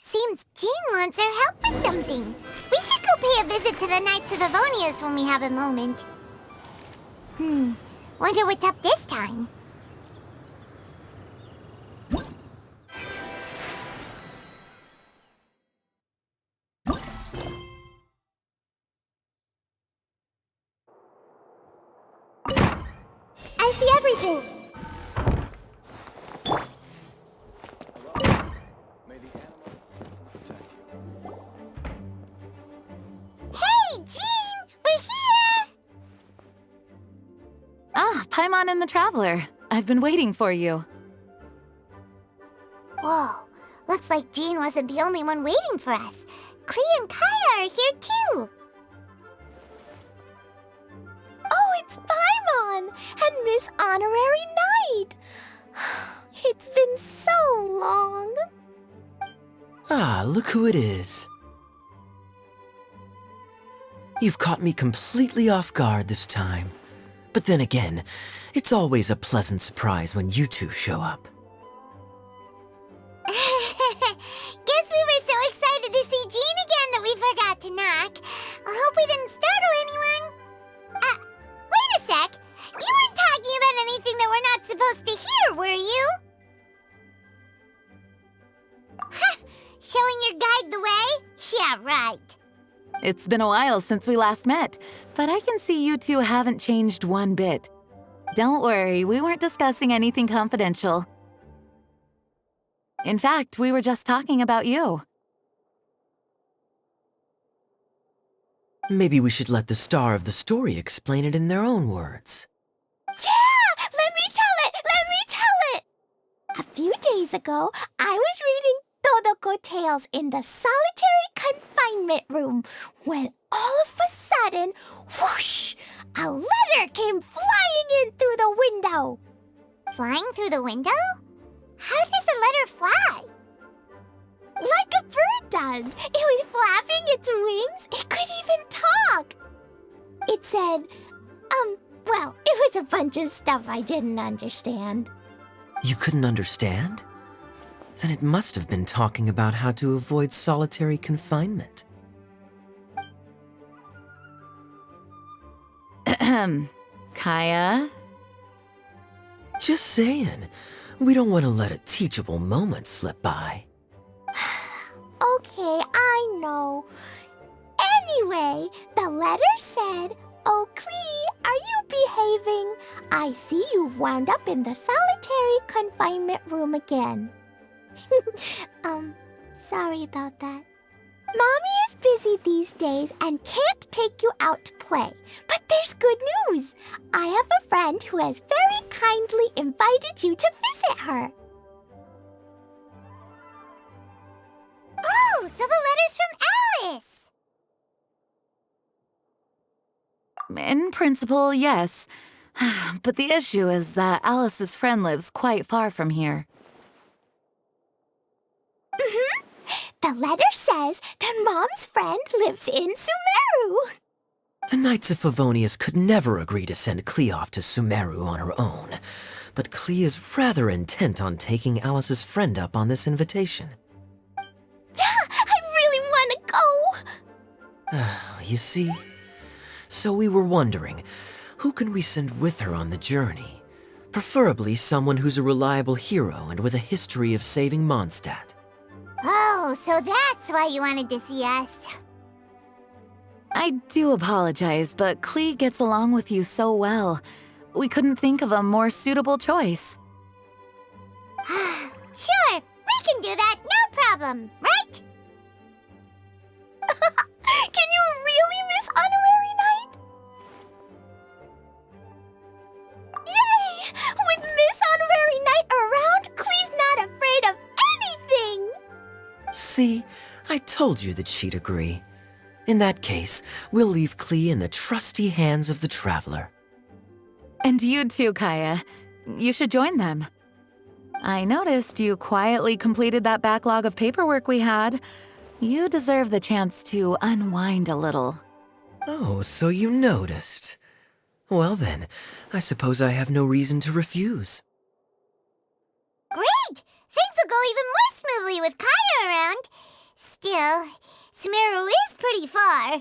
Seems Jean wants our help with something. We should go pay a visit to the Knights of Avonius when we have a moment. Wonder what's up this time. I see everything. Hey, Jean! We're here! Ah, Paimon and the Traveler. I've been waiting for you. Whoa, looks like Jean wasn't the only one waiting for us. Klee and Kaya are here too. Oh, it's Paimon and Miss Honorary Knight. It's been so long. Ah, look who it is. You've caught me completely off guard this time. But then again, it's always a pleasant surprise when you two show up. Guess we were so excited to see Jean again that we forgot to knock. I hope we didn't startle anyone. Wait a sec. You weren't talking about anything that we're not supposed to hear, were you? Showing your guide the way? Yeah, right. It's been a while since we last met, but I can see you two haven't changed one bit. Don't worry, we weren't discussing anything confidential. In fact, we were just talking about you. Maybe we should let the star of the story explain it in their own words. Yeah! Let me tell it! Let me tell it! A few days ago, I was reading Todoko Tales in the solitary confinement room when all of a sudden, whoosh! A letter came flying in through the window. Flying through the window? How does a letter fly? Like a bird does. It was flapping its wings. It could even talk. It said, well, it was a bunch of stuff I didn't understand. You couldn't understand? Then it must have been talking about how to avoid solitary confinement. Kaya? Just saying. We don't want to let a teachable moment slip by. Okay, I know. Anyway, the letter said, "Oh, Klee, are you behaving? I see you've wound up in the solitary confinement room again." Sorry about that. Mommy is busy these days and can't take you out to play. But there's good news. I have a friend who has very kindly invited you to visit her. Oh, so the letter's from Alice! In principle, yes. But the issue is that Alice's friend lives quite far from here. The letter says that Mom's friend lives in Sumeru. The Knights of Favonius could never agree to send Klee off to Sumeru on her own, but Klee is rather intent on taking Alice's friend up on this invitation. Yeah, I really want to go. You see? So we were wondering, who can we send with her on the journey? Preferably someone who's a reliable hero and with a history of saving Mondstadt. Oh, so that's why you wanted to see us. I do apologize, but Klee gets along with you so well. We couldn't think of a more suitable choice. Sure, we can do that, no problem, right? Can you really, Miss Honorary Knight? Yay! With Miss Honorary Knight around, Klee's not afraid of anything! See, I told you that she'd agree. In that case, we'll leave Klee in the trusty hands of the Traveler. And you too, Kaya. You should join them. I noticed you quietly completed that backlog of paperwork we had. You deserve the chance to unwind a little. Oh, so you noticed. Well then, I suppose I have no reason to refuse. Great! Things will go even more smoothly with Kaya around. Still, Sumeru is pretty far.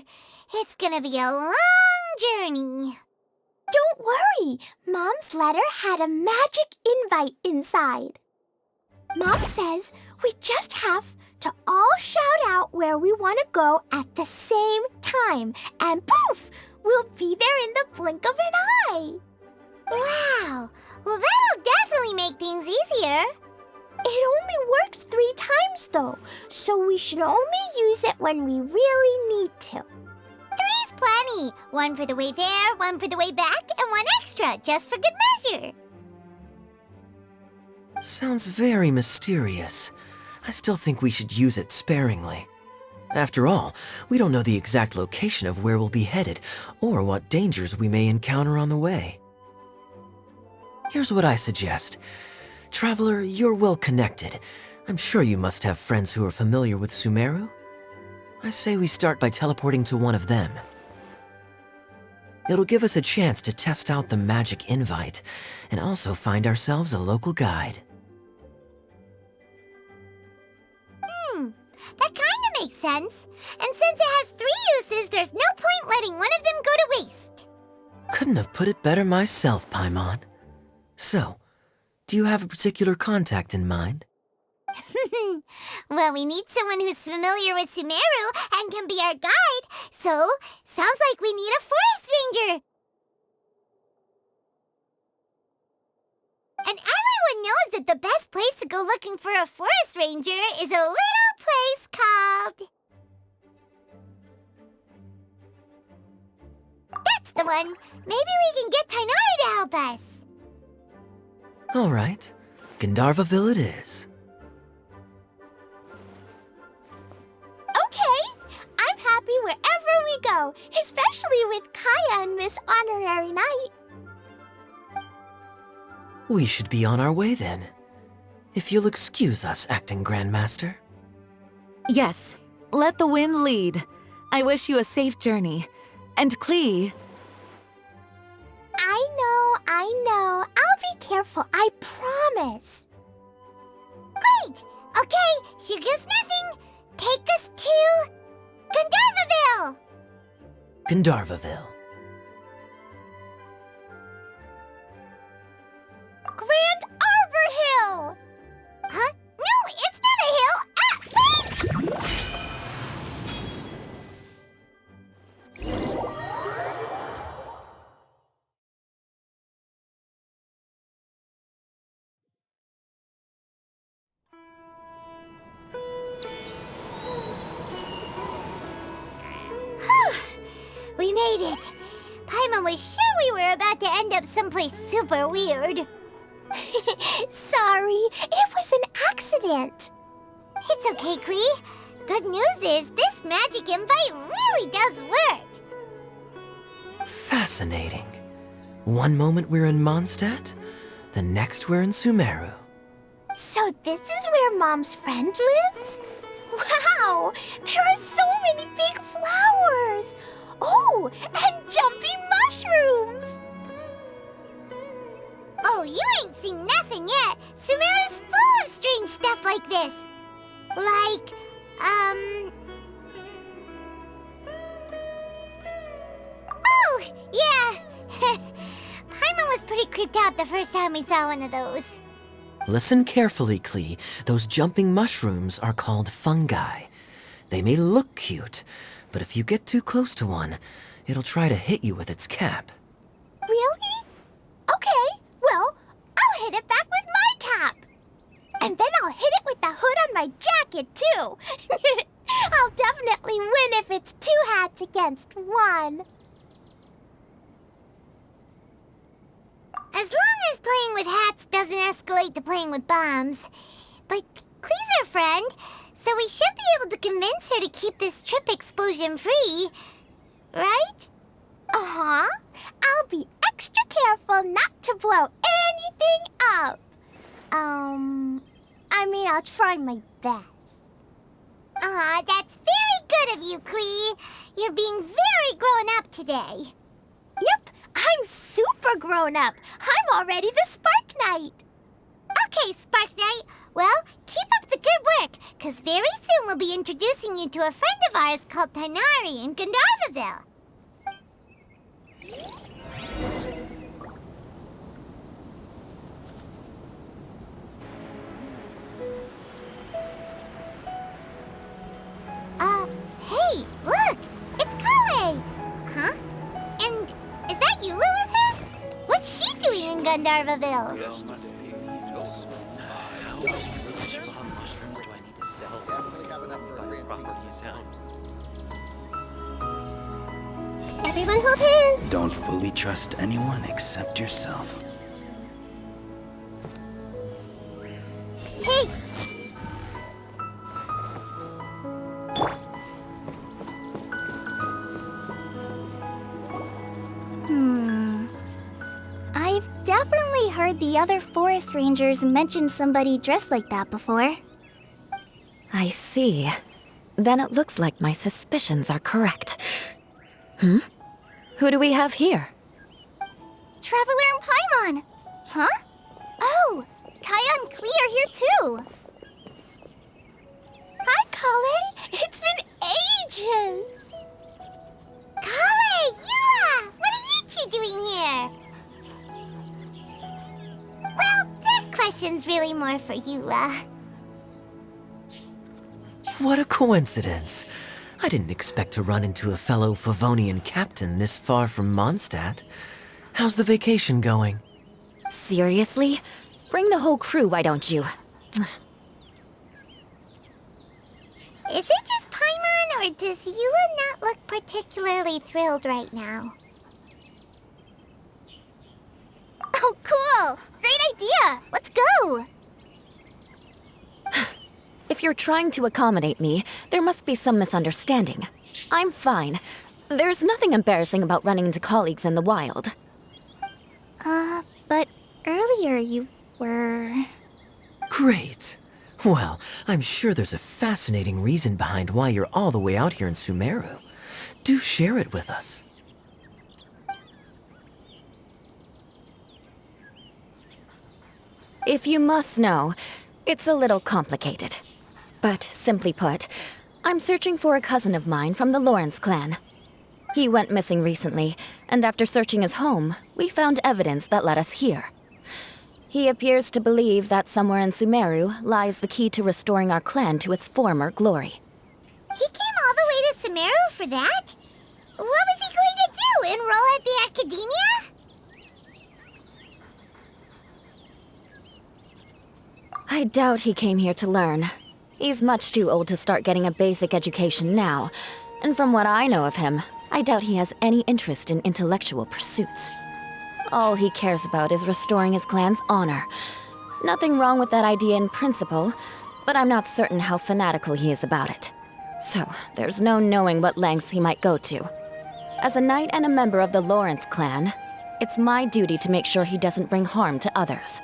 It's gonna be a long journey. Don't worry. Mom's letter had a magic invite inside. Mom says we just have to all shout out where we want to go at the same time. And poof! We'll be there in the blink of an eye. Wow. Well, that'll definitely make things easier. It only works 3 times, though, so we should only use it when we really need to. 3's plenty. 1 for the way there, 1 for the way back, and 1 extra, just for good measure. Sounds very mysterious. I still think we should use it sparingly. After all, we don't know the exact location of where we'll be headed, or what dangers we may encounter on the way. Here's what I suggest. Traveler, you're well connected. I'm sure you must have friends who are familiar with Sumeru. I say we start by teleporting to one of them. It'll give us a chance to test out the magic invite, and also find ourselves a local guide. That kinda makes sense. And since it has 3 uses, there's no point letting one of them go to waste. Couldn't have put it better myself, Paimon. So, do you have a particular contact in mind? Well, we need someone who's familiar with Sumeru and can be our guide, so sounds like we need a forest ranger. And everyone knows that the best place to go looking for a forest ranger is a little place called... That's the one! Maybe we can get Tainari to help us. All right, Gandharvaville it is. Okay, I'm happy wherever we go, especially with Kaya and Miss Honorary Knight. We should be on our way then. If you'll excuse us, Acting Grandmaster. Yes, let the wind lead. I wish you a safe journey. And Klee... I know. I'll be careful, I promise. Great! Okay, here goes nothing. Take us to... Gandharvaville! Gandharvaville. Grand Arbor Hill! Huh? No, it's not a hill! Ah, wait! We made it. Paimon was sure we were about to end up someplace super weird. Sorry, it was an accident. It's okay, Klee. Good news is this magic invite really does work. Fascinating. One moment we're in Mondstadt, the next we're in Sumeru. So this is where Mom's friend lives? Wow, there are so many big flowers. Oh, and jumping mushrooms. Oh, you ain't seen nothing yet. Sumeru's full of strange stuff like this. Like, Oh, yeah. Paimon was pretty creeped out the first time we saw one of those. Listen carefully, Klee. Those jumping mushrooms are called fungi. They may look cute, but if you get too close to one, it'll try to hit you with its cap. Really? Okay, well, I'll hit it back with my cap. And then I'll hit it with the hood on my jacket, too. I'll definitely win if it's 2 hats against 1. As long as playing with hats doesn't escalate to playing with bombs. But Klee's our friend, so we should be able to convince her to keep this trip explosion-free. Right? Uh-huh. I'll be extra careful not to blow anything up. I'll try my best. Aw, that's very good of you, Klee. You're being very grown up today. Yep, I'm super grown up. I'm already the Spark Knight. Okay, Spark Knight. Well, keep up the good work, 'cause very soon will be introducing you to a friend of ours called Tighnari in Gandharvaville. Hey, look! It's Kale! Huh? And is that Eula with her? What's she doing in Gandharvaville? Everyone hold hands. Don't fully trust anyone except yourself. Hey! I've definitely heard the other forest rangers mention somebody dressed like that before. I see. Then it looks like my suspicions are correct. Who do we have here? Traveler and Paimon! Huh? Oh, Kaya and Klee are here too! Hi, Kale! It's been ages! Kale! Eula! What are you two doing here? Well, that question's really more for Eula. What a coincidence. I didn't expect to run into a fellow Favonian captain this far from Mondstadt. How's the vacation going? Seriously? Bring the whole crew, why don't you? Is it just Paimon, or does Eula not look particularly thrilled right now? Oh, cool! Great idea! Let's go! If you're trying to accommodate me, there must be some misunderstanding. I'm fine. There's nothing embarrassing about running into colleagues in the wild. But earlier you were... Great. Well, I'm sure there's a fascinating reason behind why you're all the way out here in Sumeru. Do share it with us. If you must know, it's a little complicated. But simply put, I'm searching for a cousin of mine from the Lawrence clan. He went missing recently, and after searching his home, we found evidence that led us here. He appears to believe that somewhere in Sumeru lies the key to restoring our clan to its former glory. He came all the way to Sumeru for that? What was he going to do, enroll at the academia? I doubt he came here to learn. He's much too old to start getting a basic education now, and from what I know of him, I doubt he has any interest in intellectual pursuits. All he cares about is restoring his clan's honor. Nothing wrong with that idea in principle, but I'm not certain how fanatical he is about it. So, there's no knowing what lengths he might go to. As a knight and a member of the Lawrence clan, it's my duty to make sure he doesn't bring harm to others.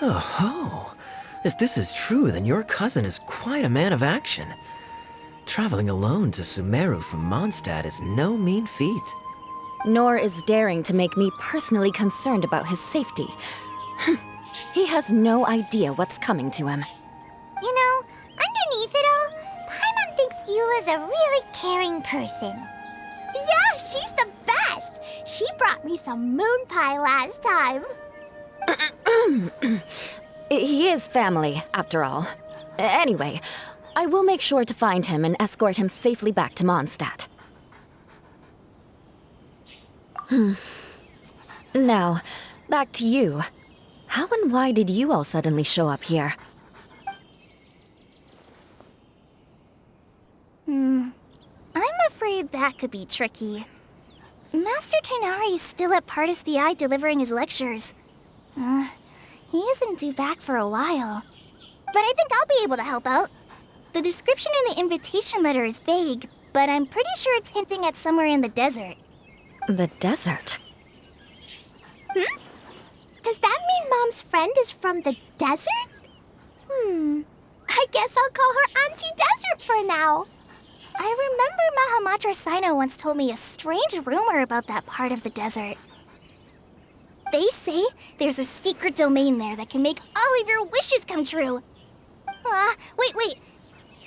Oh-ho. If this is true, then your cousin is quite a man of action. Traveling alone to Sumeru from Mondstadt is no mean feat. Nor is daring to make me personally concerned about his safety. He has no idea what's coming to him. You know, underneath it all, Paimon thinks Eula's a really caring person. Yeah, she's the best! She brought me some moon pie last time. He is family, after all. Anyway, I will make sure to find him and escort him safely back to Mondstadt. Now, back to you. How and why did you all suddenly show up here? I'm afraid that could be tricky. Master Tighnari is still at Pardis the Eye delivering his lectures. He isn't due back for a while. But I think I'll be able to help out. The description in the invitation letter is vague, but I'm pretty sure it's hinting at somewhere in the desert. The desert? Does that mean Mom's friend is from the desert? I guess I'll call her Auntie Desert for now. I remember Mahamatra Sino once told me a strange rumor about that part of the desert. They say there's a secret domain there that can make all of your wishes come true. Wait.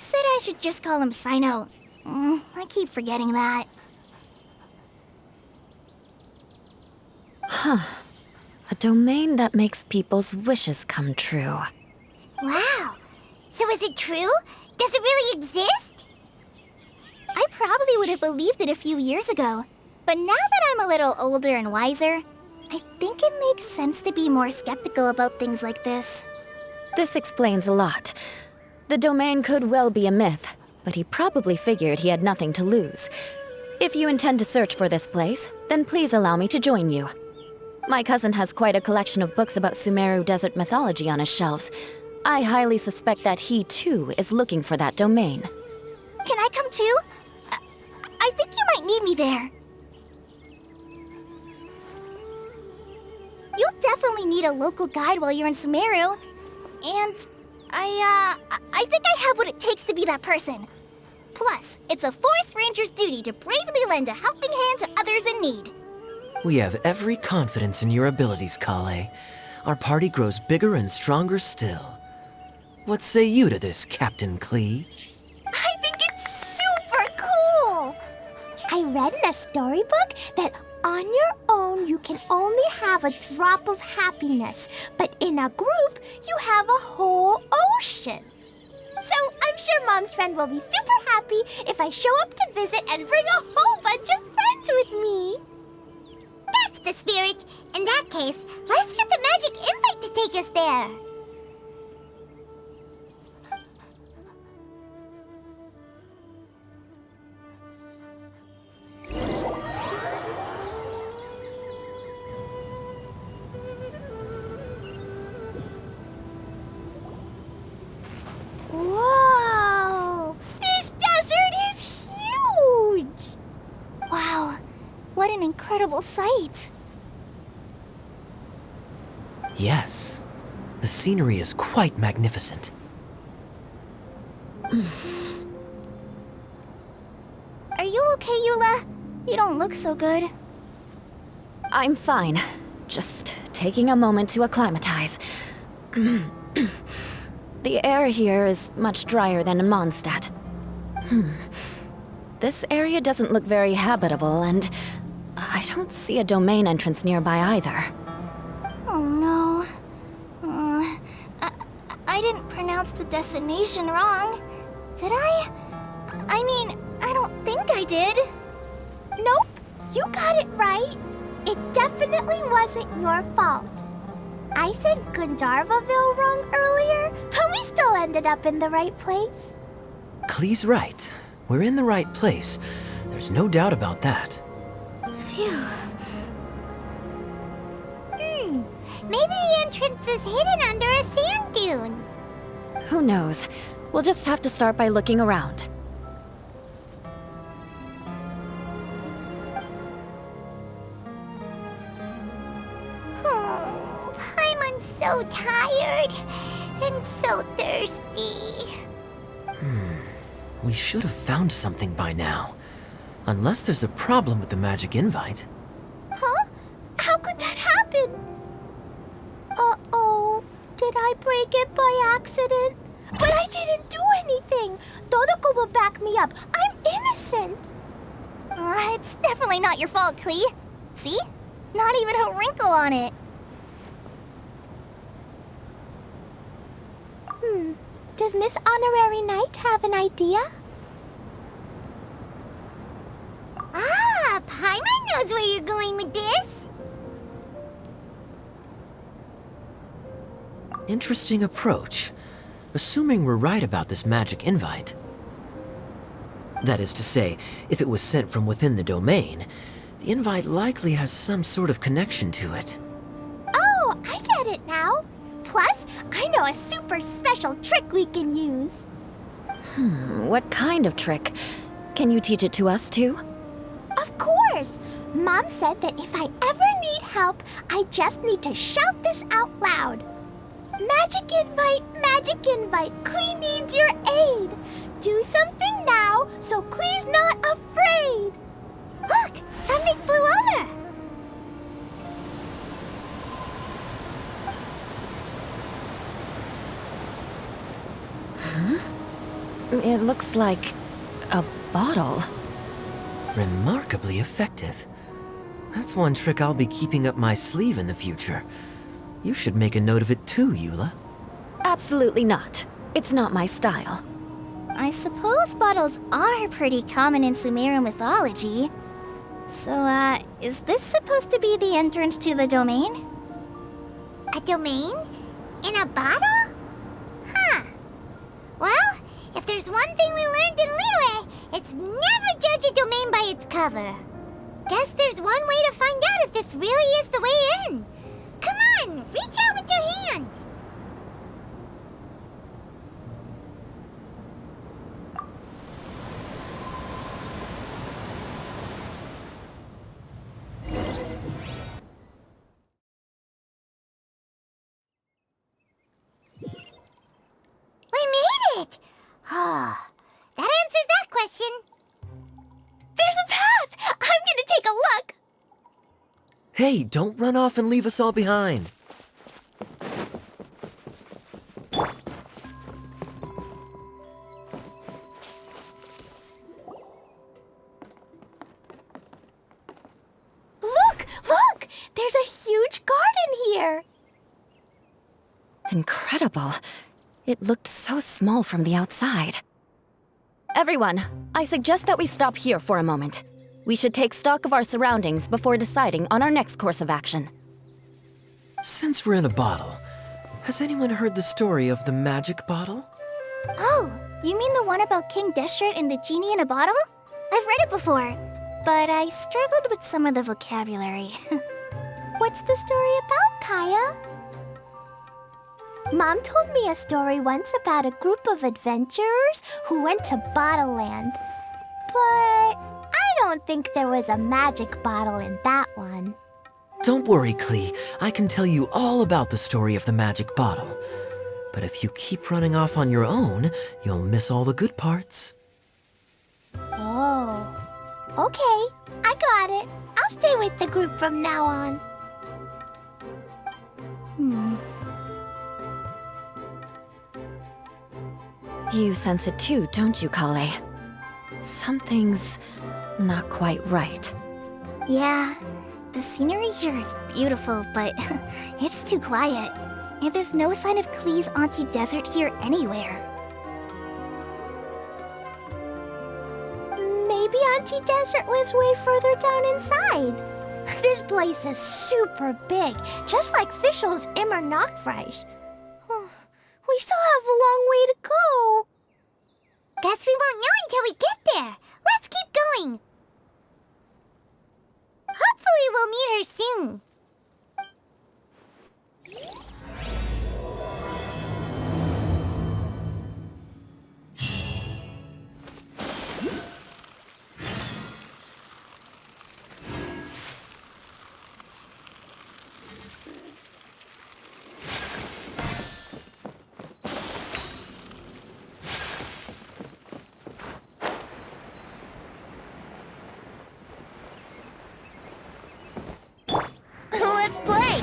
He said I should just call him Sino. I keep forgetting that. A domain that makes people's wishes come true. Wow. So is it true? Does it really exist? I probably would have believed it a few years ago. But now that I'm a little older and wiser, I think it makes sense to be more skeptical about things like this. This explains a lot. The domain could well be a myth, but he probably figured he had nothing to lose. If you intend to search for this place, then please allow me to join you. My cousin has quite a collection of books about Sumeru desert mythology on his shelves. I highly suspect that he, too, is looking for that domain. Can I come too? I think you might need me there. You'll definitely need a local guide while you're in Sumeru. And I think I have what it takes to be that person. Plus, it's a forest ranger's duty to bravely lend a helping hand to others in need. We have every confidence in your abilities, Kale. Our party grows bigger and stronger still. What say you to this, Captain Klee? I think it's super cool! I read in a storybook that on your own you can only have a drop of happiness, but in a group you have a whole ocean. So I'm sure Mom's friend will be super happy if I show up to visit and bring a whole bunch of friends with me. That's the spirit. In that case, let's get the magic invite to take us there. Whoa! This desert is huge! Wow, what an incredible sight. Yes. The scenery is quite magnificent. Are you okay, Eula? You don't look so good. I'm fine. Just taking a moment to acclimatize. The air here is much drier than in Mondstadt. This area doesn't look very habitable, and I don't see a domain entrance nearby either. Oh no. I didn't pronounce the destination wrong. Did I? I mean, I don't think I did. Nope, you got it right. It definitely wasn't your fault. I said Gandharvaville wrong earlier, but we still ended up in the right place. Klee's right. We're in the right place. There's no doubt about that. Phew. Maybe the entrance is hidden under a sand dune. Who knows? We'll just have to start by looking around. Oh, Paimon's so tired and so thirsty. We should have found something by now. Unless there's a problem with the magic invite. Huh? How could that happen? Uh-oh. Did I break it by accident? But I didn't do anything. Todoko will back me up. I'm innocent. It's definitely not your fault, Klee. See? Not even a wrinkle on it. Does Miss Honorary Knight have an idea? Ah, Paimon knows where you're going with this. Interesting approach. Assuming we're right about this magic invite. That is to say, if it was sent from within the domain, the invite likely has some sort of connection to it. Oh, I get it now. Plus, I know a super special trick we can use. What kind of trick? Can you teach it to us too? Of course! Mom said that if I ever need help, I just need to shout this out loud. Magic invite, Klee needs your aid. Do something now so Klee's not afraid. Look, something flew over. It looks like a bottle. Remarkably effective. That's one trick I'll be keeping up my sleeve in the future. You should make a note of it too, Eula. Absolutely not. It's not my style. I suppose bottles are pretty common in Sumerian mythology. So, is this supposed to be the entrance to the domain? A domain? In a bottle? Huh. Well, if there's one thing we learned in Liyue, it's never judge a domain by its cover. Guess there's one way to find out if this really is the way in. Come on, reach out with your hand. We made it! Oh, that answers that question. There's a path! I'm gonna take a look! Hey, don't run off and leave us all behind. Look! Look! There's a huge garden here! Incredible. It looked so small from the outside. Everyone, I suggest that we stop here for a moment. We should take stock of our surroundings before deciding on our next course of action. Since we're in a bottle, has anyone heard the story of the magic bottle? Oh, you mean the one about King Deshret and the genie in a bottle? I've read it before, but I struggled with some of the vocabulary. What's the story about, Kaya? Mom told me a story once about a group of adventurers who went to Bottle Land. But I don't think there was a magic bottle in that one. Don't worry, Klee. I can tell you all about the story of the magic bottle. But if you keep running off on your own, you'll miss all the good parts. Oh, okay. I got it. I'll stay with the group from now on. You sense it too, don't you, Kale? Something's not quite right. Yeah, the scenery here is beautiful, but it's too quiet. And there's no sign of Klee's Auntie Desert here anywhere. Maybe Auntie Desert lives way further down inside. This place is super big, just like Fischl's Immer Nachtreich. We still have a long way to go. Guess we won't know until we get there. Let's keep going. Hopefully we'll meet her soon. Let's play.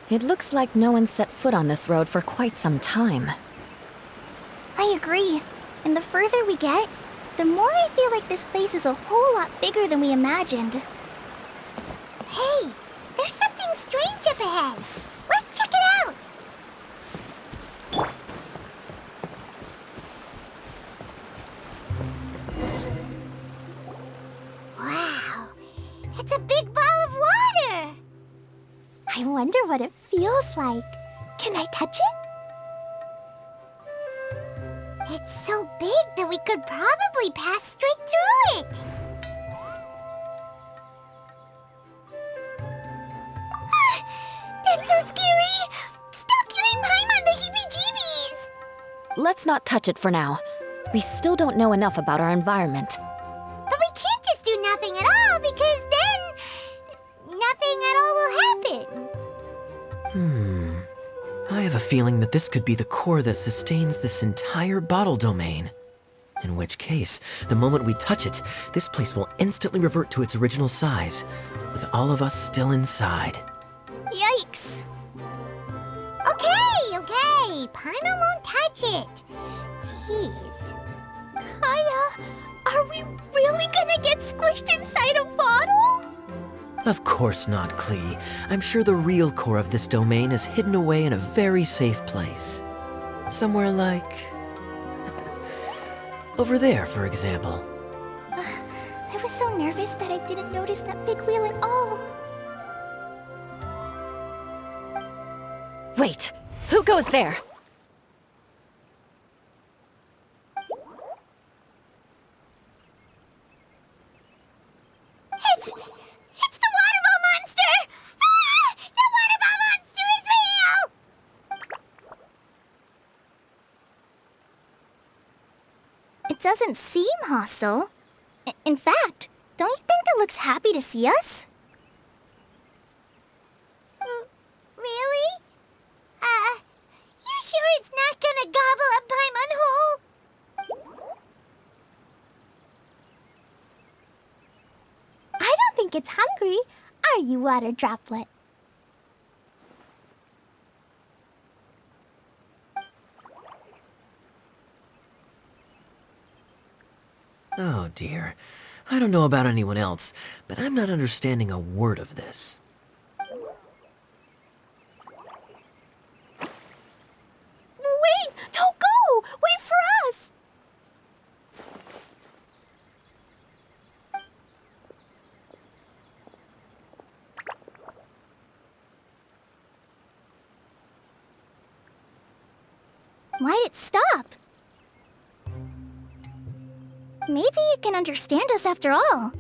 It looks like no one set foot on this road for quite some time. I agree. And the further we get, the more I feel like this place is a whole lot bigger than we imagined. Hey, there's something strange up ahead. Let's check it out. Wow, it's a big ball of water. I wonder what it feels like. Can I touch it? It's so big that we could probably pass straight through it. That's so scary! Stop giving Paimon the heebie-jeebies! Let's not touch it for now. We still don't know enough about our environment. But we can't just do nothing at all, because then nothing at all will happen. I have a feeling that this could be the core that sustains this entire bottle domain. In which case, the moment we touch it, this place will instantly revert to its original size, with all of us still inside. Yikes! Okay. Paimon won't touch it. Jeez. Kaya, are we really gonna get squished inside a bottle? Of course not, Klee. I'm sure the real core of this domain is hidden away in a very safe place. Somewhere like... over there, for example. I was so nervous that I didn't notice that big wheel at all. Wait, who goes there? It's the water ball monster! Ah! The water ball monster is real! It doesn't seem hostile. In fact, don't you think it looks happy to see us? Really? You sure it's not gonna gobble up Paimon whole? I don't think it's hungry. Are you, Water Droplet? Oh dear. I don't know about anyone else, but I'm not understanding a word of this. Wait! Don't go! Wait for us! Why'd it stop? Maybe it can understand us after all.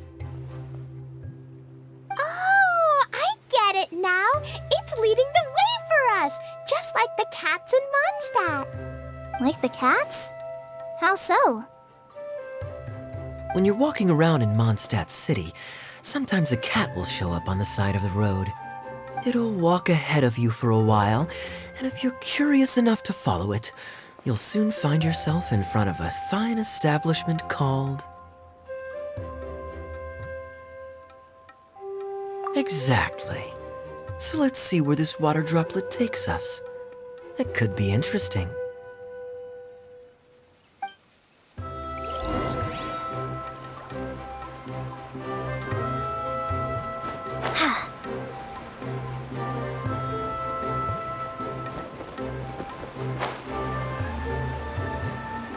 Oh, I get it now. It's leading the way for us, just like the cats in Mondstadt. Like the cats? How so? When you're walking around in Mondstadt City, sometimes a cat will show up on the side of the road. It'll walk ahead of you for a while, and if you're curious enough to follow it, you'll soon find yourself in front of a fine establishment called... Exactly. So let's see where this water droplet takes us. It could be interesting.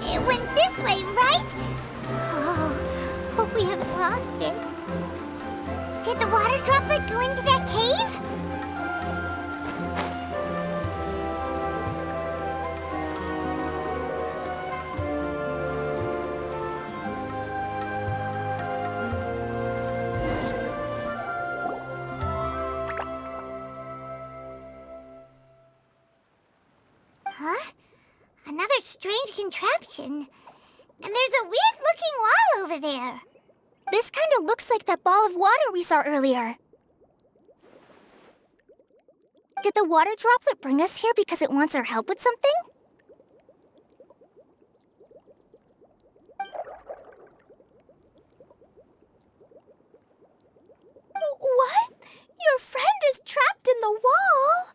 It went this way, right? Oh, hope we haven't lost it. Did the water droplet go into that cave? Huh? Another strange contraption. And there's a weird-looking wall over there. This kind of looks like that ball of water we saw earlier. Did the water droplet bring us here because it wants our help with something? What? Your friend is trapped in the wall?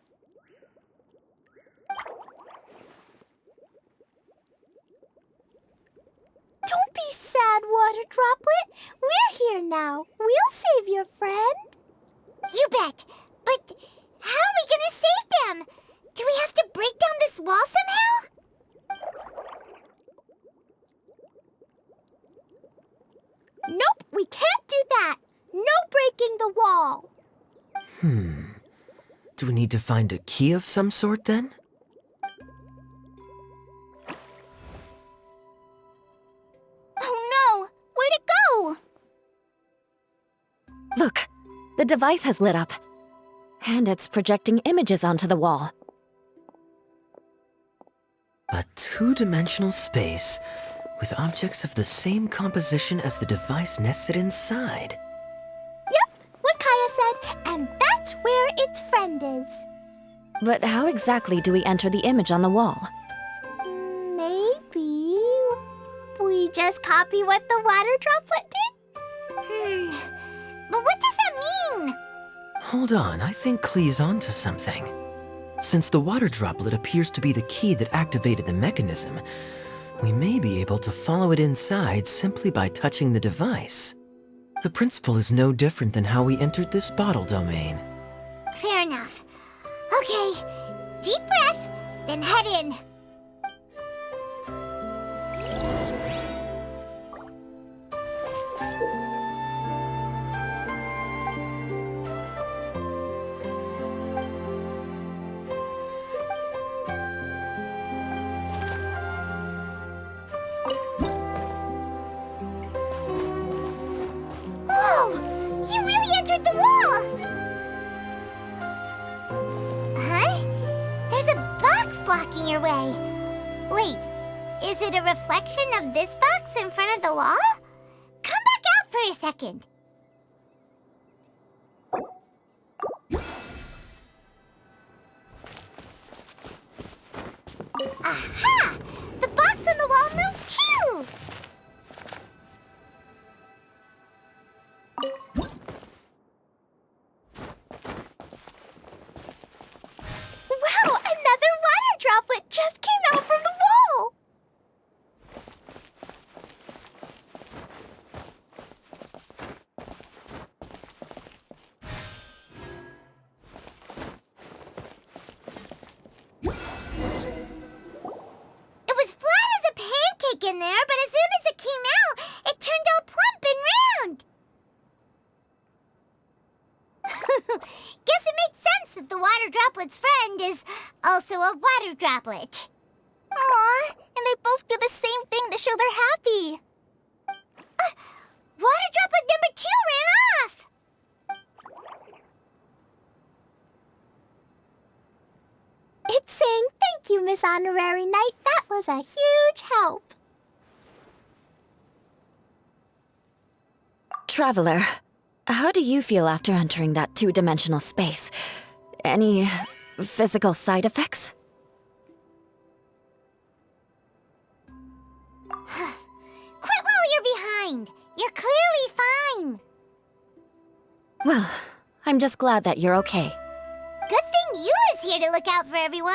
Don't be sad, Water Droplet. We're here now. We'll save your friend. You bet. But how are we gonna save them? Do we have to break down this wall somehow? Nope, we can't do that. No breaking the wall. Do we need to find a key of some sort then? Oh no! Where'd it go? Look, the device has lit up. And it's projecting images onto the wall. A two-dimensional space with objects of the same composition as the device nested inside. Yep, what Kaya said, and that's where its friend is. But how exactly do we enter the image on the wall? Maybe we just copy what the water droplet did? But what does that mean? Hold on, I think Klee's onto something. Since the water droplet appears to be the key that activated the mechanism, we may be able to follow it inside simply by touching the device. The principle is no different than how we entered this bottle domain. Fair enough. Okay, deep breath, then head in. Whoa! You really entered the wall! Huh? There's a box blocking your way. Wait, is it a reflection of this box in front of the wall? Come back out for a second. Aha! The box on the wall moved too! Wow, another water droplet just came out from the wall! It was flat as a pancake in there, but as soon as it came out, it turned all plump and round. Guess it makes sense that the water droplet's friend is also a water droplet. Aw, and they both do the same thing to show they're happy. Water droplet number 2 ran off. It's saying thank you, Miss Honorary Knight. That was a huge help. Traveler, how do you feel after entering that two-dimensional space? Any physical side effects? Quit while you're behind. You're clearly fine. Well, I'm just glad that you're okay. Good thing you is here to look out for everyone.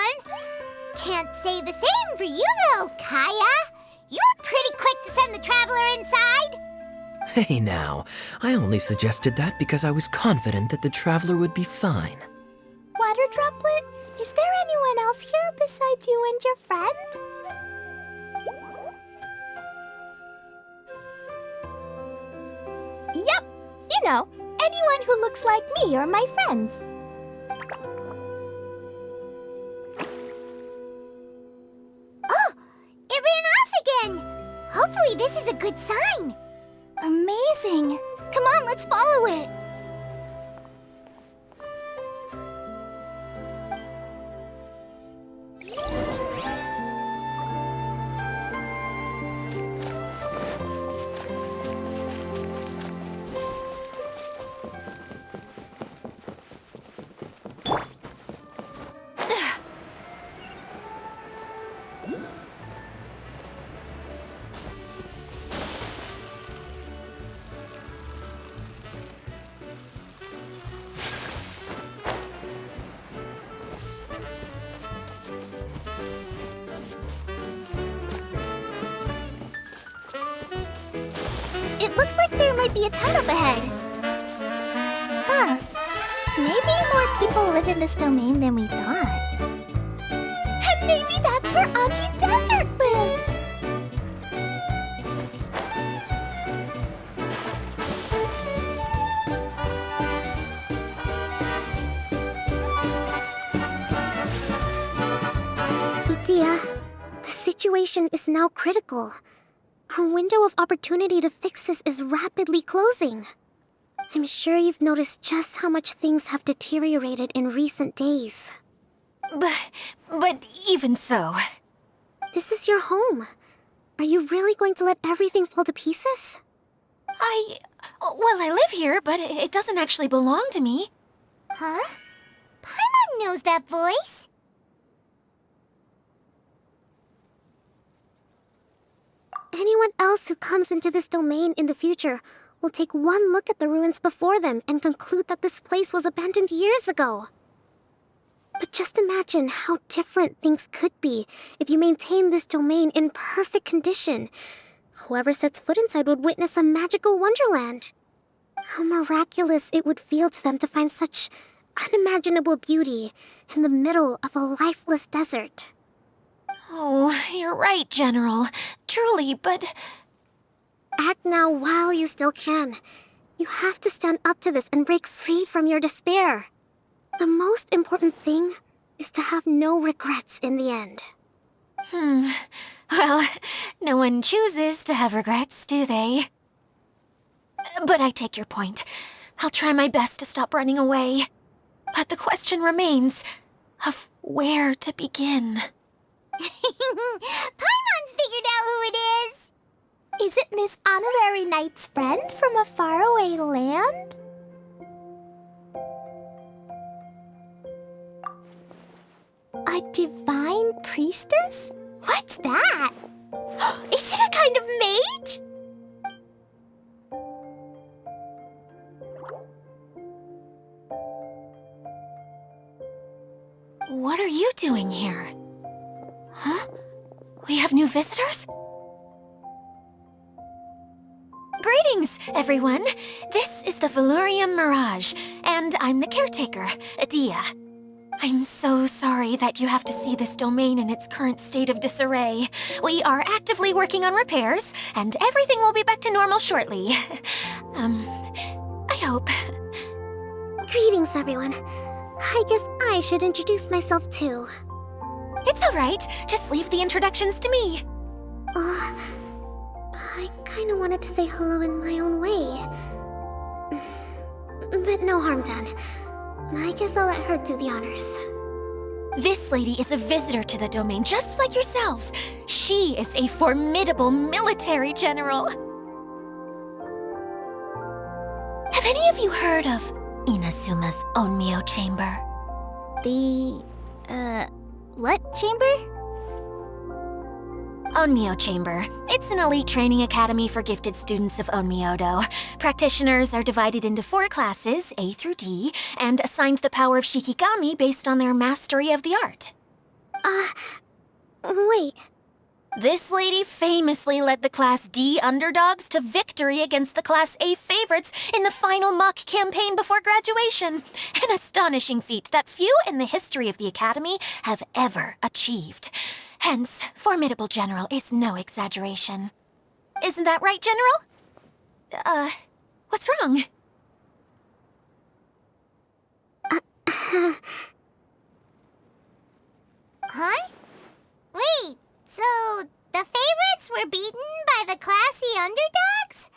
Can't say the same for you, though, Kaya. You were pretty quick to send the traveler inside. Hey now, I only suggested that because I was confident that the traveler would be fine. Water droplet, is there anyone else here besides you and your friend? Yep, you know, anyone who looks like me or my friends. Oh, it ran off again. Hopefully this is a good sign. Amazing. Come on, let's follow it. It looks like there might be a town up ahead. Huh. Maybe more people live in this domain than we thought. And maybe that's where Auntie Desert lives. Itia, the situation is now critical. Our window of opportunity to fix this is rapidly closing. I'm sure you've noticed just how much things have deteriorated in recent days. But even so... This is your home. Are you really going to let everything fall to pieces? Well, I live here, but it doesn't actually belong to me. Huh? Paimon knows that voice. Anyone else who comes into this domain in the future will take one look at the ruins before them and conclude that this place was abandoned years ago. But just imagine how different things could be if you maintain this domain in perfect condition. Whoever sets foot inside would witness a magical wonderland. How miraculous it would feel to them to find such unimaginable beauty in the middle of a lifeless desert. Oh, you're right, General. Truly, but... Act now while you still can. You have to stand up to this and break free from your despair. The most important thing is to have no regrets in the end. Well, no one chooses to have regrets, do they? But I take your point. I'll try my best to stop running away. But the question remains of where to begin. Paimon's figured out who it is! Is it Miss Honorary Knight's friend from a faraway land? A divine priestess? What's that? Is it a kind of mage? What are you doing here? Huh? We have new visitors? Greetings, everyone. This is the Valurium Mirage, and I'm the caretaker, Adia. I'm so sorry that you have to see this domain in its current state of disarray. We are actively working on repairs, and everything will be back to normal shortly. I hope. Greetings, everyone. I guess I should introduce myself too. It's all right. Just leave the introductions to me. I kinda wanted to say hello in my own way. But no harm done. I guess I'll let her do the honors. This lady is a visitor to the domain, just like yourselves. She is a formidable military general. Have any of you heard of Inasuma's Onmyo Chamber? What chamber? Onmyo Chamber. It's an elite training academy for gifted students of Onmyodo. Practitioners are divided into 4 classes, A through D, and assigned the power of Shikigami based on their mastery of the art. Wait. This lady famously led the Class D underdogs to victory against the Class A favorites in the final mock campaign before graduation. An astonishing feat that few in the history of the Academy have ever achieved. Hence, formidable general is no exaggeration. Isn't that right, General? What's wrong? Huh? Wait, so the favorites were beaten by the classy underdogs?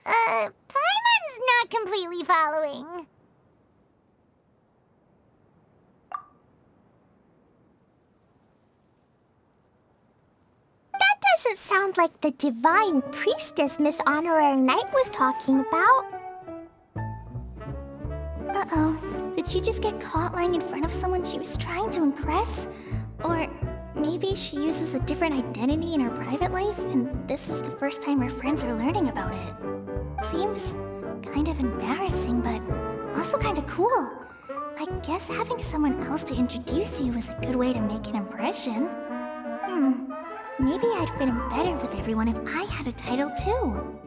Paimon's not completely following. That doesn't sound like the divine priestess Miss Honorary Knight was talking about. Uh-oh. Did she just get caught lying in front of someone she was trying to impress? Or maybe she uses a different identity in her private life, and this is the first time her friends are learning about it. Seems kind of embarrassing, but also kind of cool. I guess having someone else to introduce you is a good way to make an impression. Maybe I'd fit in better with everyone if I had a title too.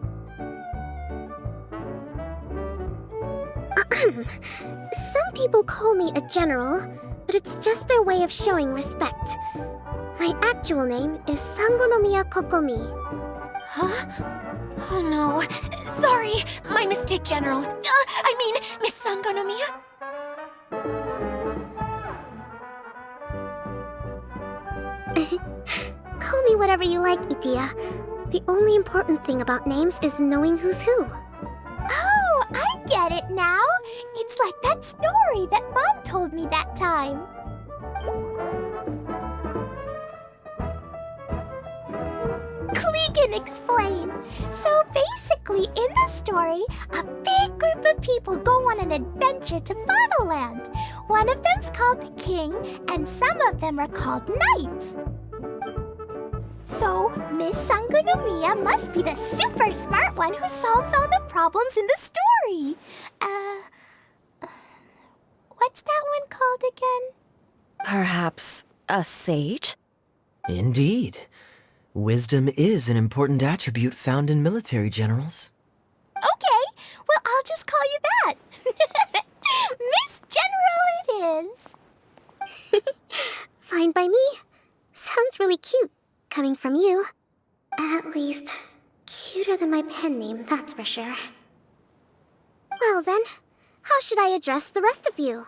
Some people call me a general, but it's just their way of showing respect. My actual name is Sangonomiya Kokomi. Huh? Oh no. Sorry, my mistake, General. I mean, Miss Sangonomiya. Call me whatever you like, Itia. The only important thing about names is knowing who's who. Oh, I get it now. It's like that story that Mom told me that time. Klee can explain. So basically, in the story, a big group of people go on an adventure to Bottleland. One of them's called the King, and some of them are called Knights. So, Miss Sangonomiya must be the super smart one who solves all the problems in the story. What's that one called again? Perhaps a sage? Indeed. Wisdom is an important attribute found in military generals. Okay, well, I'll just call you that. Miss General it is. Fine by me. Sounds really cute, coming from you. At least, cuter than my pen name, that's for sure. Well then, how should I address the rest of you?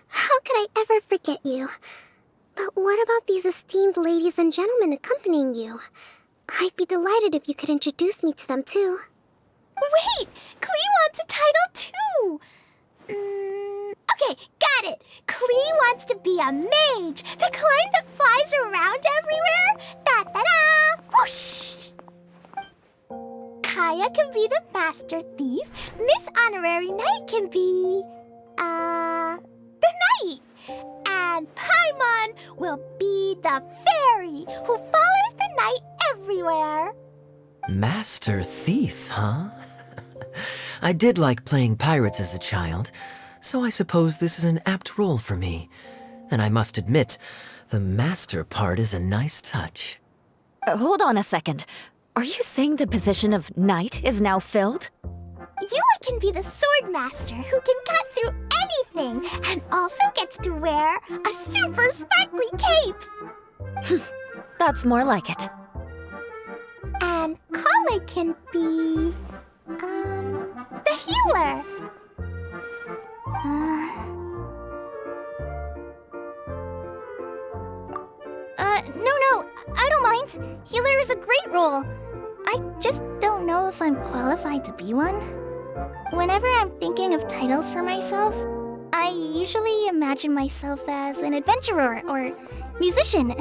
How could I ever forget you? But what about these esteemed ladies and gentlemen accompanying you? I'd be delighted if you could introduce me to them too. Wait, Klee wants a title too. Okay, got it. Klee wants to be a mage, the kind that flies around everywhere. Da-da-da! Whoosh! Kaya can be the master thief. Miss Honorary Knight can be... the knight. And Paimon will be the fairy who follows the knight everywhere. Master Thief, huh? I did like playing pirates as a child, so I suppose this is an apt role for me. And I must admit, the master part is a nice touch. Hold on a second. Are you saying the position of knight is now filled? Yula can be the sword master who can cut through anything and also gets to wear a super sparkly cape. That's more like it. And Kale can be... the healer. No, I don't mind. Healer is a great role. I just don't know if I'm qualified to be one. Whenever I'm thinking of titles for myself, I usually imagine myself as an adventurer or musician.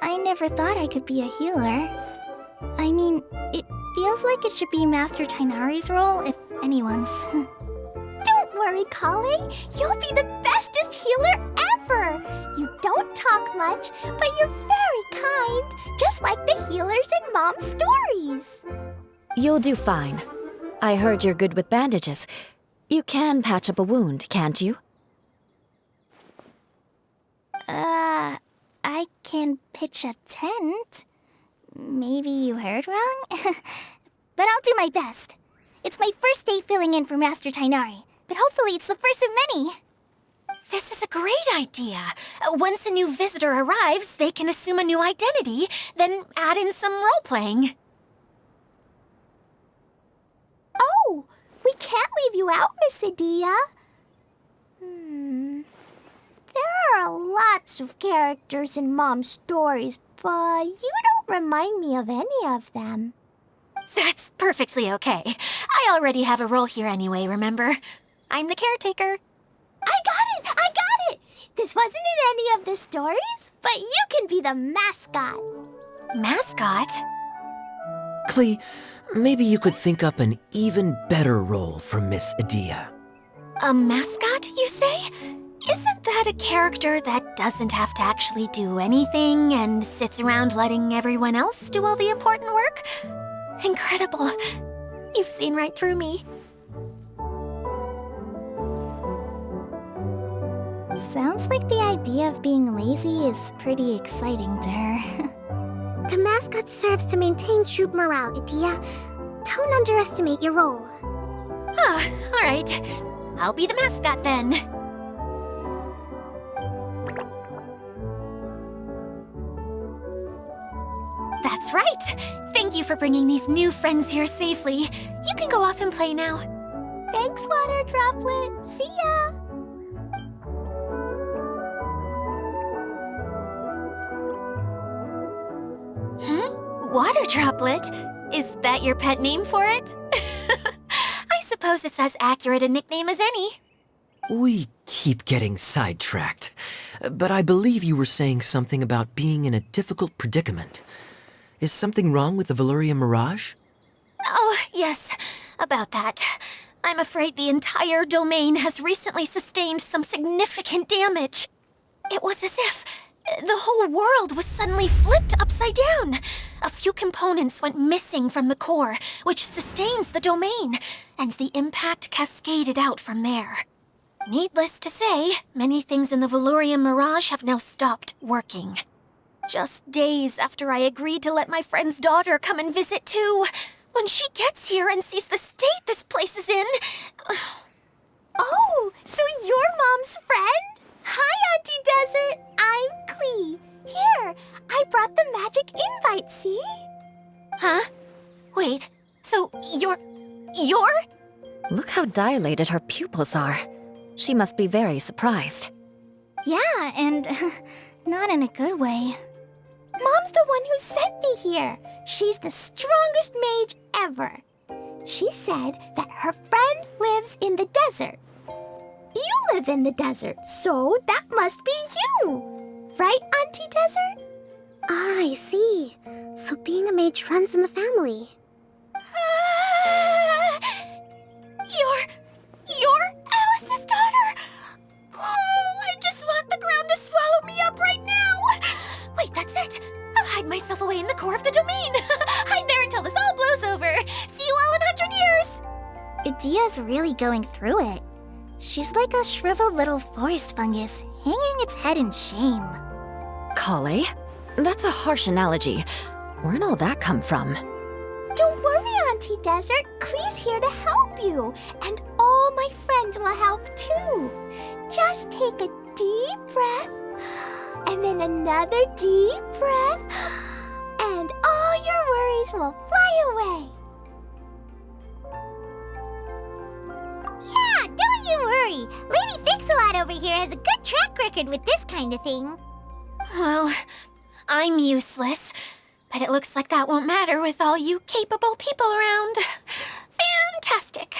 I never thought I could be a healer. I mean, it feels like it should be Master Tainari's role, if anyone's. Don't worry, Kale. You'll be the bestest healer ever. You don't talk much, but you're very kind, just like the healers in Mom's stories. You'll do fine. I heard you're good with bandages. You can patch up a wound, can't you? I can pitch a tent. Maybe you heard wrong? But I'll do my best. It's my first day filling in for Master Tainari, but hopefully it's the first of many. This is a great idea. Once a new visitor arrives, they can assume a new identity, then add in some role-playing. Oh, we can't leave you out, Miss Adia. There are lots of characters in Mom's stories, but you don't remind me of any of them. That's perfectly okay. I already have a role here anyway, remember? I'm the caretaker. I got it! This wasn't in any of the stories, but you can be the mascot. Mascot? Klee, maybe you could think up an even better role for Miss Adia. A mascot, you say? Isn't that a character that doesn't have to actually do anything and sits around letting everyone else do all the important work? Incredible. You've seen right through me. Sounds like the idea of being lazy is pretty exciting to her. The mascot serves to maintain troop morale, Adia. Don't underestimate your role. Ah, all right. I'll be the mascot then. That's right. Thank you for bringing these new friends here safely. You can go off and play now. Thanks, Water Droplet. See ya! Water Droplet? Is that your pet name for it? I suppose it's as accurate a nickname as any. We keep getting sidetracked, but I believe you were saying something about being in a difficult predicament. Is something wrong with the Veluria Mirage? Oh, yes, about that. I'm afraid the entire domain has recently sustained some significant damage. It was as if the whole world was suddenly flipped upside down. A few components went missing from the core, which sustains the domain, and the impact cascaded out from there. Needless to say, many things in the Valorium Mirage have now stopped working. Just days after I agreed to let my friend's daughter come and visit too. When she gets here and sees the state this place is in... Oh, so you're Mom's friend? Hi, Auntie Desert. I'm Klee. Here, I brought the magic invite, see? Huh? Wait, so you're... Look how dilated her pupils are. She must be very surprised. Yeah, and not in a good way. Mom's the one who sent me here. She's the strongest mage ever. She said that her friend lives in the desert. You live in the desert, so that must be you. Right, Auntie Desert? Ah, I see. So being a mage runs in the family. You're Alice's daughter? Oh, I just want the ground to swallow me up right now. Wait, that's it. I'll hide myself away in the core of the domain. Hide there until this all blows over. See you all in 100 years. Idia's really going through it. She's like a shriveled little forest fungus, hanging its head in shame. Kale? That's a harsh analogy. Where'd all that come from? Don't worry, Auntie Desert. Klee's here to help you. And all my friends will help too. Just take a deep breath. And then another deep breath. And all your worries will fly away. Yeah, don't you worry. Lady Fix-A-Lot over here has a good track record with this kind of thing. Well, I'm useless. But it looks like that won't matter with all you capable people around. Fantastic.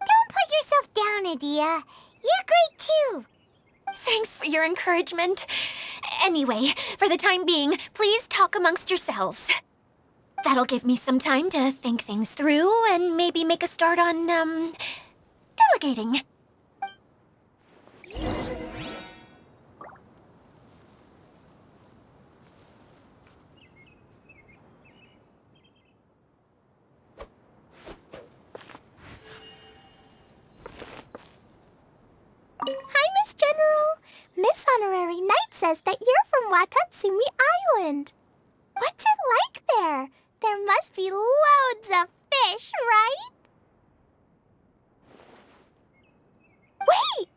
Don't put yourself down, Adia. You're great too. Thanks for your encouragement. Anyway, for the time being, please talk amongst yourselves. That'll give me some time to think things through and maybe make a start on, delegating. Hi, Miss General. Miss Honorary Knight says that you're from Watatsumi Island. What's it like there? There must be loads of fish, right? Wait!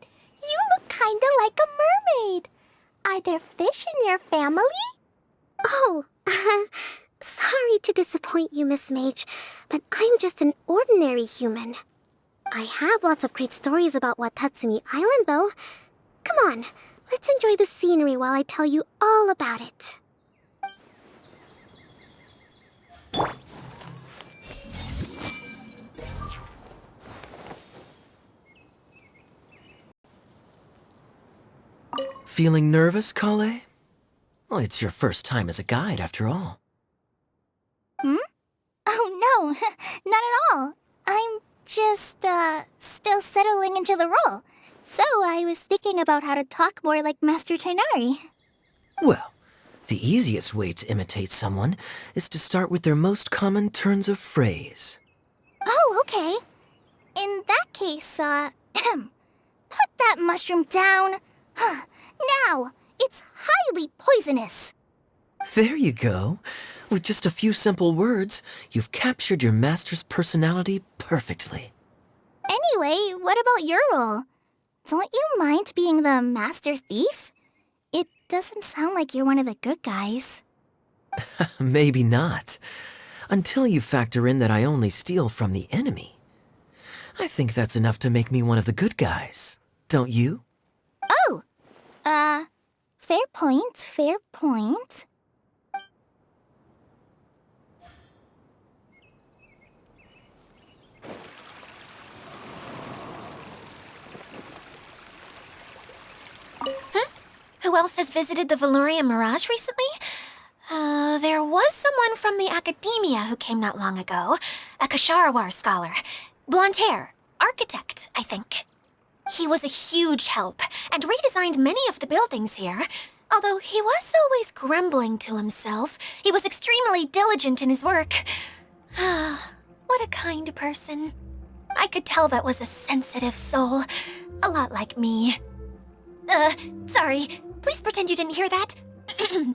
You look kinda like a mermaid. Are there fish in your family? Oh, sorry to disappoint you, Miss Mage, but I'm just an ordinary human. I have lots of great stories about Watatsumi Island, though. Come on, let's enjoy the scenery while I tell you all about it. Feeling nervous, Kale? Well, it's your first time as a guide, after all. Oh no, not at all. I'm just, still settling into the role. So I was thinking about how to talk more like Master Tighnari. Well, the easiest way to imitate someone is to start with their most common turns of phrase. Oh, okay. In that case, put that mushroom down. Now, it's highly poisonous. There you go. With just a few simple words, you've captured your master's personality perfectly. Anyway, what about your role? Don't you mind being the master thief? It doesn't sound like you're one of the good guys. Maybe not. Until you factor in that I only steal from the enemy. I think that's enough to make me one of the good guys. Don't you? Oh! Fair point, fair point. Who else has visited the Valorium Mirage recently? There was someone from the academia who came not long ago. A Kasharawar scholar. Blonde hair. architect, I think. He was a huge help and redesigned many of the buildings here. Although he was always grumbling to himself, he was extremely diligent in his work. What a kind person. I could tell that was a sensitive soul, a lot like me. Sorry, please pretend you didn't hear that. I'm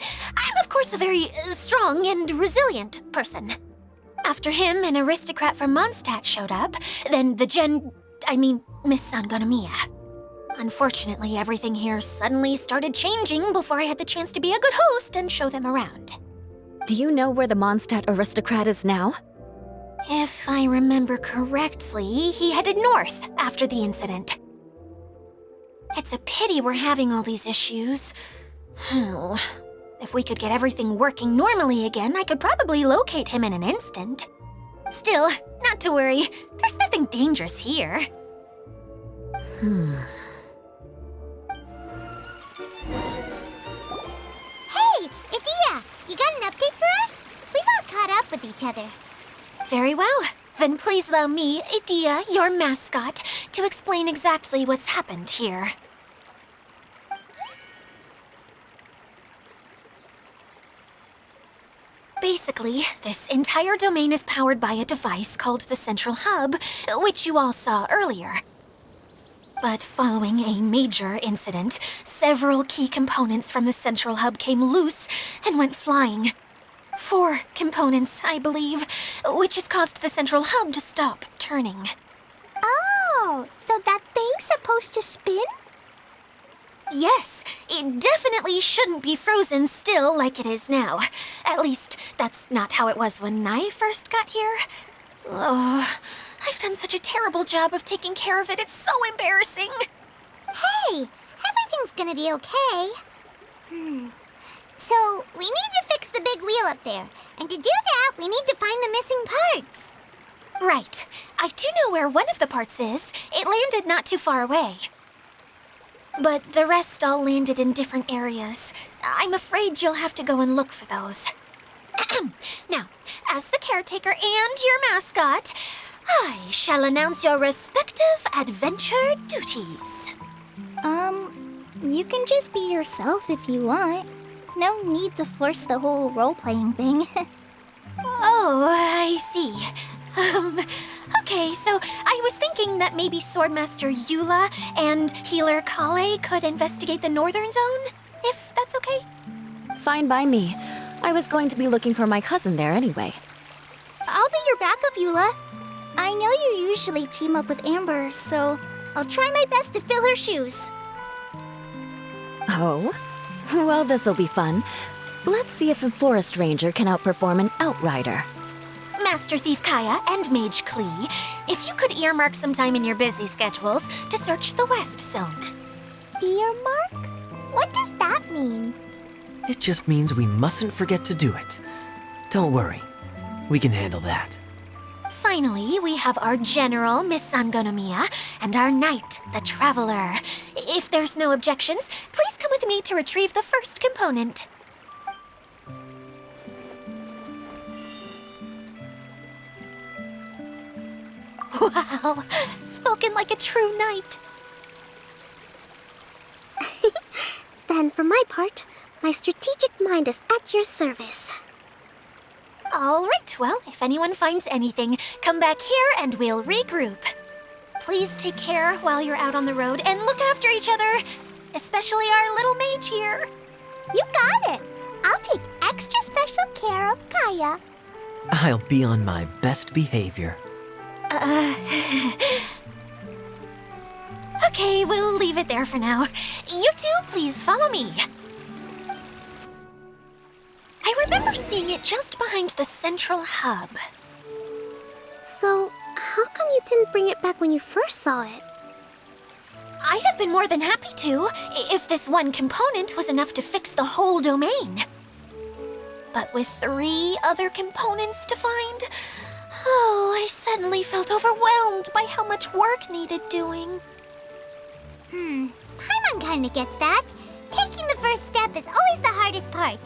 of course a very strong and resilient person. After him, an aristocrat from Mondstadt showed up, then Miss Sangonomiya. Unfortunately, everything here suddenly started changing before I had the chance to be a good host and show them around. Do you know where the Mondstadt aristocrat is now? If I remember correctly, he headed north after the incident. It's a pity we're having all these issues. If we could get everything working normally again, I could probably locate him in an instant. Still, not to worry. There's nothing dangerous here. Hey, Idia, you got an update for us? We've all caught up with each other. Very well. Then please allow me, Idia, your mascot, to explain exactly what's happened here. Basically, this entire domain is powered by a device called the Central Hub, which you all saw earlier. But following a major incident, several key components from the Central Hub came loose and went flying. 4 components, I believe, which has caused the Central Hub to stop turning. Oh, so that thing's supposed to spin? Yes, it definitely shouldn't be frozen still like it is now. At least, that's not how it was when I first got here. Oh, I've done such a terrible job of taking care of it, it's so embarrassing. Hey, everything's gonna be okay. So, we need to fix the big wheel up there. And to do that, we need to find the missing parts. Right. I do know where one of the parts is. It landed not too far away. But the rest all landed in different areas. I'm afraid you'll have to go and look for those. Now, as the caretaker and your mascot, I shall announce your respective adventure duties. You can just be yourself if you want. No need to force the whole role-playing thing. Oh, I see. Okay, so I was thinking that maybe Swordmaster Eula and Healer Kale could investigate the northern zone, if that's okay? Fine by me. I was going to be looking for my cousin there anyway. I'll be your backup, Eula. I know you usually team up with Amber, so I'll try my best to fill her shoes. Oh? Well, this'll be fun. Let's see if a forest ranger can outperform an outrider. Master Thief Kaya and Mage Klee, if you could earmark some time in your busy schedules to search the West Zone. Earmark? What does that mean? It just means we mustn't forget to do it. Don't worry. We can handle that. Finally, we have our General, Miss Sangonomiya, and our Knight, the Traveler. If there's no objections, please come with me to retrieve the first component. Wow, spoken like a true knight. Then, for my part, my strategic mind is at your service. All right, well, if anyone finds anything, come back here and we'll regroup. Please take care while you're out on the road and look after each other, especially our little mage here. You got it. I'll take extra special care of Kaya. I'll be on my best behavior. Okay, we'll leave it there for now. You two, please follow me. I remember seeing it just behind the Central Hub. So, how come you didn't bring it back when you first saw it? I'd have been more than happy to, if this one component was enough to fix the whole domain. But with 3 other components to find, I suddenly felt overwhelmed by how much work needed doing. Paimon kinda gets that. Taking the first step is always the hardest part.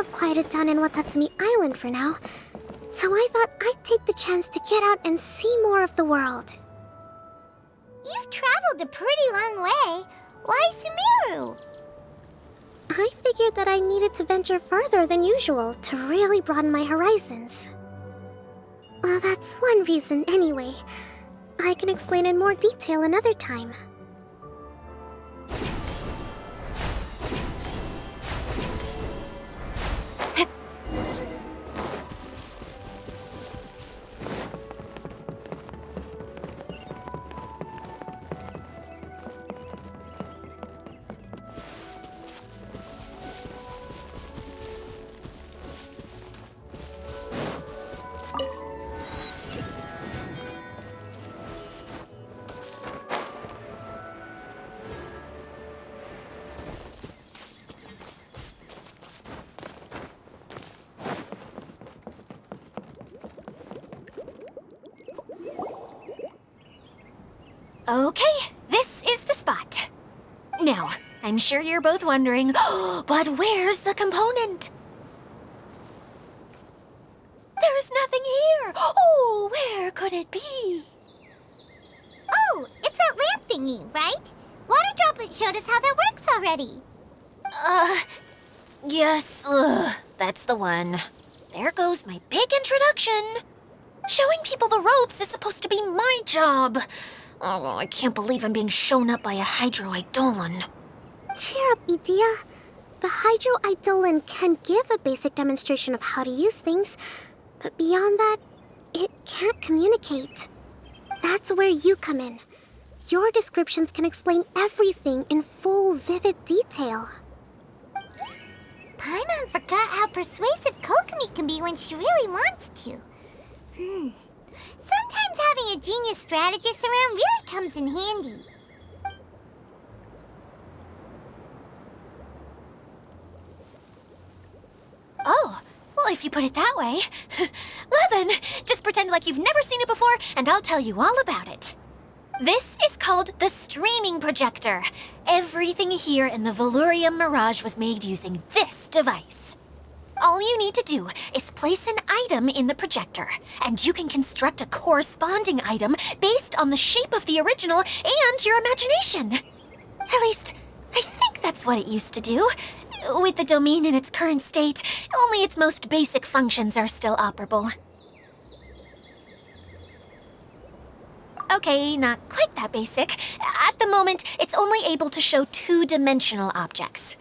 have quieted down in Watatsumi Island for now, so I thought I'd take the chance to get out and see more of the world. You've traveled a pretty long way. Why Sumeru? I figured that I needed to venture further than usual to really broaden my horizons. Well, that's one reason anyway. I can explain in more detail another time. Okay, this is the spot. Now, I'm sure you're both wondering, but where's the component? There's nothing here. Oh, where could it be? Oh, it's that lamp thingy, right? Water Droplet showed us how that works already. Yes, that's the one. There goes my big introduction. Showing people the ropes is supposed to be my job. Oh, I can't believe I'm being shown up by a Hydro Eidolon. Cheer up, Idia. The Hydro Eidolon can give a basic demonstration of how to use things, but beyond that, it can't communicate. That's where you come in. Your descriptions can explain everything in full, vivid detail. Paimon forgot how persuasive Kokomi can be when she really wants to. Sometimes having a genius strategist around really comes in handy. Oh, well, if you put it that way. Well then, just pretend like you've never seen it before, and I'll tell you all about it. This is called the streaming projector. Everything here in the Valurium Mirage was made using this device. All you need to do is place an item in the projector, and you can construct a corresponding item based on the shape of the original and your imagination. At least, I think that's what it used to do. With the domain in its current state, only its most basic functions are still operable. Okay, not quite that basic. At the moment, it's only able to show two-dimensional objects.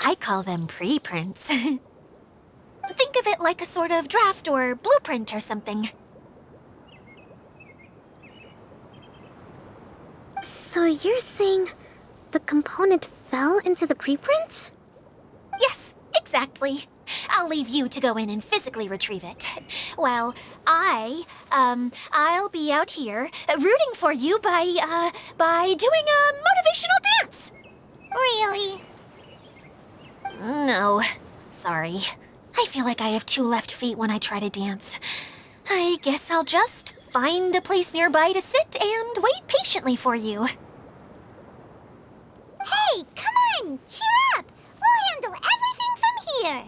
I call them preprints. Think of it like a sort of draft or blueprint or something. So you're saying the component fell into the preprints? Yes, exactly. I'll leave you to go in and physically retrieve it. Well, I'll be out here rooting for you by doing a motivational dance. Really? No, sorry. I feel like I have two left feet when I try to dance. I guess I'll just find a place nearby to sit and wait patiently for you. Hey, come on! Cheer up! We'll handle everything from here!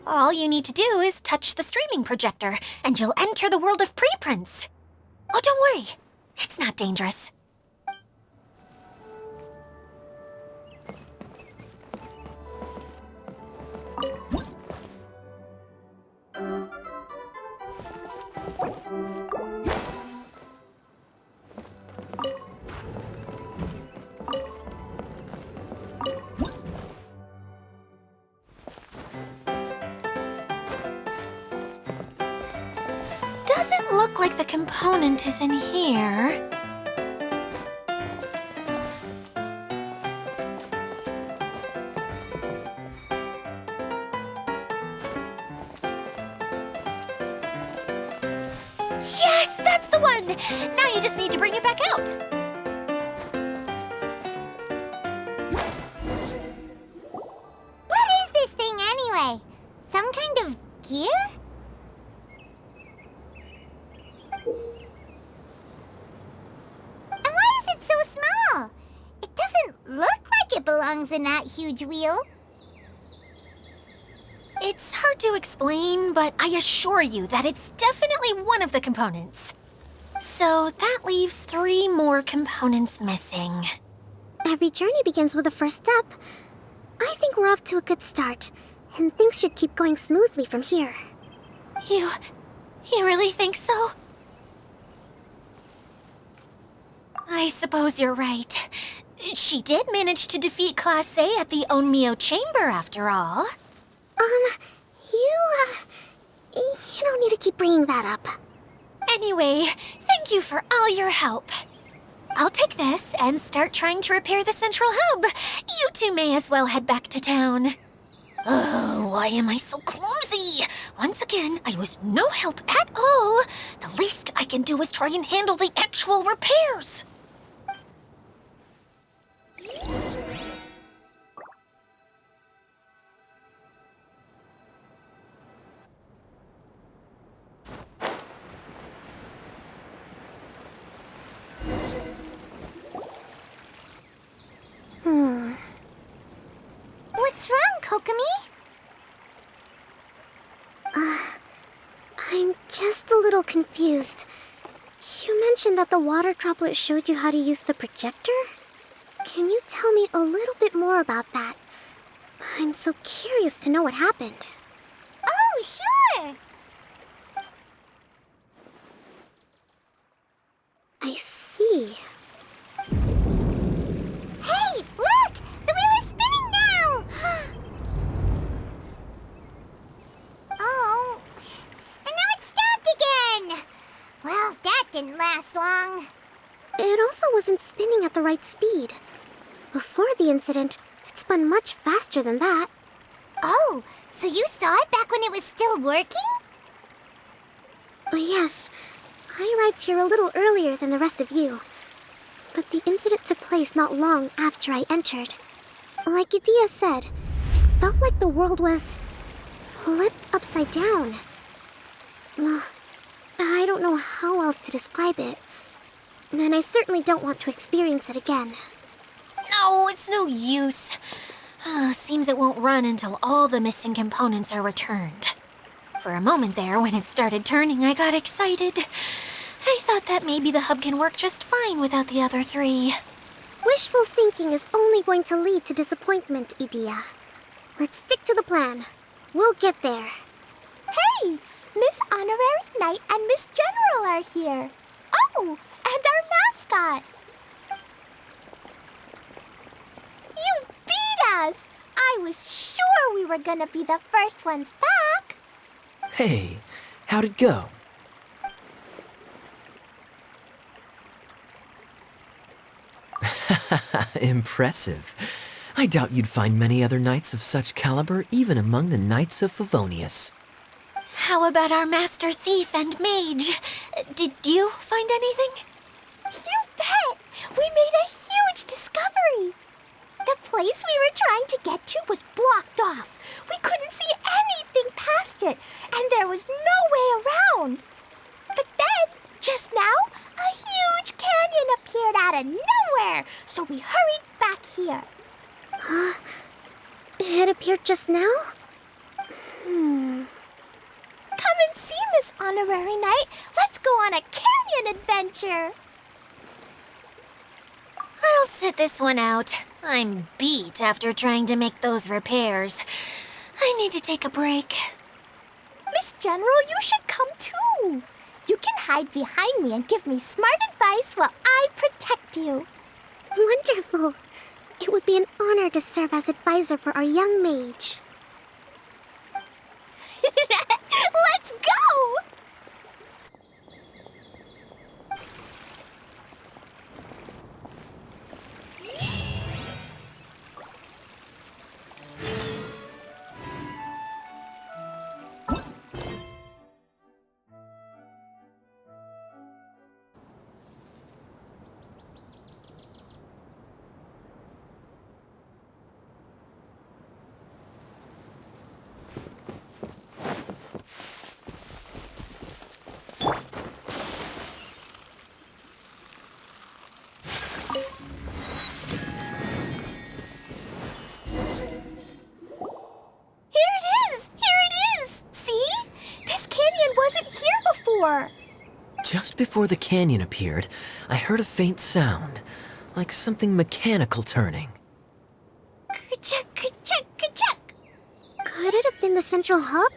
All you need to do is touch the streaming projector, and you'll enter the world of preprints. Oh, don't worry. It's not dangerous. Doesn't look like the component is in here. Yes, that's the one! Now you just need to bring it back out. What is this thing anyway? Some kind of gear? And why is it so small? It doesn't look like it belongs in that huge wheel. It's hard to explain, but I assure you that it's definitely one of the components. So that leaves 3 more components missing. Every journey begins with a first step. I think we're off to a good start, and things should keep going smoothly from here. You really think so? I suppose you're right. She did manage to defeat Class A at the Onmyo Chamber, after all. You don't need to keep bringing that up. Anyway, thank you for all your help. I'll take this and start trying to repair the central hub. You two may as well head back to town. Oh, why am I so clumsy? Once again, I was no help at all. The least I can do is try and handle the actual repairs. What's wrong, Kokomi? I'm just a little confused. You mentioned that the water droplet showed you how to use the projector? Can you tell me a little bit more about that? I'm so curious to know what happened. Oh, sure. I see. Hey, look! The wheel is spinning now! Oh, and now it's stopped again! Well, that didn't last long. It also wasn't spinning at the right speed. Before the incident, it spun much faster than that. Oh, so you saw it back when it was still working? Yes, I arrived here a little earlier than the rest of you. But the incident took place not long after I entered. Like Idia said, it felt like the world was flipped upside down. Well, I don't know how else to describe it. And I certainly don't want to experience it again. No, it's no use. Seems it won't run until all the missing components are returned. For a moment there, when it started turning, I got excited. I thought that maybe the hub can work just fine without the other 3. Wishful thinking is only going to lead to disappointment, Idia. Let's stick to the plan. We'll get there. Hey! Miss Honorary Knight and Miss General are here. Oh, and our mascot. You beat us! I was sure we were gonna be the first ones back. Hey, how'd it go? Impressive. I doubt you'd find many other knights of such caliber even among the Knights of Favonius. How about our master thief and mage? Did you find anything? You bet! We made a huge discovery. The place we were trying to get to was blocked off. We couldn't see anything past it, and there was no way around. But then, just now, a huge canyon appeared out of nowhere, so we hurried back here. It appeared just now? Come and see, Miss Honorary Knight. Let's go on a canyon adventure. I'll sit this one out. I'm beat after trying to make those repairs. I need to take a break. Miss General, you should come too. You can hide behind me and give me smart advice while I protect you. Wonderful. It would be an honor to serve as advisor for our young mage. Let's go! Just before the canyon appeared, I heard a faint sound, like something mechanical turning. Ka-chuck, ka-chuck, ka-chuck. Could it have been the central hub?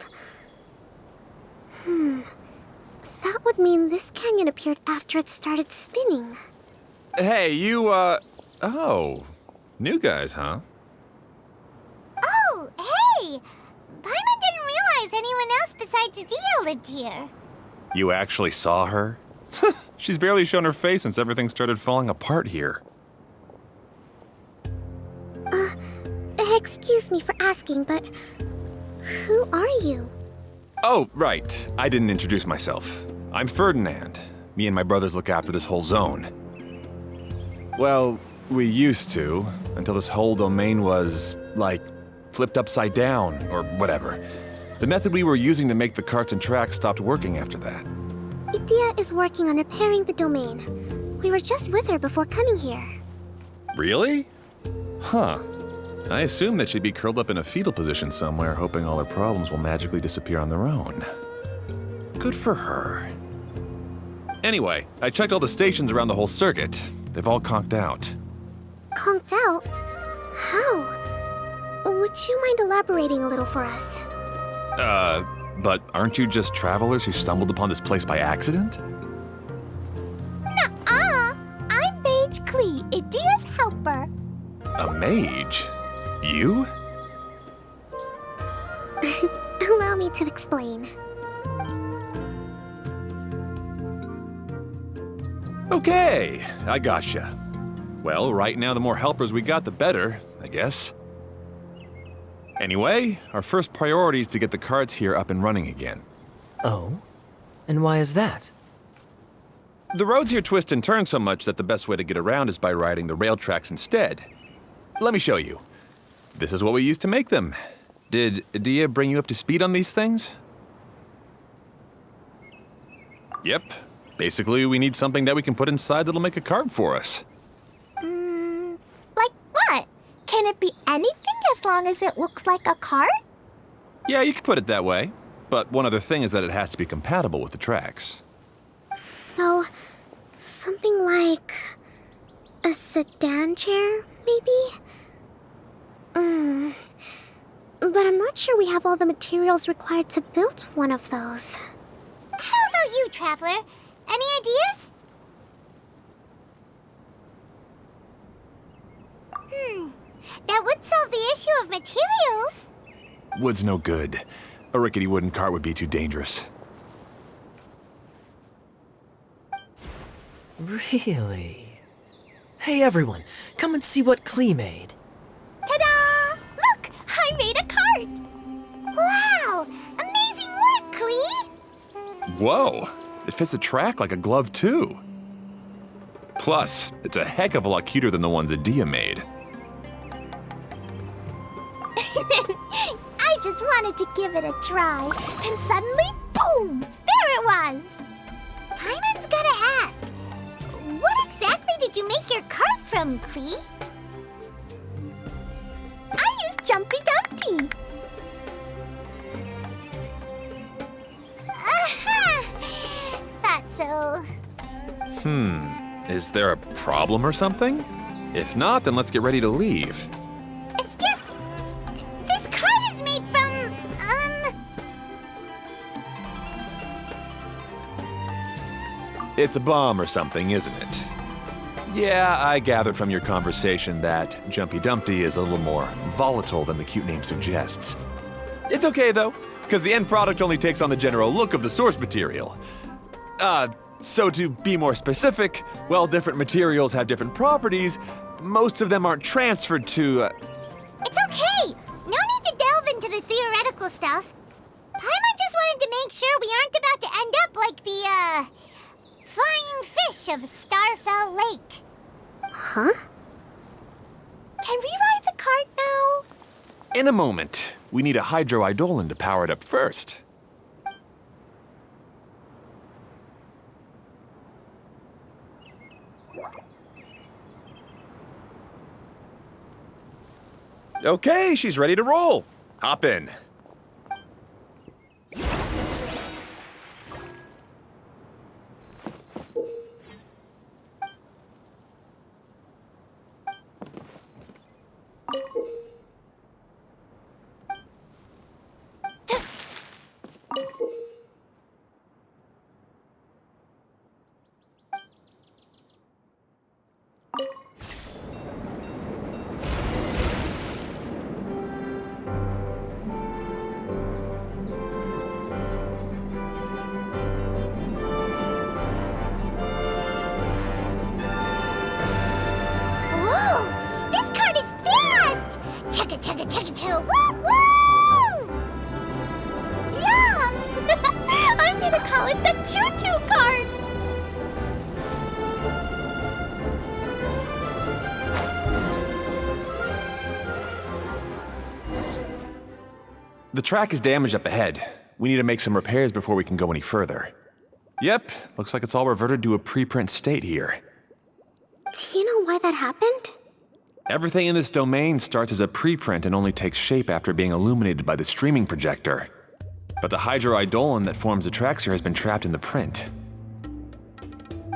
That would mean this canyon appeared after it started spinning. Hey, you, oh. New guys, huh? Oh, hey! Paimon didn't realize anyone else besides Dia lived here. You actually saw her? She's barely shown her face since everything started falling apart here. Excuse me for asking, but who are you? Oh, right. I didn't introduce myself. I'm Ferdinand. Me and my brothers look after this whole zone. Well, we used to, until this whole domain was, like, flipped upside down, or whatever. The method we were using to make the carts and tracks stopped working after that. Idia is working on repairing the domain. We were just with her before coming here. Really? Huh. I assume that she'd be curled up in a fetal position somewhere, hoping all her problems will magically disappear on their own. Good for her. Anyway, I checked all the stations around the whole circuit. They've all conked out. Conked out? How? Would you mind elaborating a little for us? But aren't you just travelers who stumbled upon this place by accident? Nuh-uh. I'm Mage Klee, Idia's helper. A mage? You? Allow me to explain. Okay, I gotcha. Well, right now the more helpers we got, the better, I guess. Anyway, our first priority is to get the carts here up and running again. Oh? And why is that? The roads here twist and turn so much that the best way to get around is by riding the rail tracks instead. Let me show you. This is what we used to make them. Did Dia bring you up to speed on these things? Yep. Basically, we need something that we can put inside that'll make a cart for us. Like what? Can it be anything as long as it looks like a cart? Yeah, you could put it that way. But one other thing is that it has to be compatible with the tracks. So, something like a sedan chair, maybe? But I'm not sure we have all the materials required to build one of those. How about you, Traveler? Any ideas? That would solve the issue of materials. Wood's no good. A rickety wooden cart would be too dangerous. Really? Hey everyone, come and see what Klee made. Ta-da! Look! I made a cart! Wow! Amazing work, Klee! Whoa! It fits a track like a glove, too. Plus, it's a heck of a lot cuter than the ones that Dia made. I just wanted to give it a try, and suddenly, boom! There it was! Paimon's gotta ask, what exactly did you make your cart from, Klee? I used Jumpy Dumpty. Thought so. Is there a problem or something? If not, then let's get ready to leave. It's just... this cart is made from, It's a bomb or something, isn't it? Yeah, I gathered from your conversation that Jumpy Dumpty is a little more volatile than the cute name suggests. It's okay, though, because the end product only takes on the general look of the source material. So to be more specific, while different materials have different properties, most of them aren't transferred to, It's okay! No need to delve into the theoretical stuff. Paimon just wanted to make sure we aren't about to end up like the, flying fish of Starfell Lake. Huh? Can we ride the cart now? In a moment. We need a hydroidolin to power it up first. Okay, she's ready to roll. Hop in. choo-choo! Woo woo! Yeah! I'm gonna call it the choo-choo cart! The track is damaged up ahead. We need to make some repairs before we can go any further. Yep, looks like it's all reverted to a preprint state here. Do you know why that happened? Everything in this domain starts as a preprint and only takes shape after being illuminated by the streaming projector. But the hydroidolin that forms the tracks here has been trapped in the print.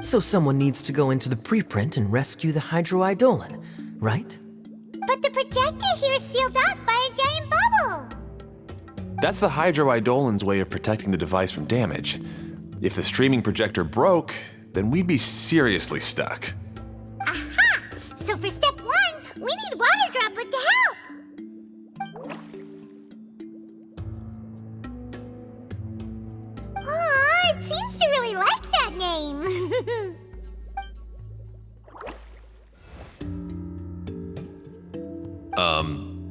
So someone needs to go into the preprint and rescue the hydroidolin, right? But the projector here is sealed off by a giant bubble! That's the hydroidolin's way of protecting the device from damage. If the streaming projector broke, then we'd be seriously stuck. Aha! So for step 1, we need water droplet to help! Aw, it seems to really like that name!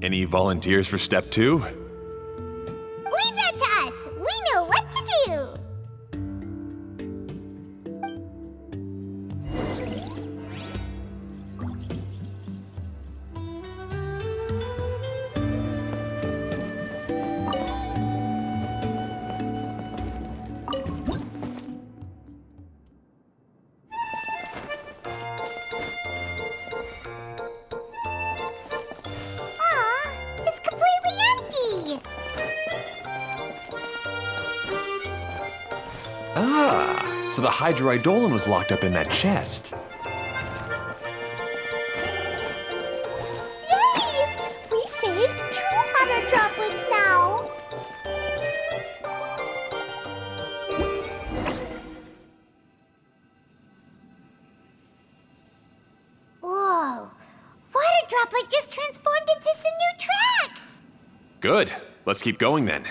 Any volunteers for step 2? Leave that to us! We know what to do! Aw, it's completely empty! Ah, so the hydroidolin was locked up in that chest. Yay! We saved 2 water droplets now! Whoa! Water droplet just transformed into some new tracks! Good. Let's keep going then.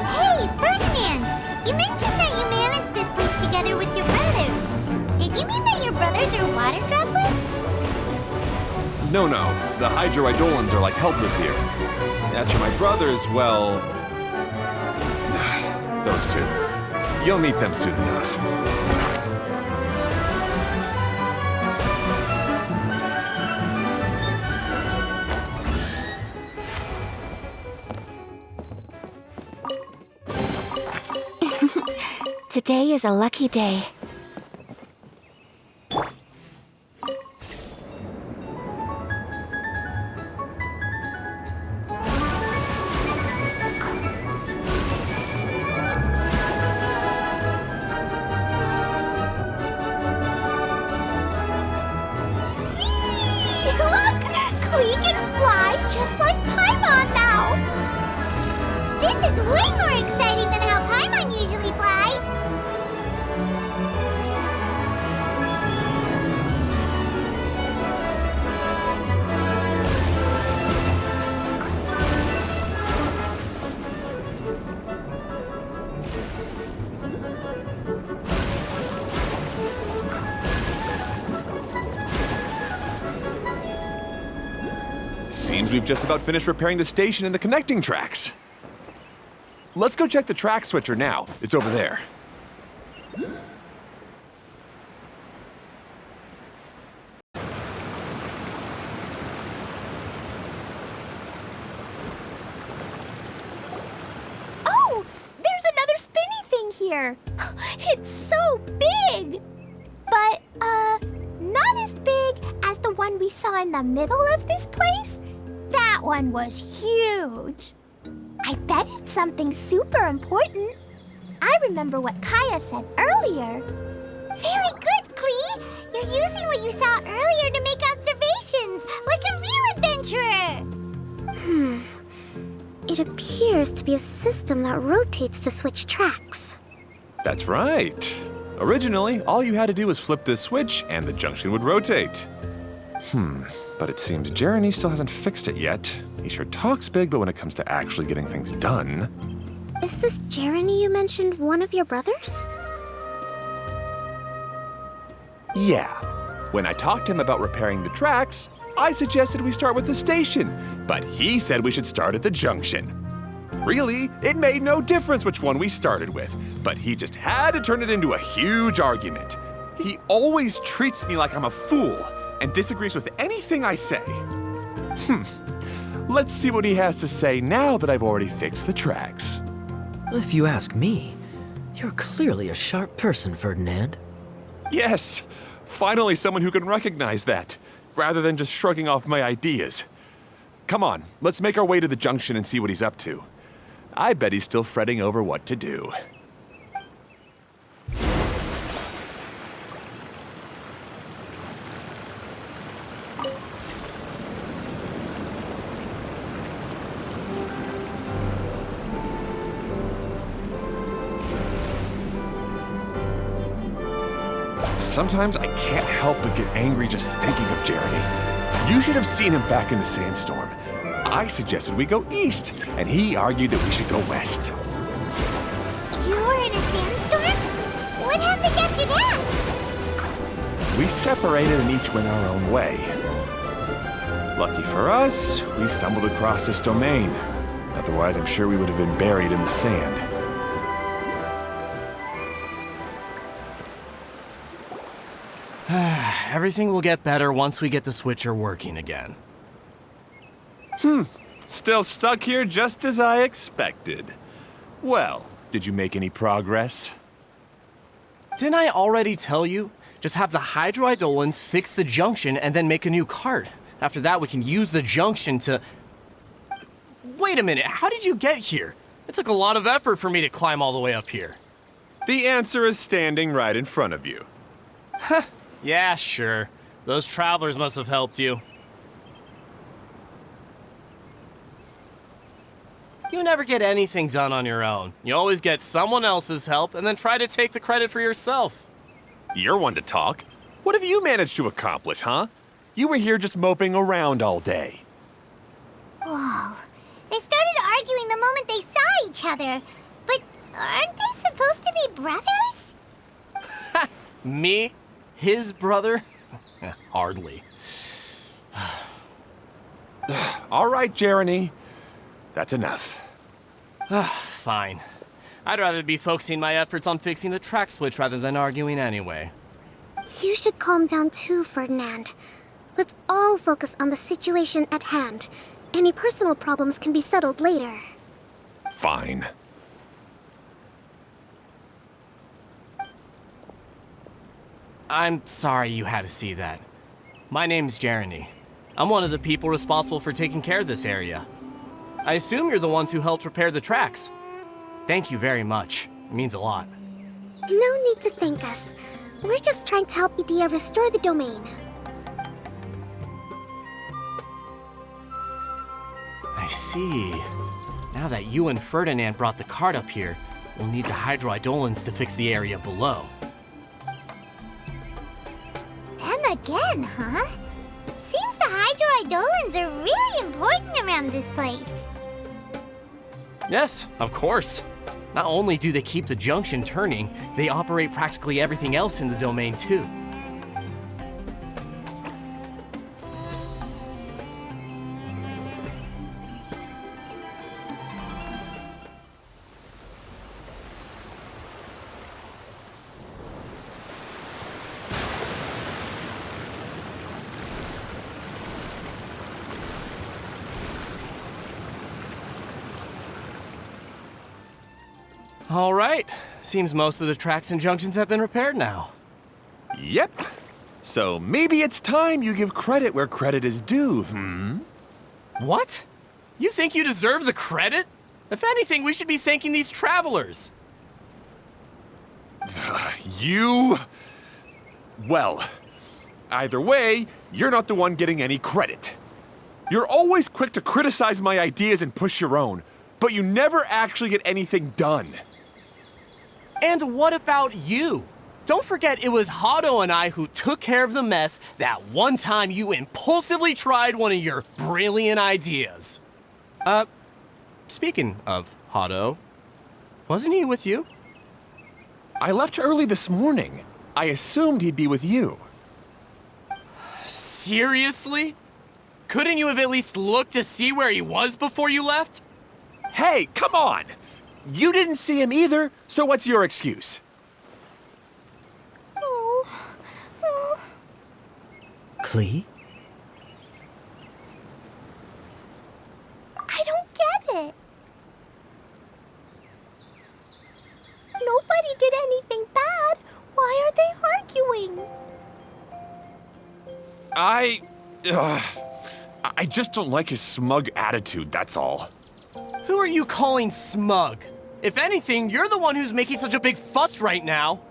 Hey, Ferdinand! You mentioned that you managed this place together with your brothers. Did you mean that your brothers are water droplets? No, the hydroidolins are like helpers here. As for my brothers, well... those two. You'll meet them soon enough. Today is a lucky day. Look! Klee can fly just like Paimon now! This is way more exciting than how Paimon usually flies! Seems we've just about finished repairing the station and the connecting tracks. Let's go check the track switcher now. It's over there. Oh! There's another spinny thing here! It's so big! But, not as big as the one we saw in the middle of this place? That one was huge. I bet it's something super important. I remember what Kaya said earlier. Very good, Klee! You're using what you saw earlier to make observations, like a real adventurer! It appears to be a system that rotates to switch tracks. That's right. Originally, all you had to do was flip this switch and the junction would rotate. But it seems Jeremy still hasn't fixed it yet. He sure talks big, but when it comes to actually getting things done... Is this Jeremy you mentioned one of your brothers? Yeah. When I talked to him about repairing the tracks, I suggested we start with the station, but he said we should start at the junction. Really, it made no difference which one we started with, but he just had to turn it into a huge argument. He always treats me like I'm a fool and disagrees with anything I say. Let's see what he has to say now that I've already fixed the tracks. If you ask me, you're clearly a sharp person, Ferdinand. Yes, finally someone who can recognize that, rather than just shrugging off my ideas. Come on, let's make our way to the junction and see what he's up to. I bet he's still fretting over what to do. Sometimes I can't help but get angry just thinking of Jeremy. You should have seen him back in the sandstorm. I suggested we go east, and he argued that we should go west. You were in a sandstorm? What happened after that? We separated and each went our own way. Lucky for us, we stumbled across this domain. Otherwise, I'm sure we would have been buried in the sand. Everything will get better once we get the switcher working again. Still stuck here just as I expected. Well, did you make any progress? Didn't I already tell you? Just have the hydroidolins fix the junction and then make a new cart. After that, we can use the junction to... Wait a minute, how did you get here? It took a lot of effort for me to climb all the way up here. The answer is standing right in front of you. Yeah, sure. Those travelers must have helped you. You never get anything done on your own. You always get someone else's help and then try to take the credit for yourself. You're one to talk. What have you managed to accomplish, huh? You were here just moping around all day. Whoa. They started arguing the moment they saw each other. But aren't they supposed to be brothers? Me? His brother? Hardly. All right, Jeremy. That's enough. Fine. I'd rather be focusing my efforts on fixing the track switch rather than arguing anyway. You should calm down too, Ferdinand. Let's all focus on the situation at hand. Any personal problems can be settled later. Fine. I'm sorry you had to see that. My name's Jeremy. I'm one of the people responsible for taking care of this area. I assume you're the ones who helped repair the tracks. Thank you very much. It means a lot. No need to thank us. We're just trying to help Edea restore the domain. I see. Now that you and Ferdinand brought the cart up here, we'll need the hydroidolins to fix the area below. Them again, huh? Seems the hydroidolins are really important around this place. Yes, of course. Not only do they keep the junction turning, they operate practically everything else in the domain too. All right. Seems most of the tracks and junctions have been repaired now. Yep. So maybe it's time you give credit where credit is due, What? You think you deserve the credit? If anything, we should be thanking these travelers. You... Well, either way, you're not the one getting any credit. You're always quick to criticize my ideas and push your own, but you never actually get anything done. And what about you? Don't forget it was Hado and I who took care of the mess that one time you impulsively tried one of your brilliant ideas. Speaking of Hado, wasn't he with you? I left early this morning. I assumed he'd be with you. Seriously? Couldn't you have at least looked to see where he was before you left? Hey, come on! You didn't see him either, so what's your excuse? Klee? I don't get it. Nobody did anything bad. Why are they arguing? I just don't like his smug attitude, that's all. Who are you calling smug? If anything, you're the one who's making such a big fuss right now.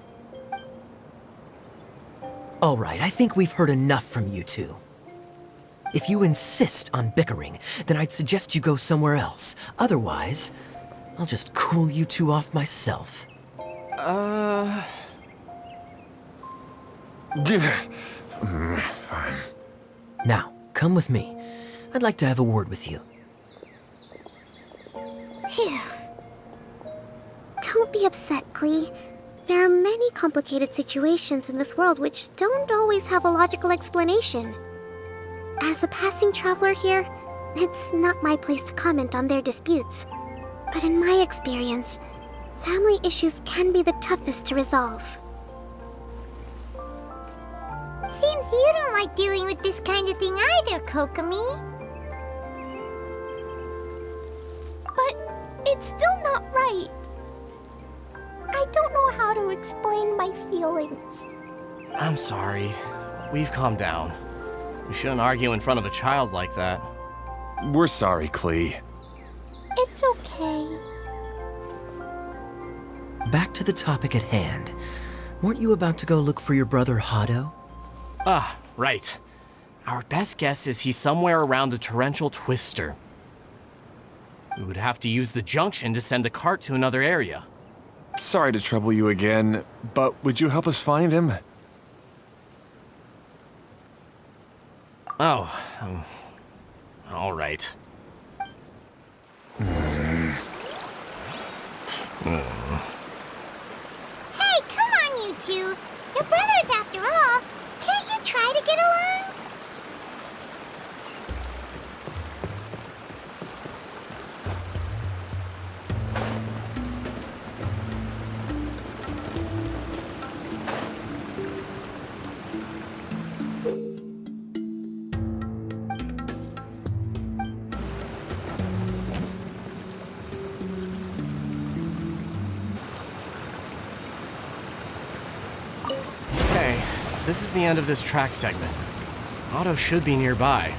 All right, I think we've heard enough from you two. If you insist on bickering, then I'd suggest you go somewhere else. Otherwise, I'll just cool you two off myself. Fine. Now, come with me. I'd like to have a word with you. Phew. Don't be upset, Klee. There are many complicated situations in this world which don't always have a logical explanation. As a passing traveler here, it's not my place to comment on their disputes. But in my experience, family issues can be the toughest to resolve. Seems you don't like dealing with this kind of thing either, Kokomi. But it's still not right. I don't know how to explain my feelings. I'm sorry. We've calmed down. We shouldn't argue in front of a child like that. We're sorry, Klee. It's okay. Back to the topic at hand. Weren't you about to go look for your brother Hado? Ah, right. Our best guess is he's somewhere around the torrential twister. We would have to use the junction to send the cart to another area. Sorry to trouble you again, but would you help us find him? Oh, all right. Hey, come on, you two. You're brothers after all. Can't you try to get along? Okay, this is the end of this track segment. Otto should be nearby.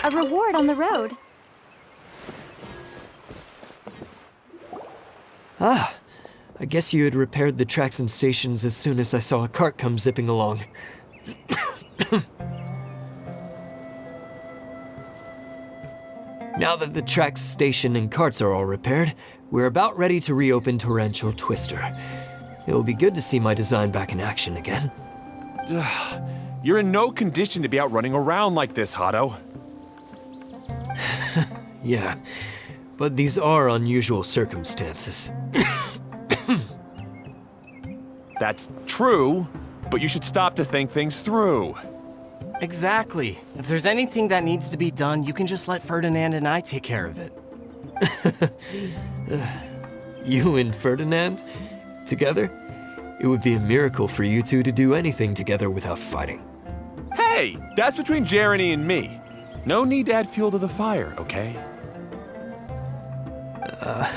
A reward on the road. Ah, I guess you had repaired the tracks and stations as soon as I saw a cart come zipping along. Now that the tracks, station, and carts are all repaired, we're about ready to reopen Torrential Twister. It will be good to see my design back in action again. You're in no condition to be out running around like this, Hado. Yeah, but these are unusual circumstances. That's true, but you should stop to think things through. Exactly. If there's anything that needs to be done, you can just let Ferdinand and I take care of it. You and Ferdinand? Together? It would be a miracle for you two to do anything together without fighting. Hey, that's between Jeremy and me. No need to add fuel to the fire, okay?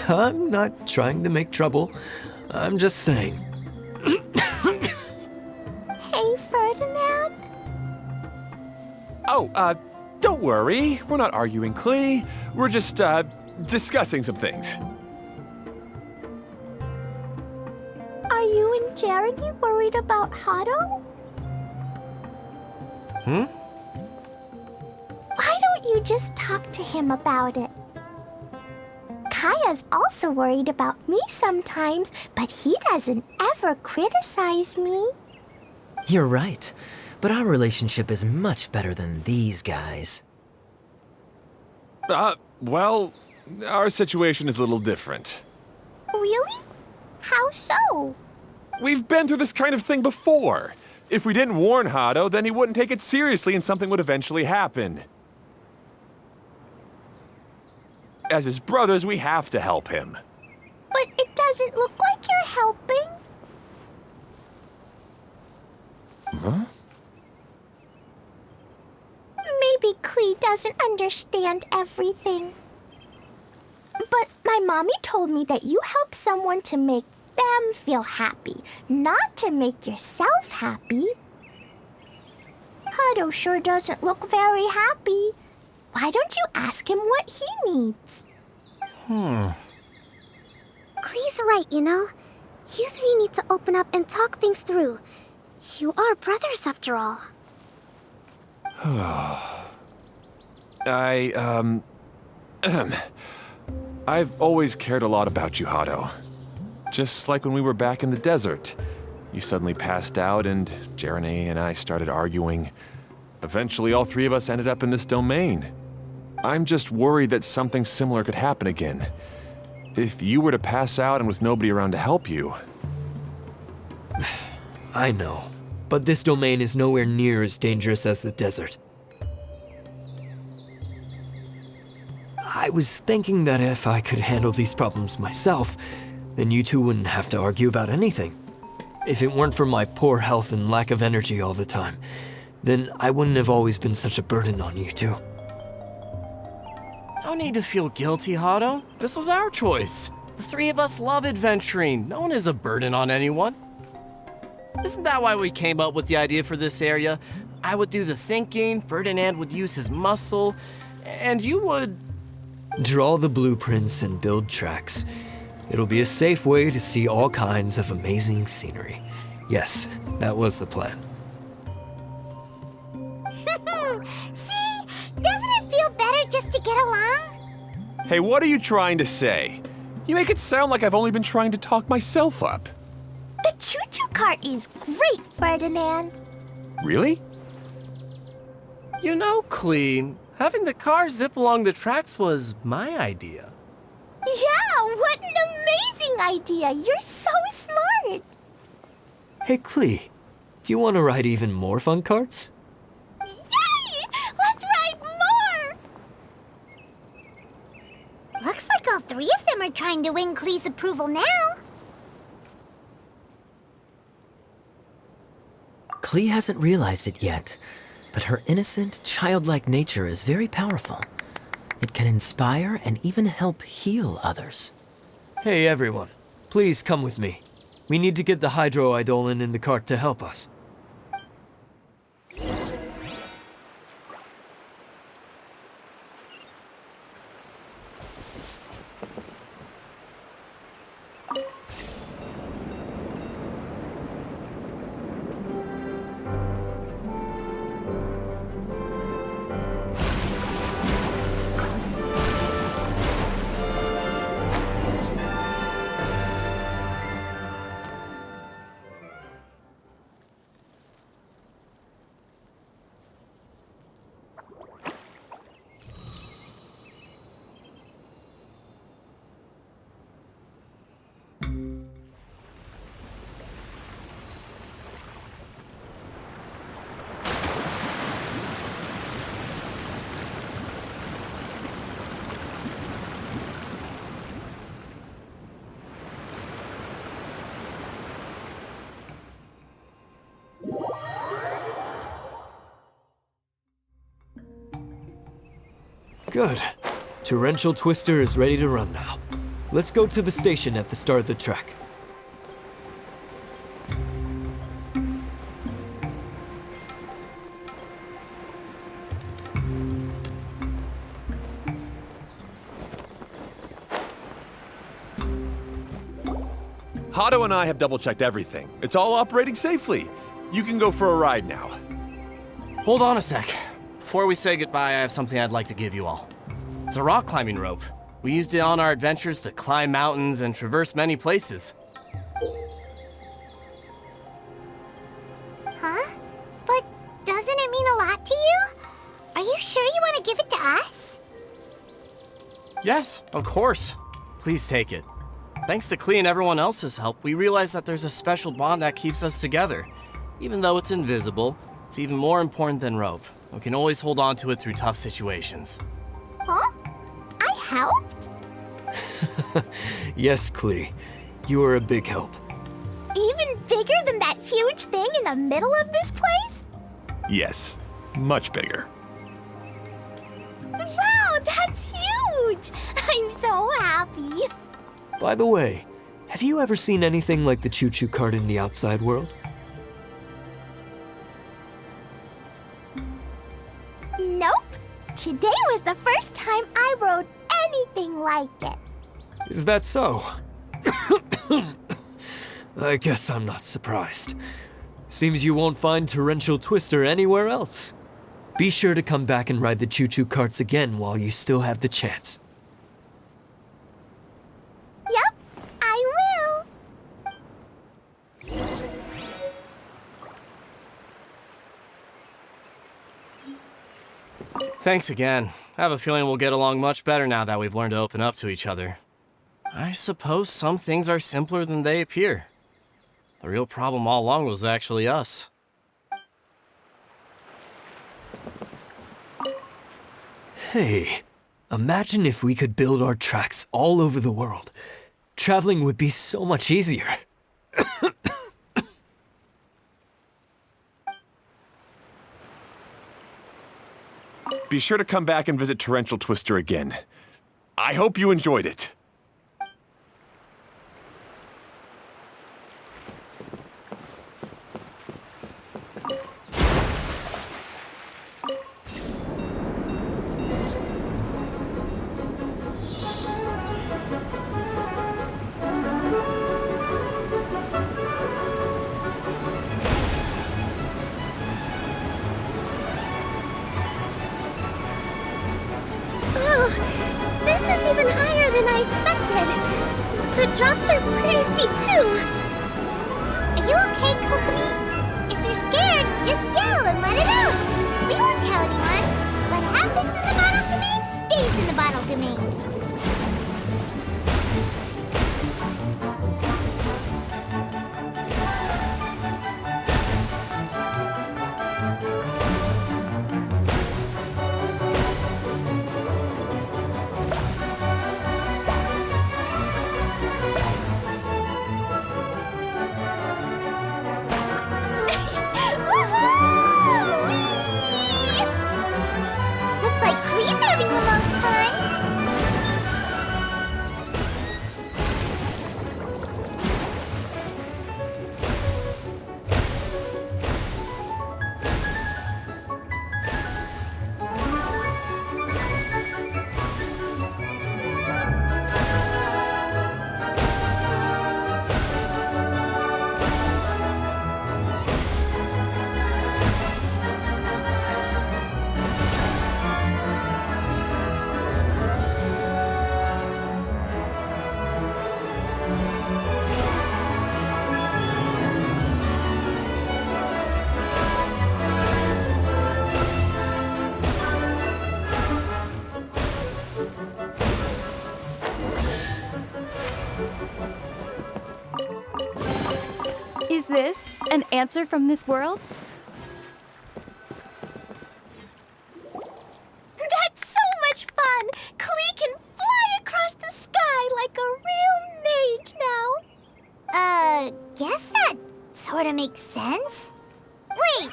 I'm not trying to make trouble. I'm just saying. Hey, Ferdinand. Oh, don't worry. We're not arguing, Klee. We're just, discussing some things. Are you and Jeremy worried about Hado? Why don't you just talk to him about it? Kaya's also worried about me sometimes, but he doesn't ever criticize me. You're right, but our relationship is much better than these guys. Well, our situation is a little different. Really? How so? We've been through this kind of thing before. If we didn't warn Hado, then he wouldn't take it seriously and something would eventually happen. As his brothers, we have to help him. But it doesn't look like you're helping. Huh? Maybe Klee doesn't understand everything. But my mommy told me that you help someone to make them feel happy, not to make yourself happy. Hado sure doesn't look very happy. Why don't you ask him what he needs? Klee's right, you know. You three need to open up and talk things through. You are brothers after all. I've always cared a lot about you, Hado. Just like when we were back in the desert. You suddenly passed out and Jeremy and I started arguing. Eventually, all three of us ended up in this domain. I'm just worried that something similar could happen again. If you were to pass out and with nobody around to help you. I know, but this domain is nowhere near as dangerous as the desert. I was thinking that if I could handle these problems myself, then you two wouldn't have to argue about anything. If it weren't for my poor health and lack of energy all the time, then I wouldn't have always been such a burden on you two. No need to feel guilty, Hado. This was our choice. The three of us love adventuring. No one is a burden on anyone. Isn't that why we came up with the idea for this area? I would do the thinking, Ferdinand would use his muscle, and you would... Draw the blueprints and build tracks. It'll be a safe way to see all kinds of amazing scenery. Yes, that was the plan. See? Doesn't it feel better just to get along? Hey, what are you trying to say? You make it sound like I've only been trying to talk myself up. The choo-choo cart is great, Ferdinand. Really? You know, Klee, having the car zip along the tracks was my idea. Yeah, what an amazing idea. You're so smart. Hey, Klee, do you want to ride even more fun carts? Yay! Let's ride more! Looks like all three of them are trying to win Klee's approval now. Klee hasn't realized it yet, but her innocent, childlike nature is very powerful. It can inspire and even help heal others. Hey everyone, please come with me. We need to get the hydroidolin in the cart to help us. Good. Torrential Twister is ready to run now. Let's go to the station at the start of the track. Hato and I have double-checked everything. It's all operating safely. You can go for a ride now. Hold on a sec. Before we say goodbye, I have something I'd like to give you all. It's a rock climbing rope. We used it on our adventures to climb mountains and traverse many places. Huh? But doesn't it mean a lot to you? Are you sure you want to give it to us? Yes, of course. Please take it. Thanks to Klee and everyone else's help, we realized that there's a special bond that keeps us together. Even though it's invisible, it's even more important than rope. We can always hold on to it through tough situations. Huh? I helped? Yes, Klee. You are a big help. Even bigger than that huge thing in the middle of this place? Yes, much bigger. Wow, that's huge! I'm so happy. By the way, have you ever seen anything like the choo-choo cart in the outside world? Nope. Today was the first time I rode anything like it. Is that so? I guess I'm not surprised. Seems you won't find Torrential Twister anywhere else. Be sure to come back and ride the choo-choo carts again while you still have the chance. Yep, I will. Thanks again. I have a feeling we'll get along much better now that we've learned to open up to each other. I suppose some things are simpler than they appear. The real problem all along was actually us. Hey, imagine if we could build our tracks all over the world. Traveling would be so much easier. Be sure to come back and visit Torrential Twister again. I hope you enjoyed it. This is even higher than I expected. The drops are pretty steep too. Are you okay, Kokomi? If you're scared, just yell and let it out. We won't tell anyone. What happens in the bottle domain stays in the bottle domain. Looks like Klee's having the most fun. Is this an answer from this world? That's so much fun! Klee can fly across the sky like a real mage now. Guess that sort of makes sense. Wait,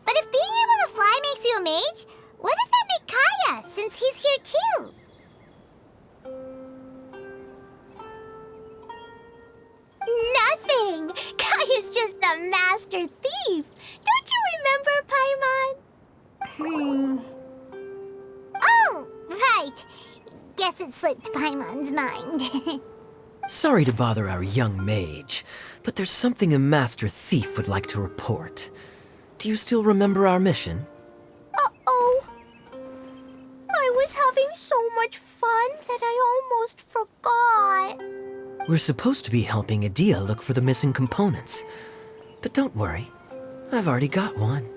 but if being able to fly makes you a mage, what does that make Kaya, since he's here too? right. Guess it slipped Paimon's mind. Sorry to bother our young mage, but there's something a master thief would like to report. Do you still remember our mission? Uh-oh. I was having so much fun that I almost forgot. We're supposed to be helping Adia look for the missing components. But don't worry, I've already got one.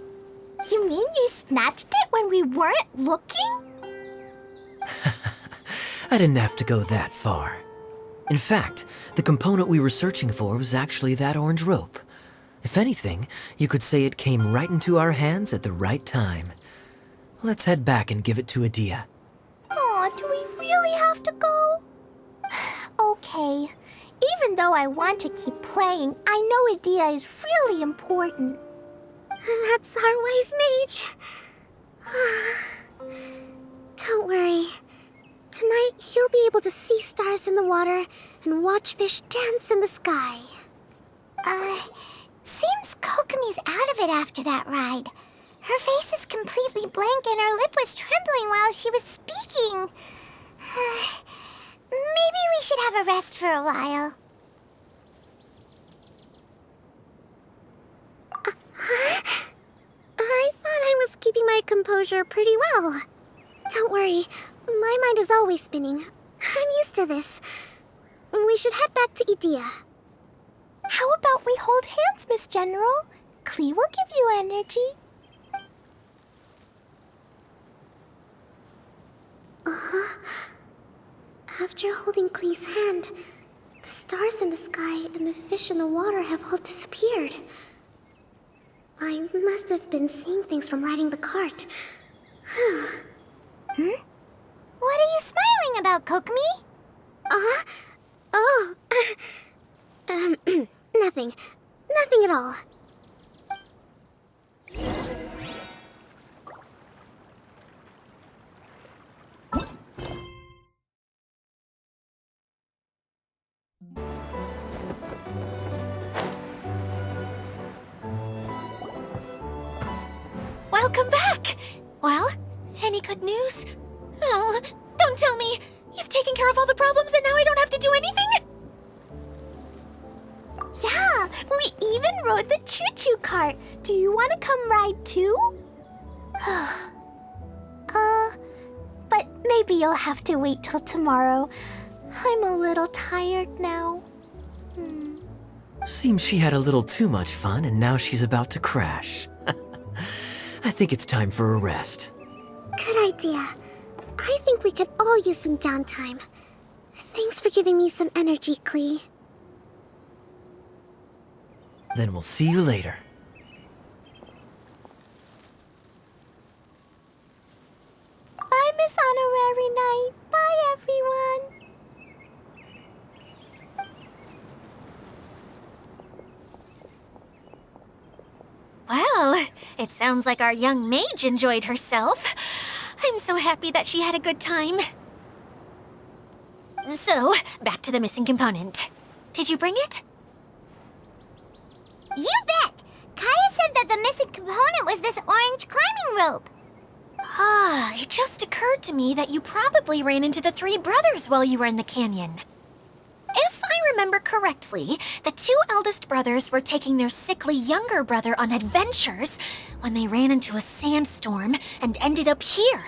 You mean you snatched it when we weren't looking? I didn't have to go that far. In fact, the component we were searching for was actually that orange rope. If anything, you could say it came right into our hands at the right time. Let's head back and give it to Adia. Aw, do we really have to go? Okay. Even though I want to keep playing, I know Adia is really important. That's our wise mage. Don't worry. Tonight, you'll be able to see stars in the water and watch fish dance in the sky. Seems Kokomi's out of it after that ride. Her face is completely blank and her lip was trembling while she was speaking. Maybe we should have a rest for a while. I thought I was keeping my composure pretty well. Don't worry, my mind is always spinning. I'm used to this. We should head back to Idia. How about we hold hands, Miss General? Klee will give you energy. After holding Klee's hand, the stars in the sky and the fish in the water have all disappeared. I must have been seeing things from riding the cart. What are you smiling about, Kokomi? Oh. Nothing. Nothing at all. Welcome back! Well, any good news? Oh, don't tell me! You've taken care of all the problems and now I don't have to do anything? Yeah, we even rode the choo-choo cart. Do you want to come ride too? But maybe you'll have to wait till tomorrow. I'm a little tired now. Seems she had a little too much fun and now she's about to crash. I think it's time for a rest. Good idea. I think we could all use some downtime. Thanks for giving me some energy, Klee. Then we'll see you later. Bye, Miss Honorary Knight. Bye, everyone. Well, it sounds like our young mage enjoyed herself. I'm so happy that she had a good time. So, back to the missing component. Did you bring it? You bet! Kaya said that the missing component was this orange climbing rope. Ah, it just occurred to me that you probably ran into the three brothers while you were in the canyon. If I remember correctly, the two eldest brothers were taking their sickly younger brother on adventures when they ran into a sandstorm and ended up here.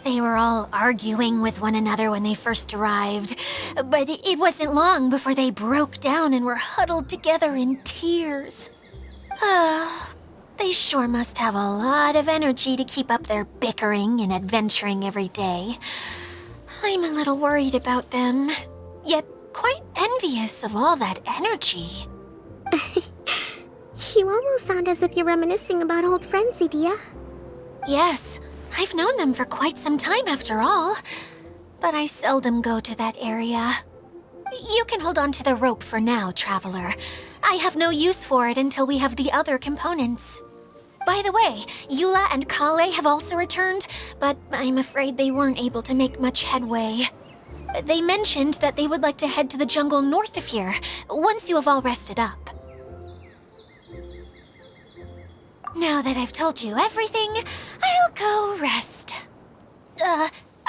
They were all arguing with one another when they first arrived, but it wasn't long before they broke down and were huddled together in tears. They sure must have a lot of energy to keep up their bickering and adventuring every day. I'm a little worried about them, yet quite envious of all that energy. You almost sound as if you're reminiscing about old friends, Idia. Yes, I've known them for quite some time after all, but I seldom go to that area. You can hold on to the rope for now, Traveler. I have no use for it until we have the other components. By the way, Eula and Kale have also returned, but I'm afraid they weren't able to make much headway. They mentioned that they would like to head to the jungle north of here, once you have all rested up. Now that I've told you everything, I'll go rest.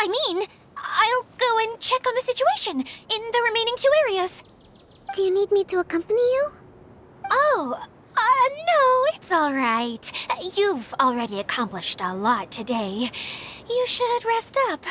I'll go and check on the situation in the remaining 2 areas. Do you need me to accompany you? Oh, no, it's all right. You've already accomplished a lot today. You should rest up.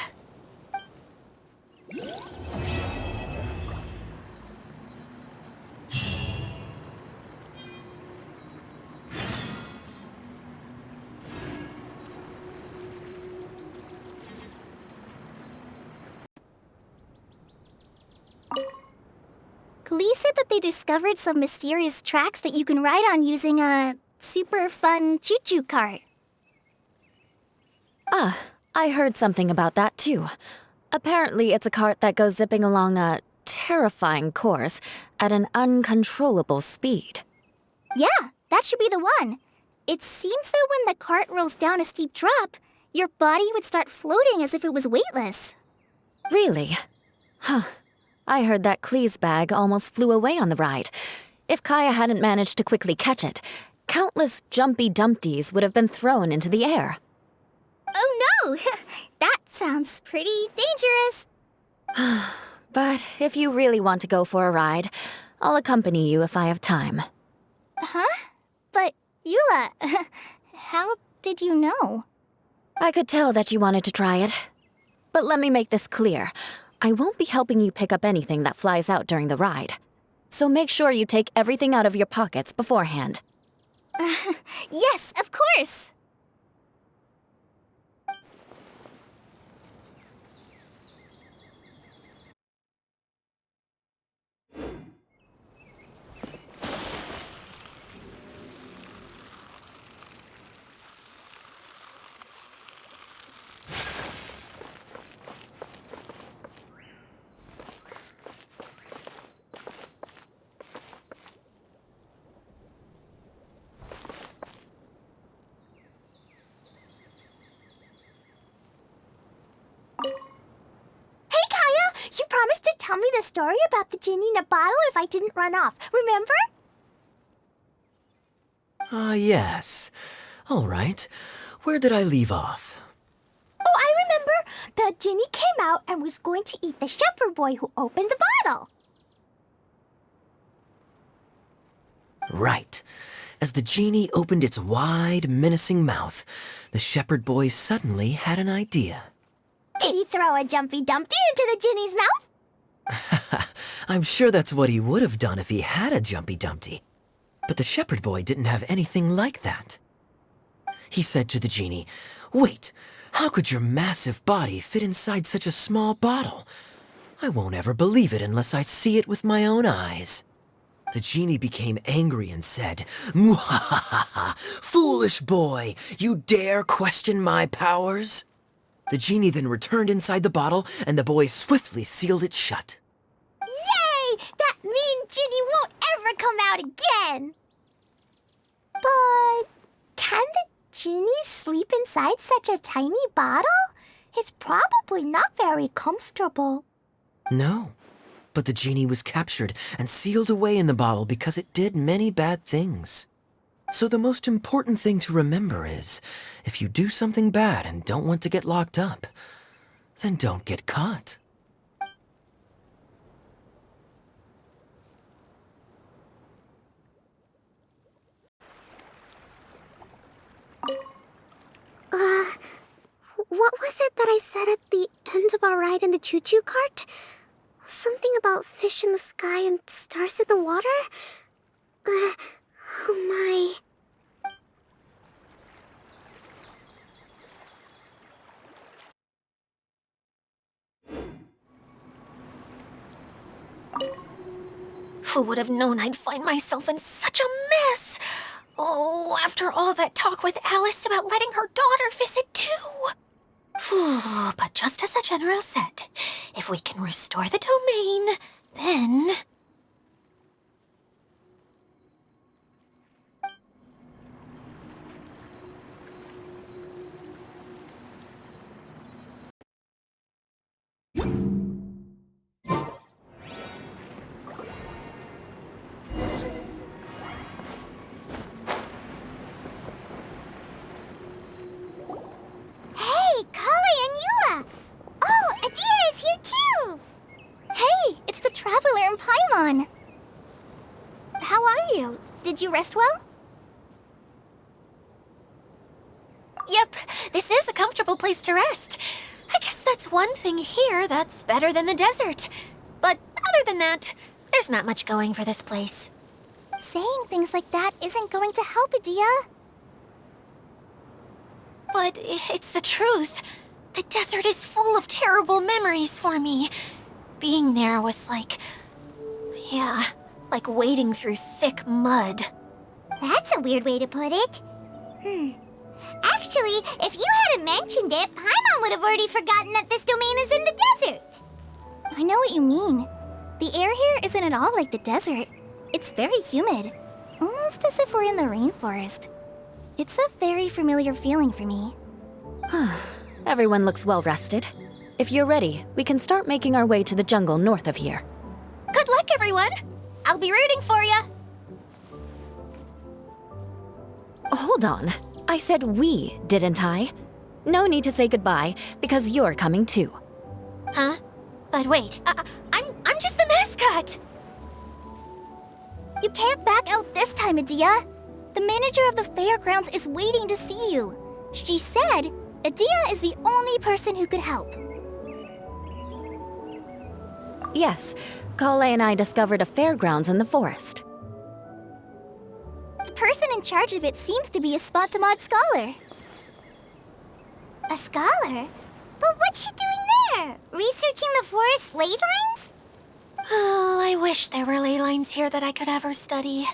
Glee said that they discovered some mysterious tracks that you can ride on using a super fun choo-choo cart. Ah, I heard something about that too. Apparently, it's a cart that goes zipping along a terrifying course at an uncontrollable speed. Yeah, that should be the one. It seems that when the cart rolls down a steep drop, your body would start floating as if it was weightless. Really? Huh. I heard that Klee's bag almost flew away on the ride. If Kaya hadn't managed to quickly catch it, countless jumpy dumpties would have been thrown into the air. Oh no! That sounds pretty dangerous. But if you really want to go for a ride, I'll accompany you if I have time. Huh? But, Eula, how did you know? I could tell that you wanted to try it. But let me make this clear. I won't be helping you pick up anything that flies out during the ride. So make sure you take everything out of your pockets beforehand. Yes, of course! You promised to tell me the story about the genie in a bottle if I didn't run off, remember? Ah, yes. All right. Where did I leave off? Oh, I remember! The genie came out and was going to eat the shepherd boy who opened the bottle. Right. As the genie opened its wide, menacing mouth, the shepherd boy suddenly had an idea. Did he throw a Jumpy Dumpty into the genie's mouth? I'm sure that's what he would have done if he had a Jumpy Dumpty. But the shepherd boy didn't have anything like that. He said to the genie, "Wait, how could your massive body fit inside such a small bottle? I won't ever believe it unless I see it with my own eyes." The genie became angry and said, "Mwahaha! Foolish boy! You dare question my powers?" The genie then returned inside the bottle, and the boy swiftly sealed it shut. Yay! That mean genie won't ever come out again! But can the genie sleep inside such a tiny bottle? It's probably not very comfortable. No, but the genie was captured and sealed away in the bottle because it did many bad things. So the most important thing to remember is, if you do something bad and don't want to get locked up, then don't get caught. What was it that I said at the end of our ride in the choo-choo cart? Something about fish in the sky and stars in the water? Oh my... Who would have known I'd find myself in such a mess? Oh, after all that talk with Alice about letting her daughter visit too. But just as the general said, if we can restore the domain, then... Hey, Kali and Eula! rest well? Yep, this is a comfortable place to rest. I guess that's one thing here that's better than the desert. But other than that, there's not much going for this place. Saying things like that isn't going to help, Adia. But it's the truth. The desert is full of terrible memories for me. Being there was like... yeah, like wading through thick mud. That's a weird way to put it. Actually, if you hadn't mentioned it, Paimon would have already forgotten that this domain is in the desert. I know what you mean. The air here isn't at all like the desert. It's very humid, almost as if we're in the rainforest. It's a very familiar feeling for me. Everyone looks well rested. If you're ready, we can start making our way to the jungle north of here. Good luck, everyone! I'll be rooting for you! Hold on. I said we, didn't I? No need to say goodbye, because you're coming too. Huh? But wait, I'm just the mascot! You can't back out this time, Adia. The manager of the fairgrounds is waiting to see you. She said Adia is the only person who could help. Yes, Kale and I discovered a fairgrounds in the forest. The person in charge of it seems to be a Spontamod scholar. A scholar? But what's she doing there? Researching the forest ley lines? Oh, I wish there were ley lines here that I could ever study.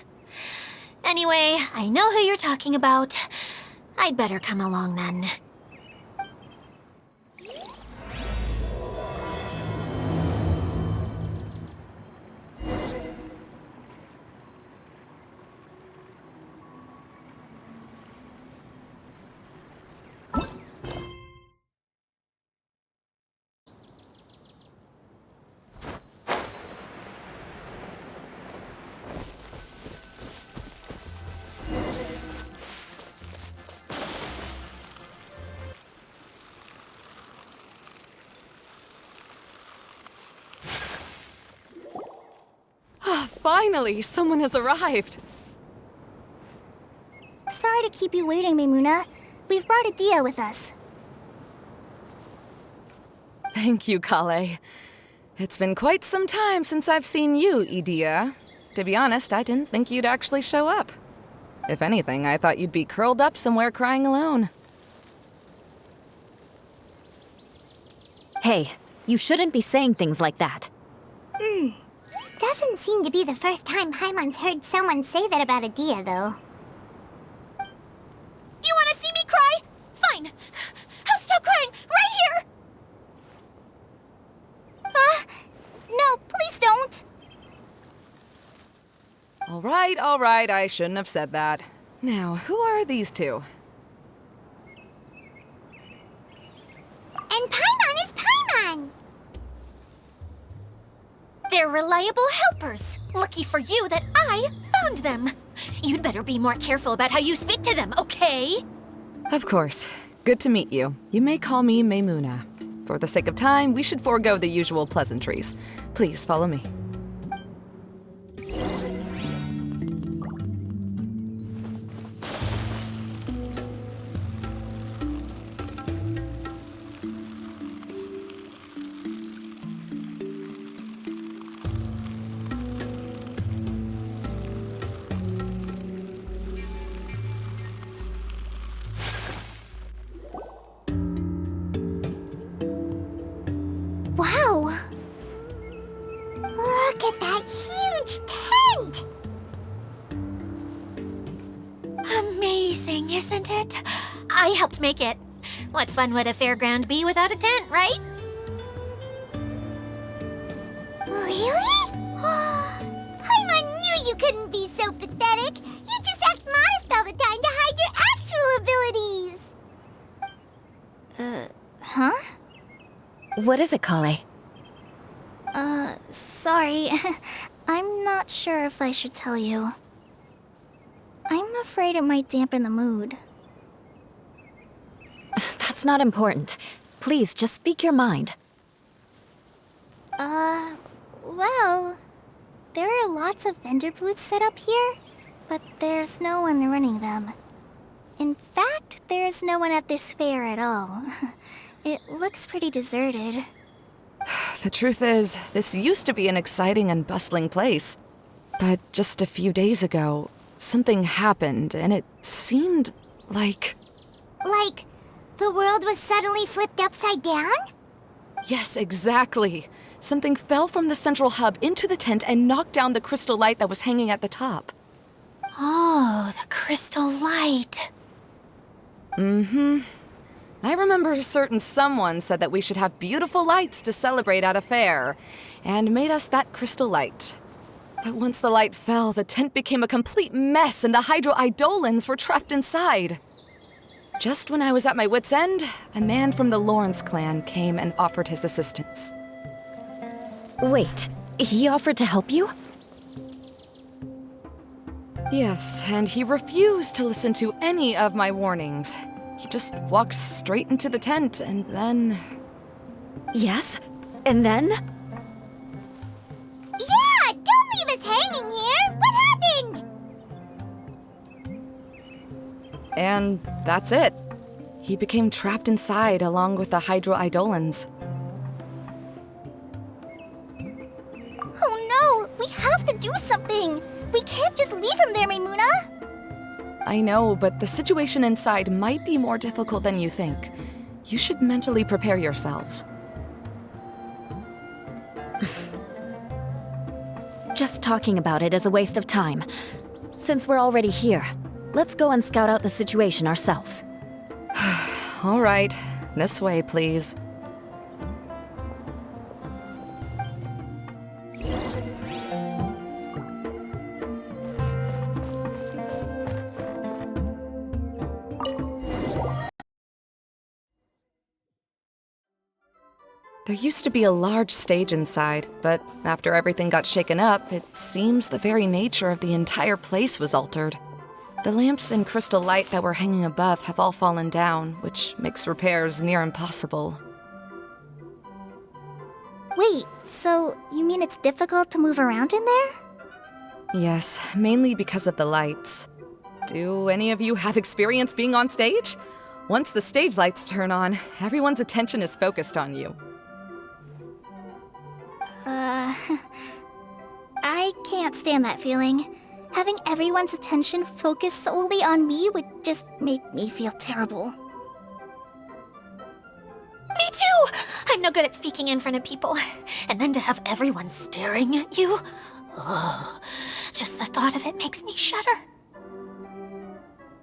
Anyway, I know who you're talking about. I'd better come along then. Finally, someone has arrived. Sorry to keep you waiting, Maimuna. We've brought Adia with us. Thank you, Kale. It's been quite some time since I've seen you, Idia. To be honest, I didn't think you'd actually show up. If anything, I thought you'd be curled up somewhere crying alone. Hey, you shouldn't be saying things like that. Doesn't seem to be the first time Paimon's heard someone say that about Adia, though. You want to see me cry? Fine. I'll stop crying right here. No, please don't. All right, I shouldn't have said that. Now, who are these two? And Paimon is Paimon! They're reliable helpers. Lucky for you that I found them. You'd better be more careful about how you speak to them, okay? Of course. Good to meet you. You may call me Maimuna. For the sake of time, we should forego the usual pleasantries. Please follow me. Wow! Look at that huge tent! Amazing, isn't it? I helped make it. What fun would a fairground be without a tent, right? Really? Paimon knew you couldn't be so pathetic. You just act modest all the time to hide your actual abilities. Huh? What is it, Kale? Sorry. I'm not sure if I should tell you. I'm afraid it might dampen the mood. That's not important. Please, just speak your mind. Well, there are lots of vendor booths set up here. but there's no one running them. In fact, there's no one at this fair at all. It looks pretty deserted. The truth is, this used to be an exciting and bustling place. But just a few days ago, something happened, and it seemed like... Like, the world was suddenly flipped upside down? Yes, exactly. Something fell from the central hub into the tent and knocked down the crystal light that was hanging at the top. Oh, the crystal light. Mm-hmm. I remember a certain someone said that we should have beautiful lights to celebrate at a fair, and made us that crystal light. But once the light fell, the tent became a complete mess and the Hydro-Eidolons were trapped inside. Just when I was at my wit's end, a man from the Lawrence clan came and offered his assistance. Wait, he offered to help you? Yes, and he refused to listen to any of my warnings. He just walked straight into the tent, and then... Yes? And then? Yeah! Don't leave us hanging here! What happened? And that's it. He became trapped inside along with the Hydro-Eidolons. Oh no! We have to do something! We can't just leave him there, Maimuna! I know, but the situation inside might be more difficult than you think. You should mentally prepare yourselves. Just talking about it is a waste of time. Since we're already here, let's go and scout out the situation ourselves. All right, this way, please. There used to be a large stage inside, but after everything got shaken up, it seems the very nature of the entire place was altered. The lamps and crystal light that were hanging above have all fallen down, which makes repairs near impossible. Wait, so you mean it's difficult to move around in there? Yes, mainly because of the lights. Do any of you have experience being on stage? Once the stage lights turn on, everyone's attention is focused on you. I can't stand that feeling. Having everyone's attention focused solely on me would just make me feel terrible. Me too! I'm no good at speaking in front of people. And then to have everyone staring at you? Oh, just the thought of it makes me shudder.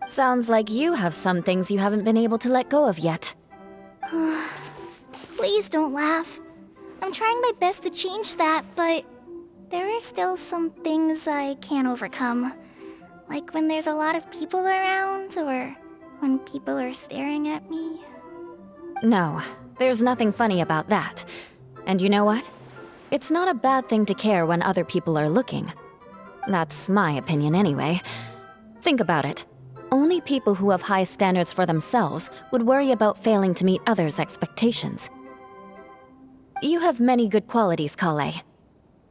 Sounds like you have some things you haven't been able to let go of yet. Please don't laugh. I'm trying my best to change that, but there are still some things I can't overcome. Like when there's a lot of people around, or when people are staring at me. No, there's nothing funny about that. And you know what? It's not a bad thing to care when other people are looking. That's my opinion anyway. Think about it. Only people who have high standards for themselves would worry about failing to meet others' expectations. You have many good qualities, Kale.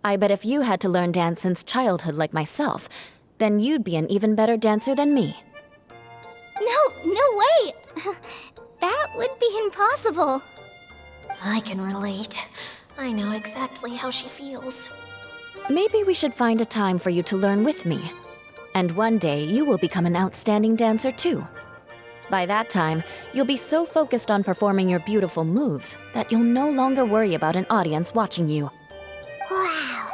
I bet if you had to learn dance since childhood like myself, then you'd be an even better dancer than me. No way! That would be impossible. I can relate. I know exactly how she feels. Maybe we should find a time for you to learn with me. And one day, you will become an outstanding dancer too. By that time, you'll be so focused on performing your beautiful moves that you'll no longer worry about an audience watching you. Wow.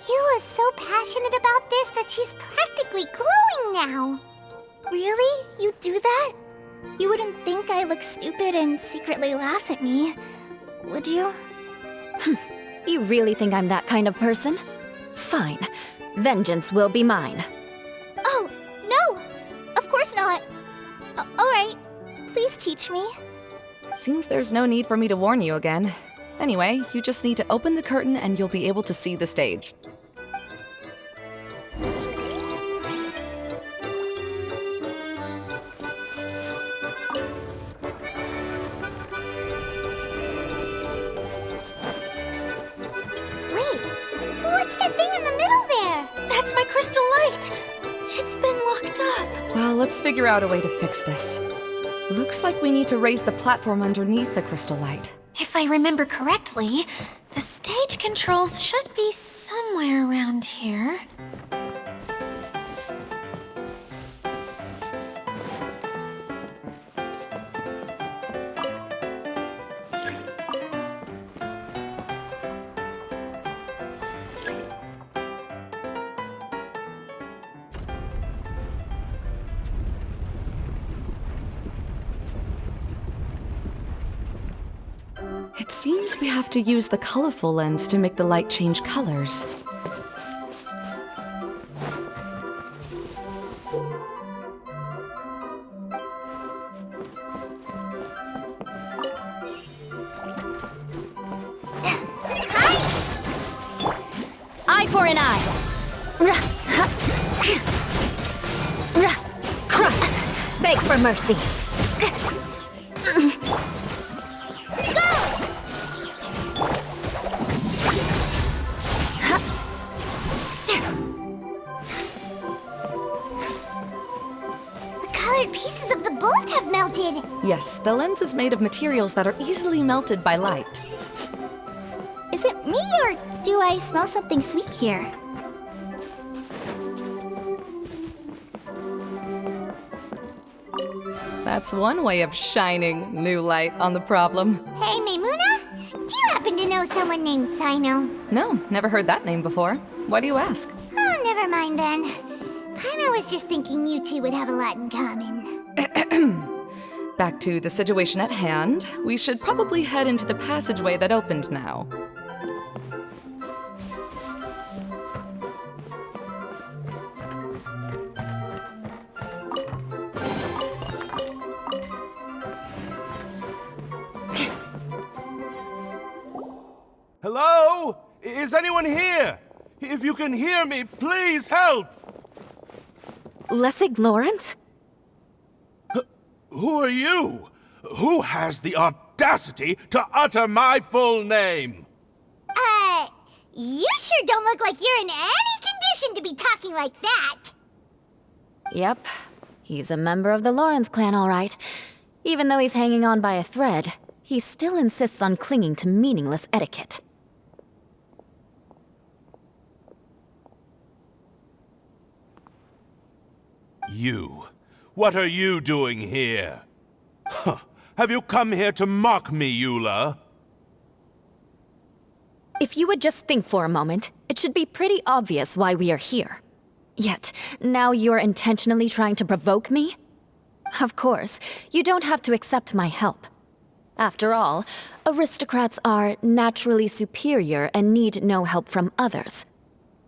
You are so passionate about this that she's practically glowing now. Really? You do that? You wouldn't think I look stupid and secretly laugh at me, would you? You really think I'm that kind of person? Fine. Vengeance will be mine. Oh, no! Of course not. Alright, please teach me. Seems there's no need for me to warn you again. Anyway, you just need to open the curtain and you'll be able to see the stage. Wait, what's the thing in the middle there? That's my crystal light! It's locked up. Well, let's figure out a way to fix this. Looks like we need to raise the platform underneath the crystal light. If I remember correctly, the stage controls should be somewhere around here. It seems we have to use the colorful lens to make the light change colors. Eye for an eye. Beg for mercy. Pieces of the bolt have melted. Yes, the lens is made of materials that are easily melted by light. Is it me, or do I smell something sweet here? That's one way of shining new light on the problem. Hey, Maimuna, do you happen to know someone named Sino? No, never heard that name before. Why do you ask? Oh, never mind then. I was just thinking you two would have a lot in common. Back to the situation at hand. We should probably head into the passageway that opened now. Hello? Is anyone here? If you can hear me, please help! Lessig Lawrence? Who are you? Who has the audacity to utter my full name? You sure don't look like you're in any condition to be talking like that. Yep. He's a member of the Lawrence clan, all right. Even though he's hanging on by a thread, he still insists on clinging to meaningless etiquette. You. What are you doing here? Huh. Have you come here to mock me, Eula? If you would just think for a moment, it should be pretty obvious why we are here. Yet, now you're intentionally trying to provoke me? Of course, you don't have to accept my help. After all, aristocrats are naturally superior and need no help from others.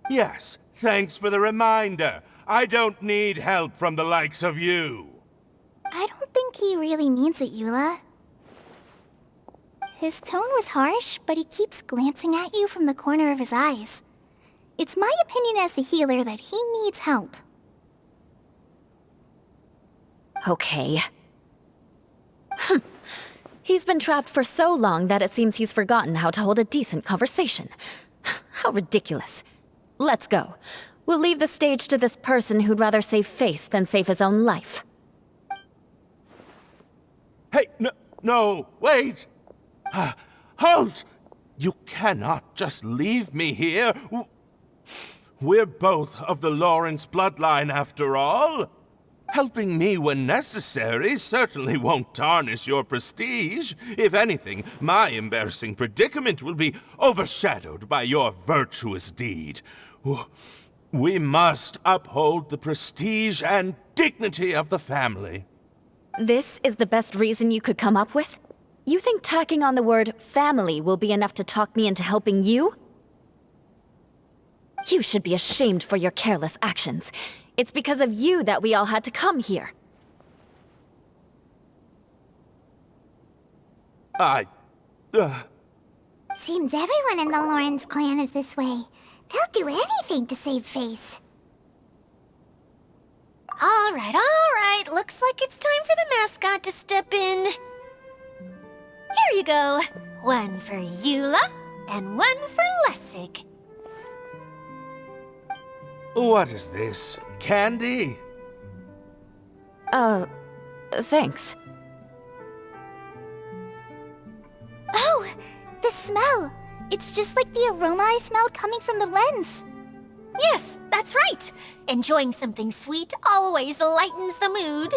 Yes, thanks for the reminder. I don't need help from the likes of you. I don't think he really means it, Eula. His tone was harsh, but he keeps glancing at you from the corner of his eyes. It's my opinion as the healer that he needs help. Okay. He's been trapped for so long that it seems he's forgotten how to hold a decent conversation. How ridiculous. Let's go. We'll leave the stage to this person who'd rather save face than save his own life. Hey, no, wait! Halt! You cannot just leave me here. We're both of the Lawrence bloodline, after all. Helping me when necessary certainly won't tarnish your prestige. If anything, my embarrassing predicament will be overshadowed by your virtuous deed. We must uphold the prestige and dignity of the family. This is the best reason you could come up with? You think tacking on the word family will be enough to talk me into helping you? You should be ashamed for your careless actions. It's because of you that we all had to come here. Seems everyone in the Lawrence clan is this way. They'll do anything to save face. All right. Looks like it's time for the mascot to step in. Here you go. One for Eula, and one for Lessig. What is this? Candy? Thanks. Oh, the smell! It's just like the aroma I smelled coming from the lens. Yes, that's right. Enjoying something sweet always lightens the mood.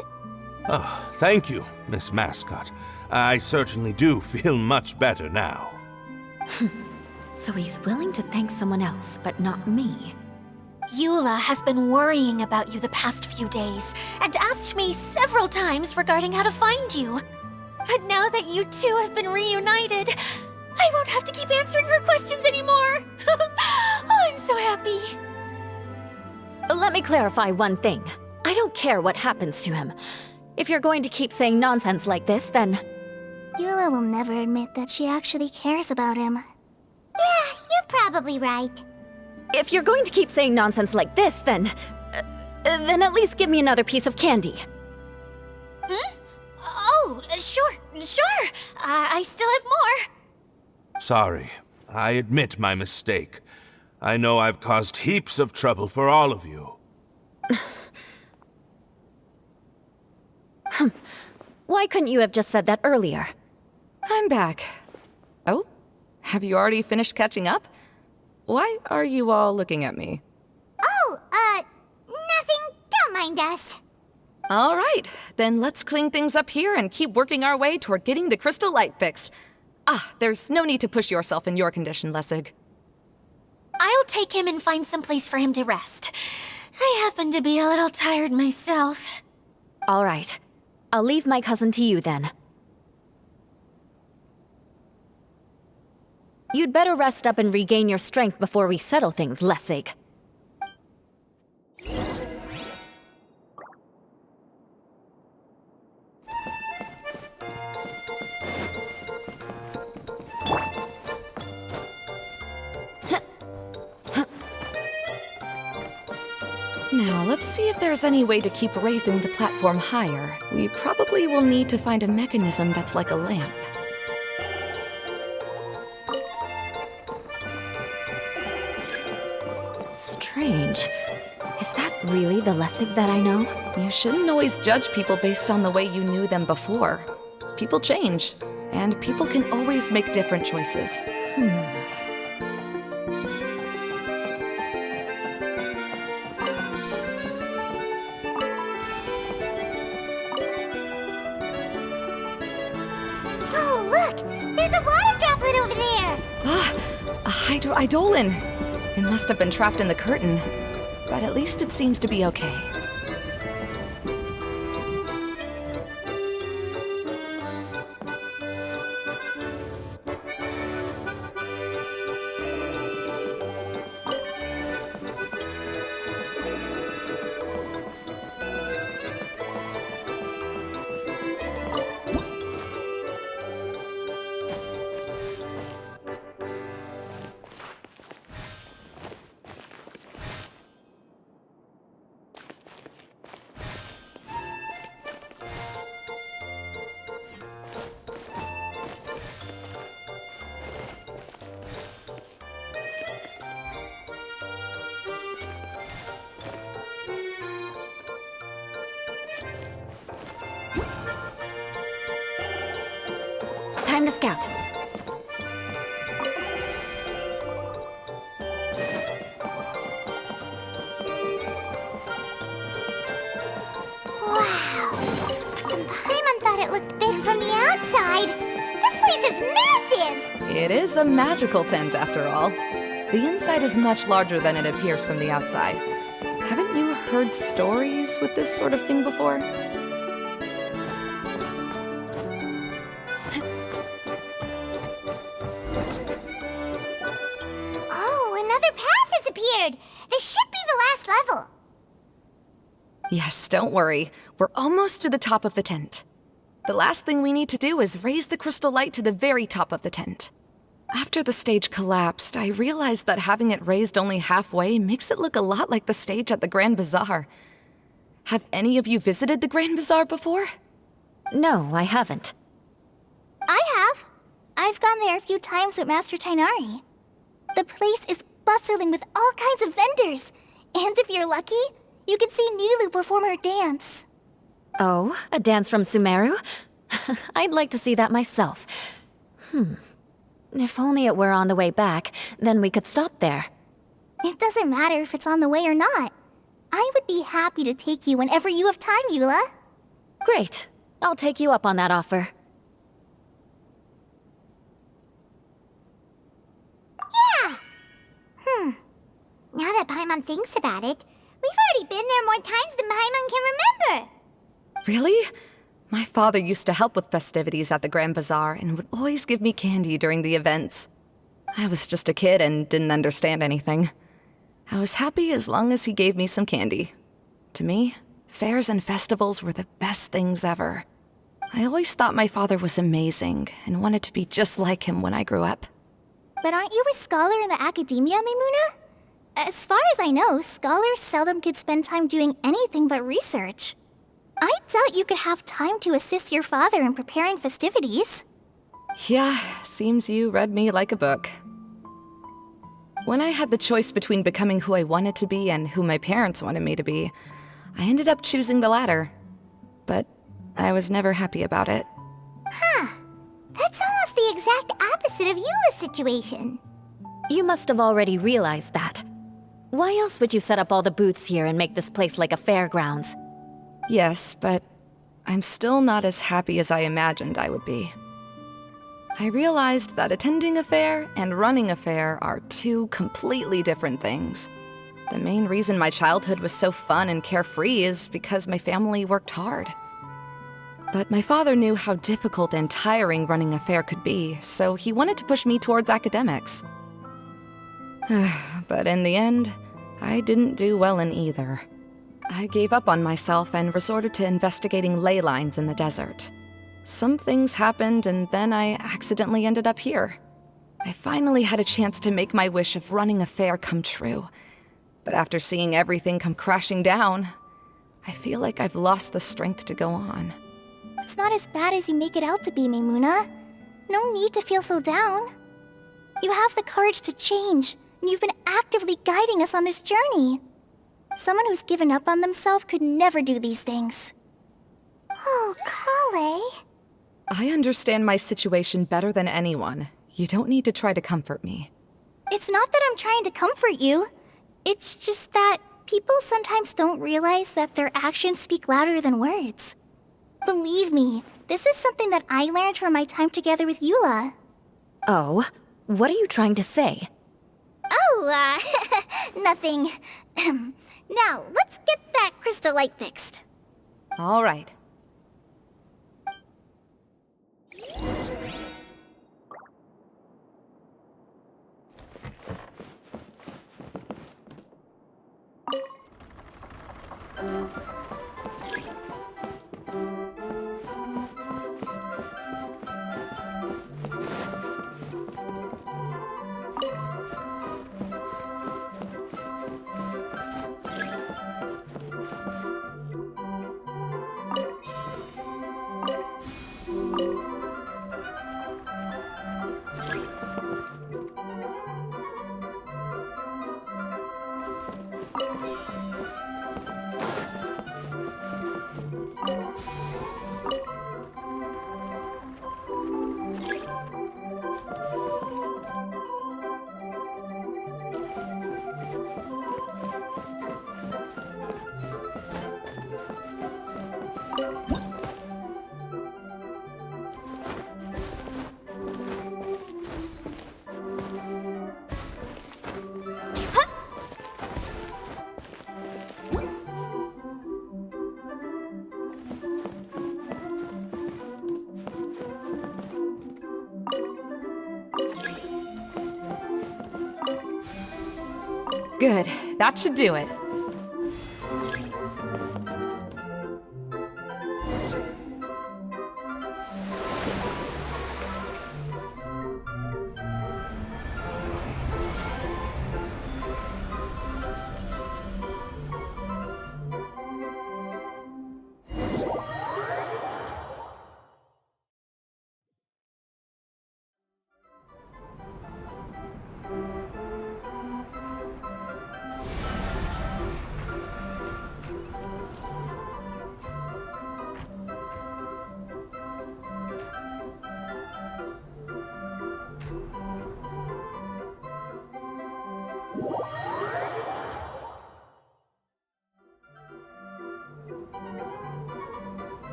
Oh, thank you, Miss Mascot. I certainly do feel much better now. So he's willing to thank someone else, but not me. Eula has been worrying about you the past few days and asked me several times regarding how to find you. But now that you two have been reunited, I won't have to keep answering her questions anymore. Oh, I'm so happy. Let me clarify one thing. I don't care what happens to him. If you're going to keep saying nonsense like this, then... Eula will never admit that she actually cares about him. Yeah, you're probably right. If you're going to keep saying nonsense like this, then at least give me another piece of candy. Hmm? Oh, sure. I still have more. Sorry. I admit my mistake. I know I've caused heaps of trouble for all of you. Why couldn't you have just said that earlier? I'm back. Oh? Have you already finished catching up? Why are you all looking at me? Oh, nothing. Don't mind us. All right, then let's clean things up here and keep working our way toward getting the crystal light fixed. Ah, there's no need to push yourself in your condition, Lessig. I'll take him and find some place for him to rest. I happen to be a little tired myself. All right. I'll leave my cousin to you then. You'd better rest up and regain your strength before we settle things, Lessig. Now, let's see if there's any way to keep raising the platform higher. We probably will need to find a mechanism that's like a lamp. Strange. Is that really the Lessig that I know? You shouldn't always judge people based on the way you knew them before. People change, and people can always make different choices. Oh, look! There's a water droplet over there! Ah, a hydroidolin! It must have been trapped in the curtain, but at least it seems to be okay. Time to scout. Wow! And Paimon thought it looked big from the outside. This place is massive! It is a magical tent, after all. The inside is much larger than it appears from the outside. Haven't you heard stories with this sort of thing before? Oh, another path has appeared! This should be the last level! Yes, don't worry. We're almost to the top of the tent. The last thing we need to do is raise the crystal light to the very top of the tent. After the stage collapsed, I realized that having it raised only halfway makes it look a lot like the stage at the Grand Bazaar. Have any of you visited the Grand Bazaar before? No, I haven't. I have. I've gone there a few times with Master Tainari. The place is bustling with all kinds of vendors. And if you're lucky, you can see Nulu perform her dance. Oh, a dance from Sumeru? I'd like to see that myself. If only it were on the way back, then we could stop there. It doesn't matter if it's on the way or not. I would be happy to take you whenever you have time, Eula. Great. I'll take you up on that offer. Yeah! Now that Paimon thinks about it, we've already been there more times than Paimon can remember. Really? My father used to help with festivities at the Grand Bazaar and would always give me candy during the events. I was just a kid and didn't understand anything. I was happy as long as he gave me some candy. To me, fairs and festivals were the best things ever. I always thought my father was amazing and wanted to be just like him when I grew up. But aren't you a scholar in the academia, Maimuna? As far as I know, scholars seldom could spend time doing anything but research. I doubt you could have time to assist your father in preparing festivities. Yeah, seems you read me like a book. When I had the choice between becoming who I wanted to be and who my parents wanted me to be, I ended up choosing the latter. But I was never happy about it. That's almost the exact opposite of Eula's situation. You must have already realized that. Why else would you set up all the booths here and make this place like a fairgrounds? Yes, but I'm still not as happy as I imagined I would be. I realized that attending a fair and running a fair are two completely different things. The main reason my childhood was so fun and carefree is because my family worked hard. But my father knew how difficult and tiring running a fair could be, so he wanted to push me towards academics. But in the end, I didn't do well in either. I gave up on myself and resorted to investigating ley lines in the desert. Some things happened, and then I accidentally ended up here. I finally had a chance to make my wish of running a fair come true. But after seeing everything come crashing down, I feel like I've lost the strength to go on. It's not as bad as you make it out to be, Maimuna. No need to feel so down. You have the courage to change, and you've been actively guiding us on this journey. Someone who's given up on themselves could never do these things. Oh, Kale. I understand my situation better than anyone. You don't need to try to comfort me. It's not that I'm trying to comfort you. It's just that people sometimes don't realize that their actions speak louder than words. Believe me, this is something that I learned from my time together with Eula. Oh, what are you trying to say? Oh, nothing. Now, let's get that crystal light fixed. All right. Good. That should do it.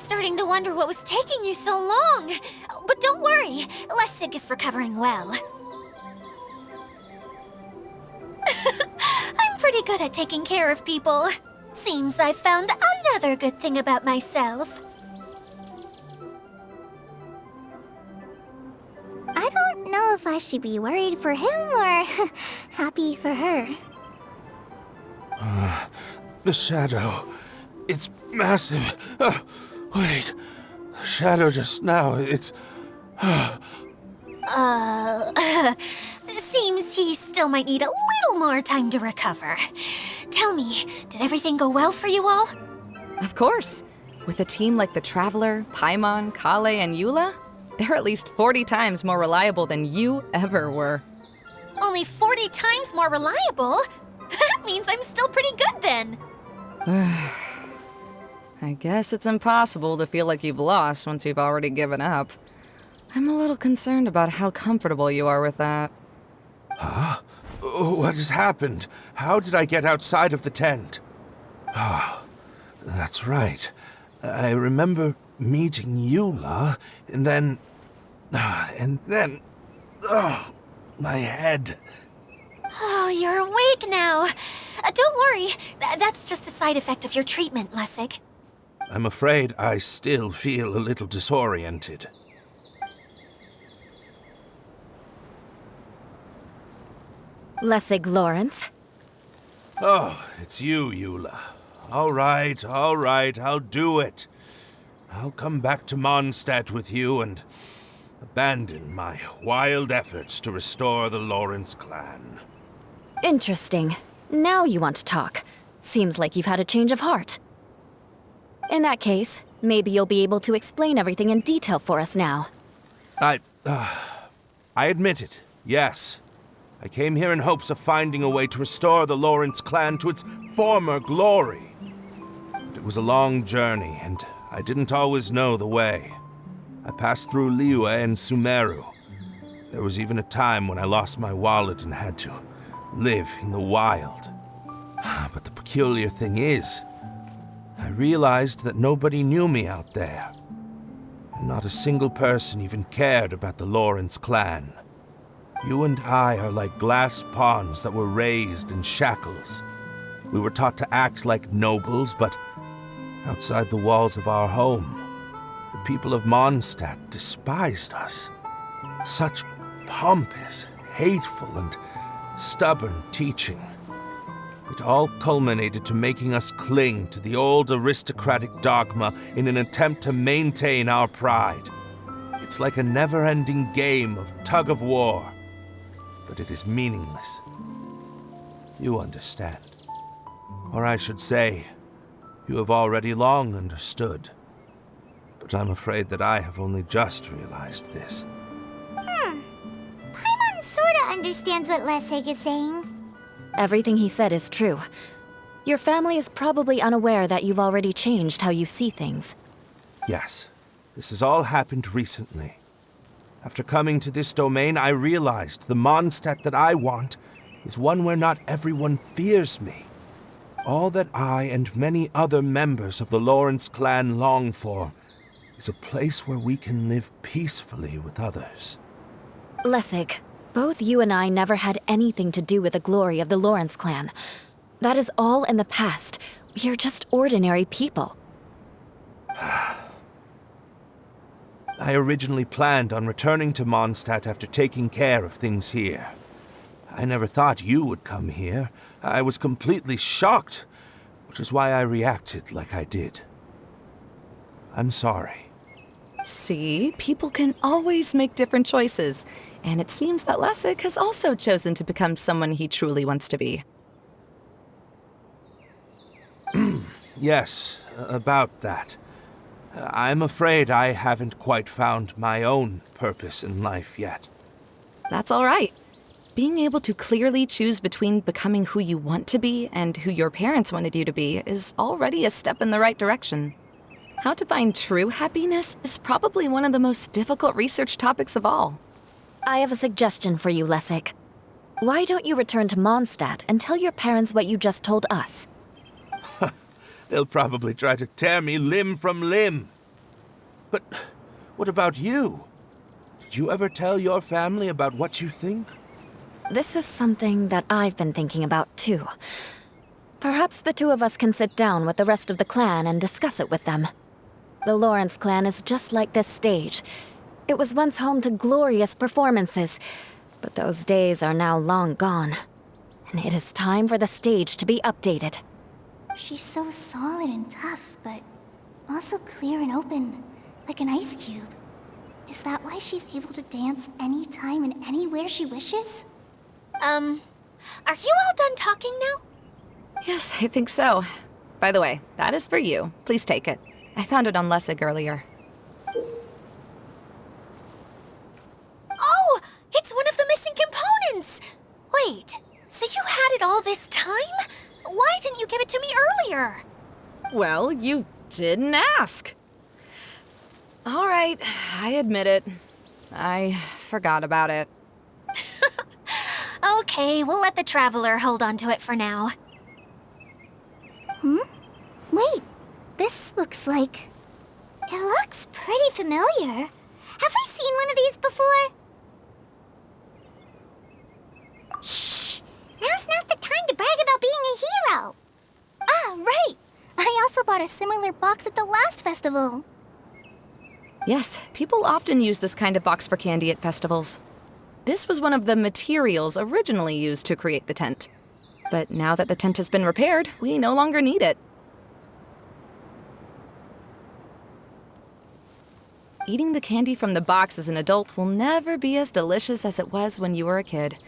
starting to wonder what was taking you so long. But don't worry, Lessig is recovering well. I'm pretty good at taking care of people. Seems I've found another good thing about myself. I don't know if I should be worried for him or happy for her. The shadow. It's massive. Wait. The shadow just now, it's... Seems he still might need a little more time to recover. Tell me, did everything go well for you all? Of course. With a team like the Traveler, Paimon, Kale, and Eula, they're at least 40 times more reliable than you ever were. Only 40 times more reliable? That means I'm still pretty good then. I guess it's impossible to feel like you've lost once you've already given up. I'm a little concerned about how comfortable you are with that. Huh? What has happened? How did I get outside of the tent? Ah, that's right. I remember meeting Eula, and then... my head. Oh, you're awake now. Don't worry, that's just a side effect of your treatment, Lessig. I'm afraid I still feel a little disoriented. Lessig Lawrence. Oh, it's you, Eula. All right, I'll do it. I'll come back to Mondstadt with you and abandon my wild efforts to restore the Lawrence clan. Interesting. Now you want to talk. Seems like you've had a change of heart. In that case, maybe you'll be able to explain everything in detail for us now. I admit it, yes. I came here in hopes of finding a way to restore the Lawrence clan to its former glory. But it was a long journey, and I didn't always know the way. I passed through Liyue and Sumeru. There was even a time when I lost my wallet and had to live in the wild. But the peculiar thing is, I realized that nobody knew me out there. And not a single person even cared about the Lawrence clan. You and I are like glass pawns that were raised in shackles. We were taught to act like nobles, but outside the walls of our home, the people of Mondstadt despised us. Such pompous, hateful, and stubborn teaching. It all culminated to making us cling to the old aristocratic dogma in an attempt to maintain our pride. It's like a never-ending game of tug-of-war, but it is meaningless. You understand. Or I should say, you have already long understood. But I'm afraid that I have only just realized this. Paimon sorta understands what Lessig is saying. Everything he said is true. Your family is probably unaware that you've already changed how you see things. Yes, this has all happened recently. After coming to this domain, I realized the Mondstadt that I want is one where not everyone fears me. All that I and many other members of the Lawrence clan long for is a place where we can live peacefully with others. Lessig, both you and I never had anything to do with the glory of the Lawrence clan. That is all in the past. We are just ordinary people. I originally planned on returning to Mondstadt after taking care of things here. I never thought you would come here. I was completely shocked, which is why I reacted like I did. I'm sorry. See, people can always make different choices, and it seems that Lessig has also chosen to become someone he truly wants to be. Yes, about that. I'm afraid I haven't quite found my own purpose in life yet. That's all right. Being able to clearly choose between becoming who you want to be and who your parents wanted you to be is already a step in the right direction. How to find true happiness is probably one of the most difficult research topics of all. I have a suggestion for you, Lessig. Why don't you return to Mondstadt and tell your parents what you just told us? They'll probably try to tear me limb from limb. But what about you? Did you ever tell your family about what you think? This is something that I've been thinking about too. Perhaps the two of us can sit down with the rest of the clan and discuss it with them. The Lawrence clan is just like this stage. It was once home to glorious performances, but those days are now long gone. And it is time for the stage to be updated. She's so solid and tough, but also clear and open, like an ice cube. Is that why she's able to dance anytime and anywhere she wishes? Are you all done talking now? Yes, I think so. By the way, that is for you. Please take it. I found it on Lessig earlier. Oh, it's one of the missing components! Wait, so you had it all this time? Why didn't you give it to me earlier? Well, you didn't ask. All right, I admit it. I forgot about it. Okay, we'll let the Traveler hold on to it for now. Wait, this looks like... It looks pretty familiar. Have we seen one of these before? Shh! Now's not the time to brag about being a hero. Ah, right! I also bought a similar box at the last festival. Yes, people often use this kind of box for candy at festivals. This was one of the materials originally used to create the tent. But now that the tent has been repaired, we no longer need it. Eating the candy from the box as an adult will never be as delicious as it was when you were a kid.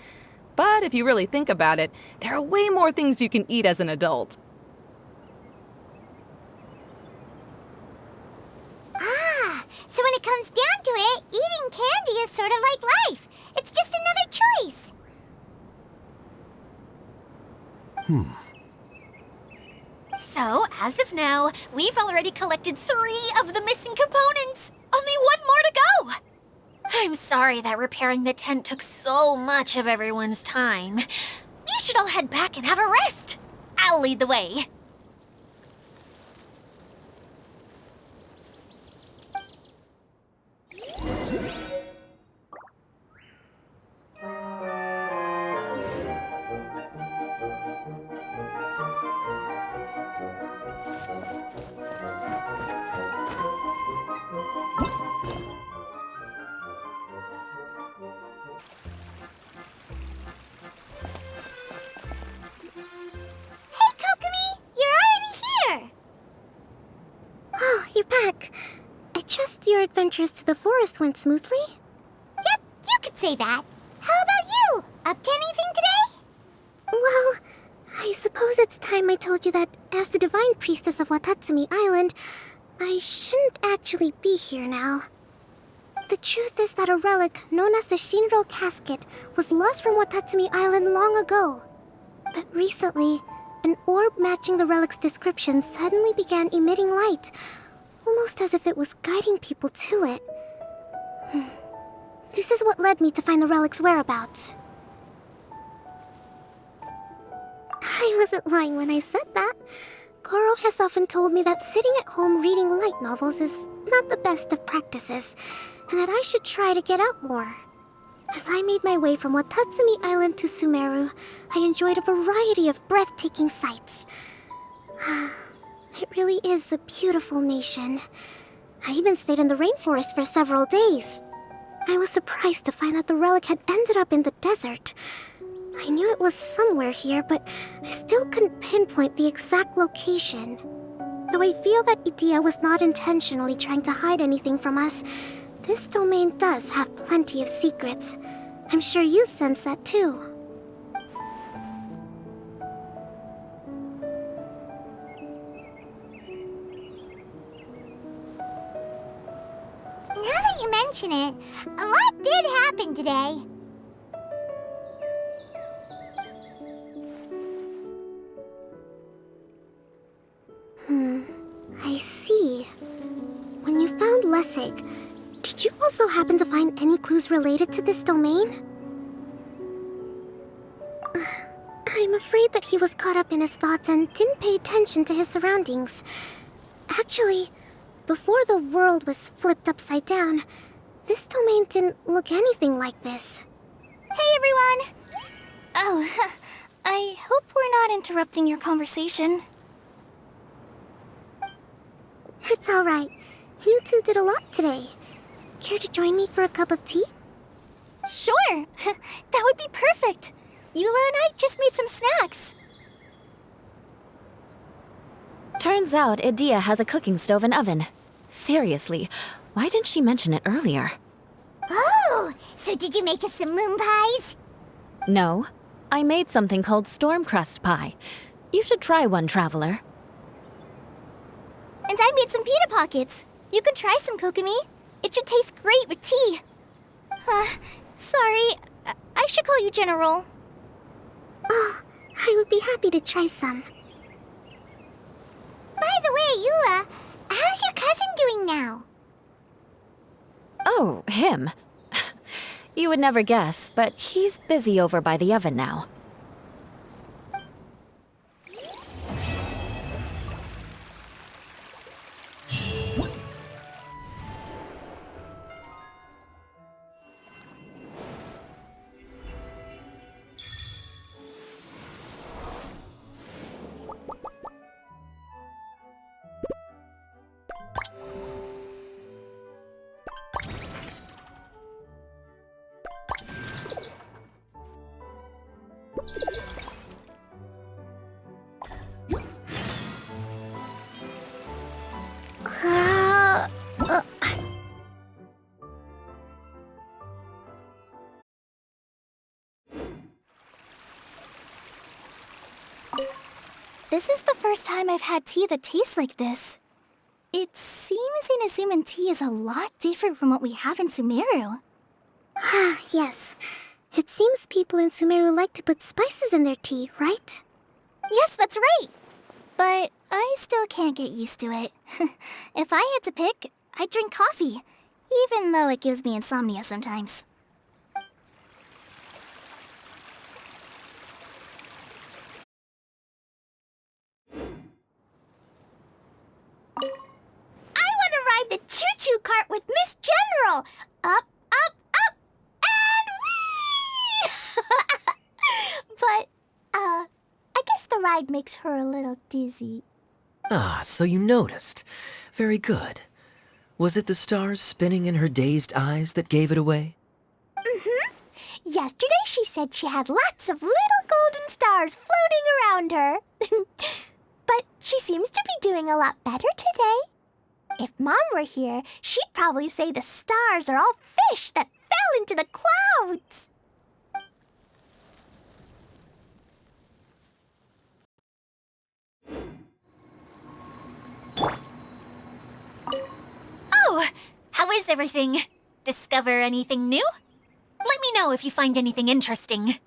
But if you really think about it, there are way more things you can eat as an adult. Ah, so when it comes down to it, eating candy is sort of like life. It's just another choice. So, as of now, we've already collected 3 of the missing components. Only 1 more to go. I'm sorry that repairing the tent took so much of everyone's time. You should all head back and have a rest. I'll lead the way. Hey, Kokomi! You're already here! Oh, you're back. I trust your adventures to the forest went smoothly? Yep, you could say that. How about you? Up to anything today? Well, I suppose it's time I told you that as the Divine Priestess of Watatsumi Island, I shouldn't actually be here now. The truth is that a relic known as the Shinro Casket was lost from Watatsumi Island long ago. But recently, an orb matching the relic's description suddenly began emitting light, almost as if it was guiding people to it. This is what led me to find the relic's whereabouts. I wasn't lying when I said that. Goro has often told me that sitting at home reading light novels is not the best of practices, and that I should try to get out more. As I made my way from Watatsumi Island to Sumeru, I enjoyed a variety of breathtaking sights. It really is a beautiful nation. I even stayed in the rainforest for several days. I was surprised to find that the relic had ended up in the desert. I knew it was somewhere here, but I still couldn't pinpoint the exact location. Though I feel that Idia was not intentionally trying to hide anything from us, this domain does have plenty of secrets. I'm sure you've sensed that too. Now that you mention it, a lot did happen today. I see. When you found Lessig, did you also happen to find any clues related to this domain? I'm afraid that he was caught up in his thoughts and didn't pay attention to his surroundings. Actually, Before the world was flipped upside down, this domain didn't look anything like this. Hey, everyone! Oh, I hope we're not interrupting your conversation. It's alright. You two did a lot today. Care to join me for a cup of tea? Sure! That would be perfect! Eula and I just made some snacks. Turns out Edea has a cooking stove and oven. Seriously, why didn't she mention it earlier? Oh, so did you make us some moon pies? No, I made something called storm crust pie. You should try one, Traveler. And I made some pita pockets. You could try some, Kokomi. It should taste great with tea. Sorry, I should call you General. Oh, I would be happy to try some. By the way, Eula, how's your cousin doing now? Oh, him. You would never guess, but he's busy over by the oven now. This is the first time I've had tea that tastes like this. It seems Inazuman tea is a lot different from what we have in Sumeru. Ah, yes. It seems people in Sumeru like to put spices in their tea, right? Yes, that's right. But I still can't get used to it. If I had to pick, I'd drink coffee, even though it gives me insomnia sometimes. I want to ride the choo-choo cart with Miss General! Up, up, up, and whee! But, I guess the ride makes her a little dizzy. Ah, so you noticed. Very good. Was it the stars spinning in her dazed eyes that gave it away? Mm-hmm. Yesterday she said she had lots of little golden stars floating around her. But she seems to be doing a lot better today. If Mom were here, she'd probably say the stars are all fish that fell into the clouds. Oh, how is everything? Discover anything new? Let me know if you find anything interesting.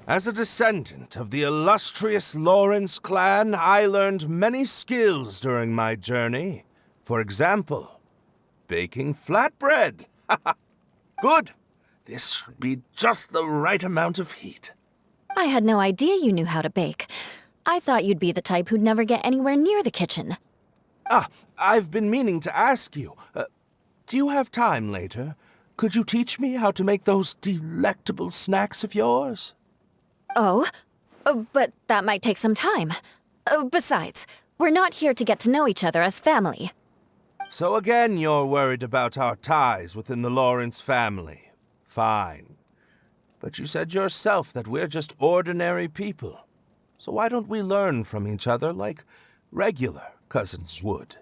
As a descendant of the illustrious Lawrence clan, I learned many skills during my journey. For example, baking flatbread. Good. This should be just the right amount of heat. I had no idea you knew how to bake. I thought you'd be the type who'd never get anywhere near the kitchen. Ah, I've been meaning to ask you. Do you have time later? Could you teach me how to make those delectable snacks of yours? Oh? But that might take some time. Besides, we're not here to get to know each other as family. So again, you're worried about our ties within the Lawrence family. Fine. But you said yourself that we're just ordinary people. So why don't we learn from each other like regular cousins would?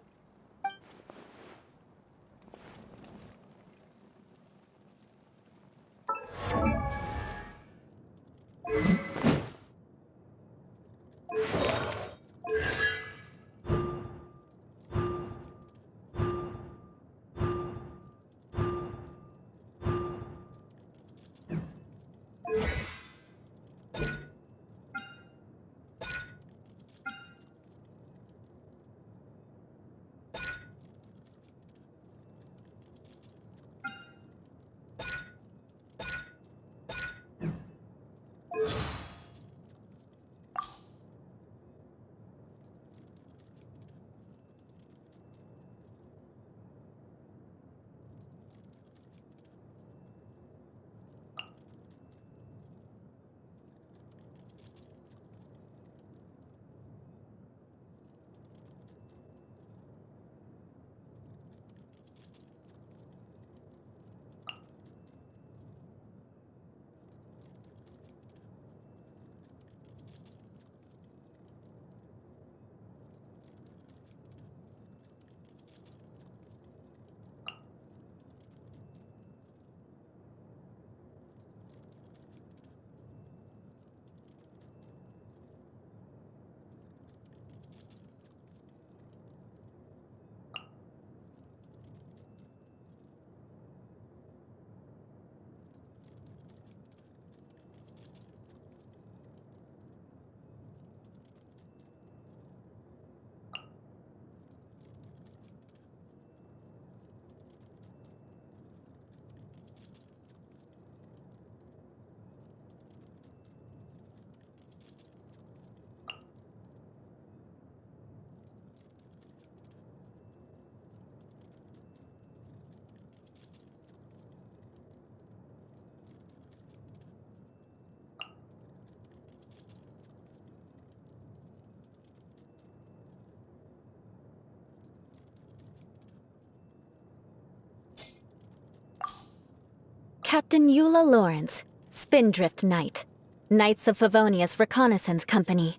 Captain Eula Lawrence, Spindrift Knight, Knights of Favonia's Reconnaissance Company.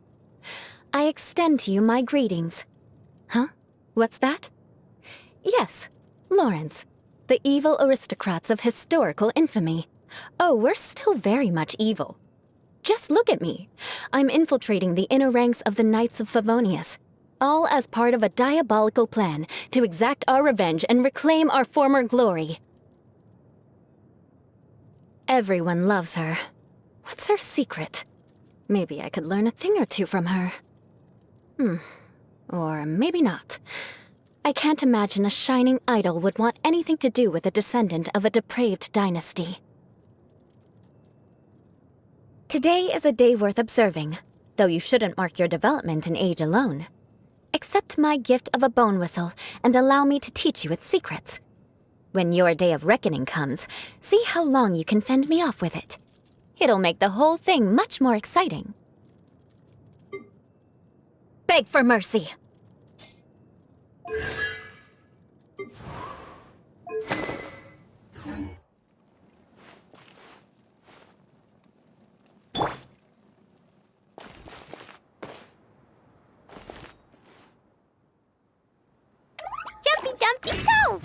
I extend to you my greetings. Huh? What's that? Yes, Lawrence, the evil aristocrats of historical infamy. Oh, we're still very much evil. Just look at me. I'm infiltrating the inner ranks of the Knights of Favonius, all as part of a diabolical plan to exact our revenge and reclaim our former glory. Everyone loves her. What's her secret? Maybe I could learn a thing or two from her. Or maybe not. I can't imagine a shining idol would want anything to do with a descendant of a depraved dynasty. Today is a day worth observing, though you shouldn't mark your development in age alone. Accept my gift of a bone whistle and allow me to teach you its secrets. When your day of reckoning comes, see how long you can fend me off with it. It'll make the whole thing much more exciting. Beg for mercy! Jumpy Dumpty, go!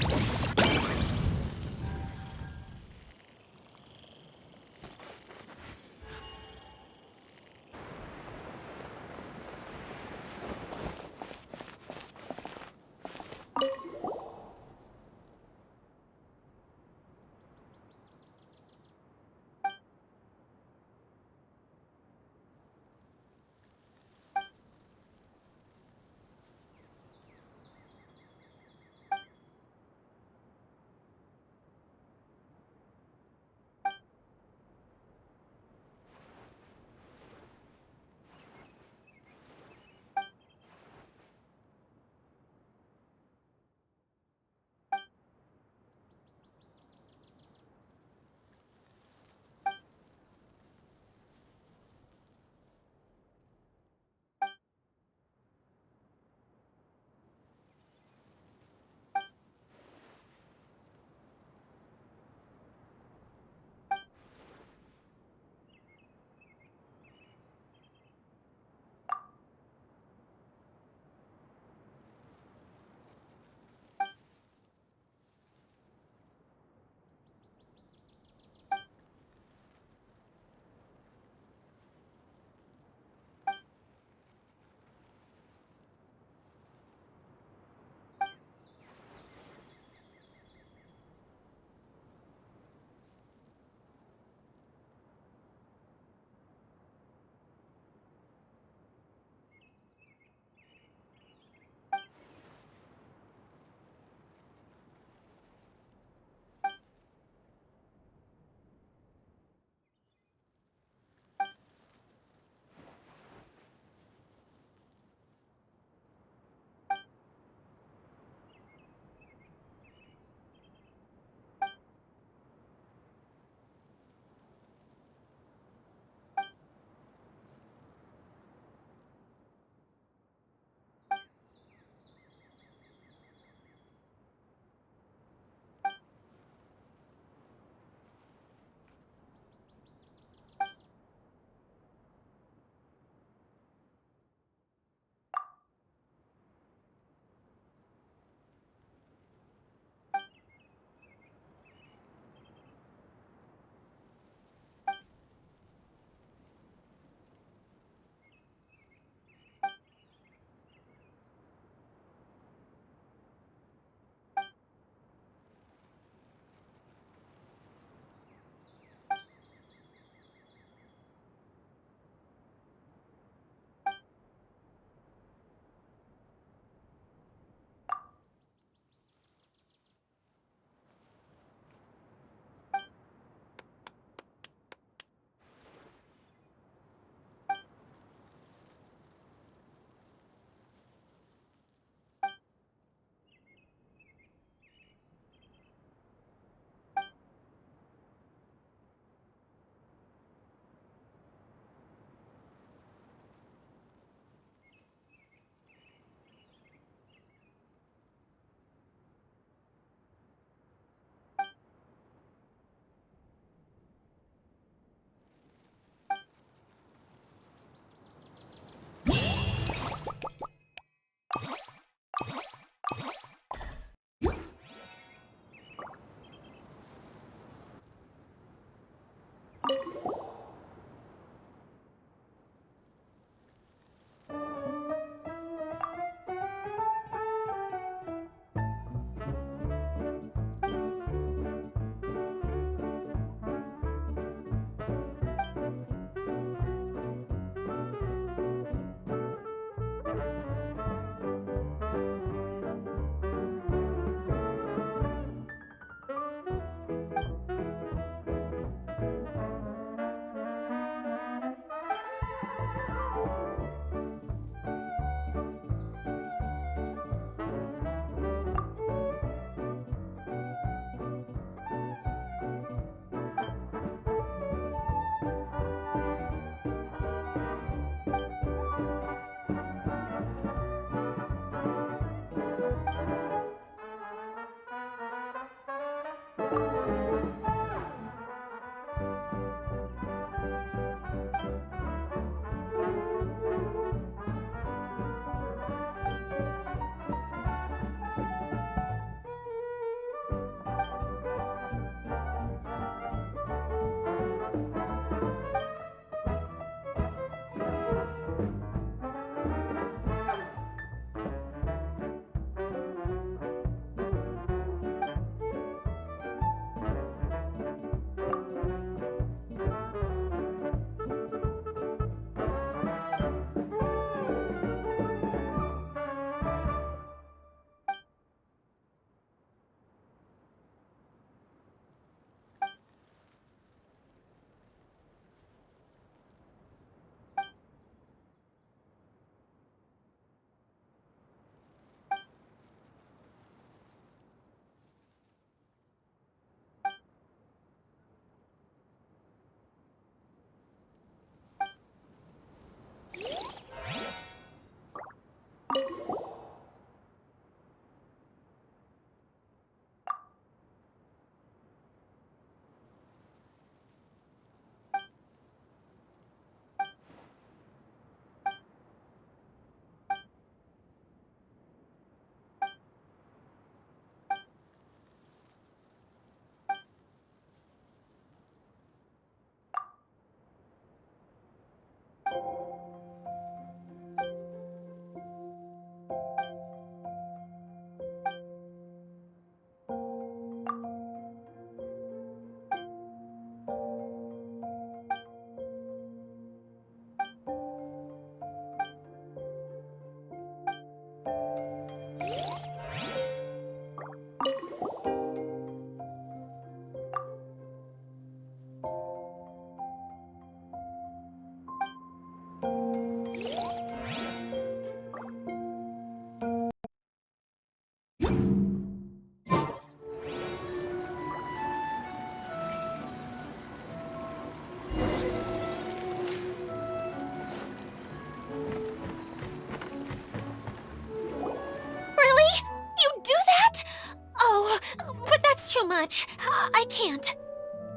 much. I can't.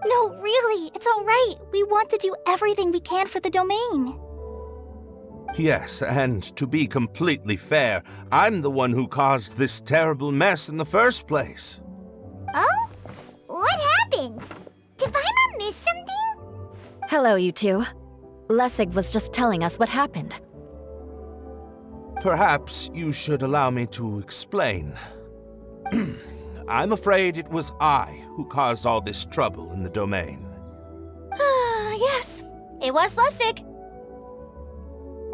No, really, it's all right. We want to do everything we can for the domain. Yes, and to be completely fair, I'm the one who caused this terrible mess in the first place. Oh? What happened? Did Paimon miss something? Hello, you two. Lessig was just telling us what happened. Perhaps you should allow me to explain. I'm afraid it was I who caused all this trouble in the domain. Yes, it was Lessig.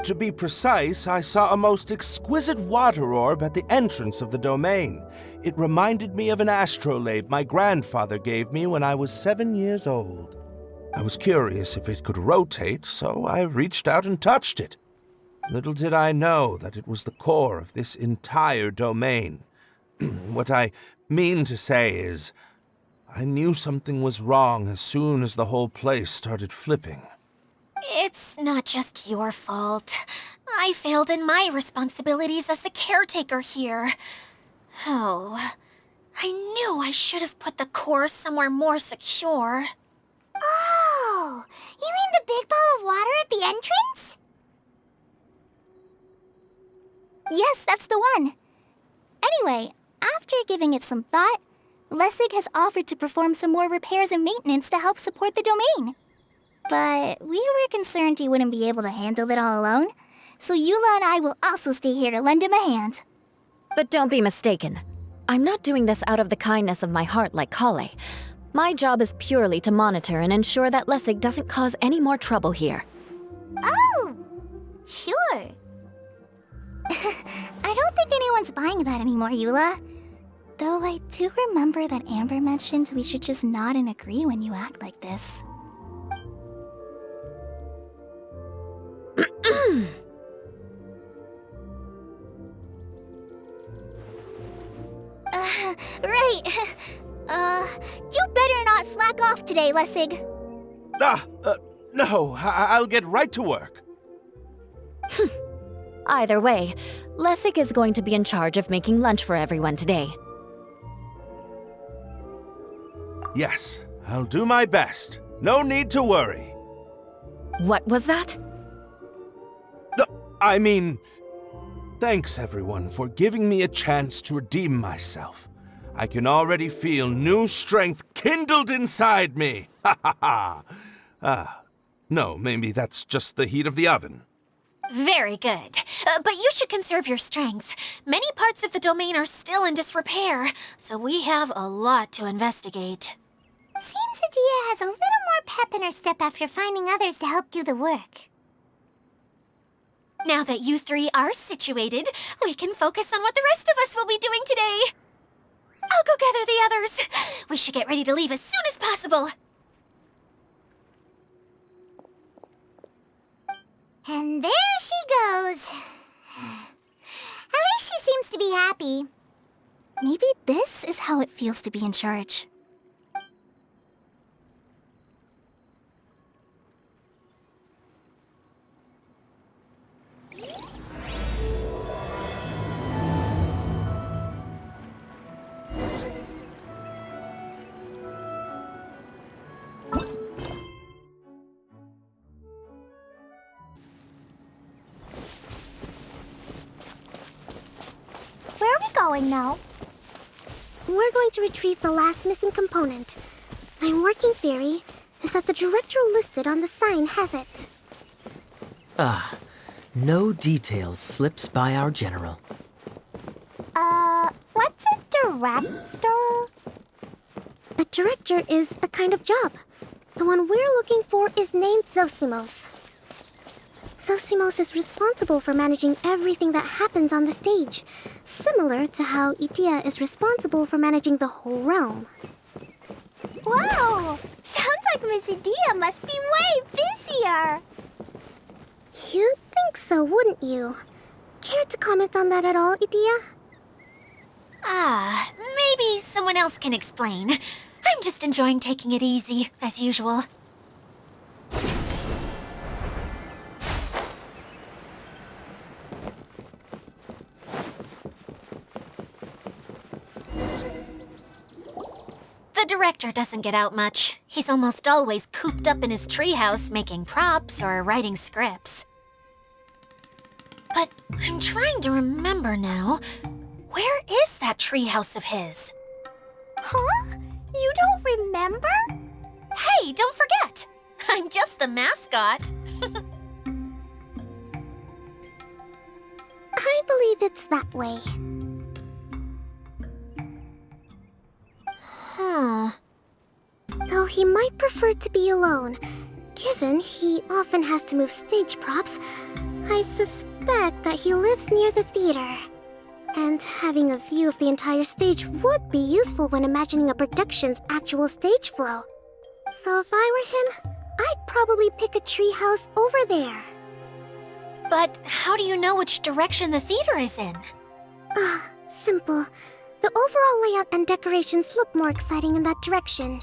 To be precise, I saw a most exquisite water orb at the entrance of the domain. It reminded me of an astrolabe my grandfather gave me when I was 7 years old. I was curious if it could rotate, so I reached out and touched it. Little did I know that it was the core of this entire domain. What I mean to say is, I knew something was wrong as soon as the whole place started flipping. It's not just your fault. I failed in my responsibilities as the caretaker here. Oh, I knew I should have put the core somewhere more secure. Oh, you mean the big ball of water at the entrance? Yes, that's the one. Anyway, after giving it some thought, Lessig has offered to perform some more repairs and maintenance to help support the domain. But we were concerned he wouldn't be able to handle it all alone, so Eula and I will also stay here to lend him a hand. But don't be mistaken. I'm not doing this out of the kindness of my heart like Kale. My job is purely to monitor and ensure that Lessig doesn't cause any more trouble here. Oh, sure. I don't think anyone's buying that anymore, Eula. Though I do remember that Amber mentioned we should just nod and agree when you act like this. Right. You better not slack off today, Lessig. No, I'll get right to work. Either way, Lessig is going to be in charge of making lunch for everyone today. Yes, I'll do my best. No need to worry. What was that? No, I mean, thanks everyone for giving me a chance to redeem myself. I can already feel new strength kindled inside me. Ha ha ha. No, maybe that's just the heat of the oven. Very good. But you should conserve your strength. Many parts of the domain are still in disrepair, so we have a lot to investigate. Seems Adia has a little more pep in her step after finding others to help do the work. Now that you three are situated, we can focus on what the rest of us will be doing today. I'll go gather the others. We should get ready to leave as soon as possible. And there she goes. At least she seems to be happy. Maybe this is how it feels to be in charge. Where are we going now? We're going to retrieve the last missing component. My working theory is that the director listed on the sign has it. No details slips by our general. What's a director? A director is a kind of job. The one we're looking for is named Zosimos. Zosimos is responsible for managing everything that happens on the stage, similar to how Idia is responsible for managing the whole realm. Wow! Sounds like Miss Adia must be way busier. You'd think so, wouldn't you? Care to comment on that at all, Idia? Maybe someone else can explain. I'm just enjoying taking it easy, as usual. The director doesn't get out much. He's almost always cooped up in his treehouse making props or writing scripts. But I'm trying to remember now. Where is that treehouse of his? Huh? You don't remember? Hey, don't forget! I'm just the mascot. I believe it's that way. Huh. Though he might prefer to be alone, given he often has to move stage props, I suspect that he lives near the theater. And having a view of the entire stage would be useful when imagining a production's actual stage flow. So if I were him, I'd probably pick a treehouse over there. But how do you know which direction the theater is in? Simple. The overall layout and decorations look more exciting in that direction.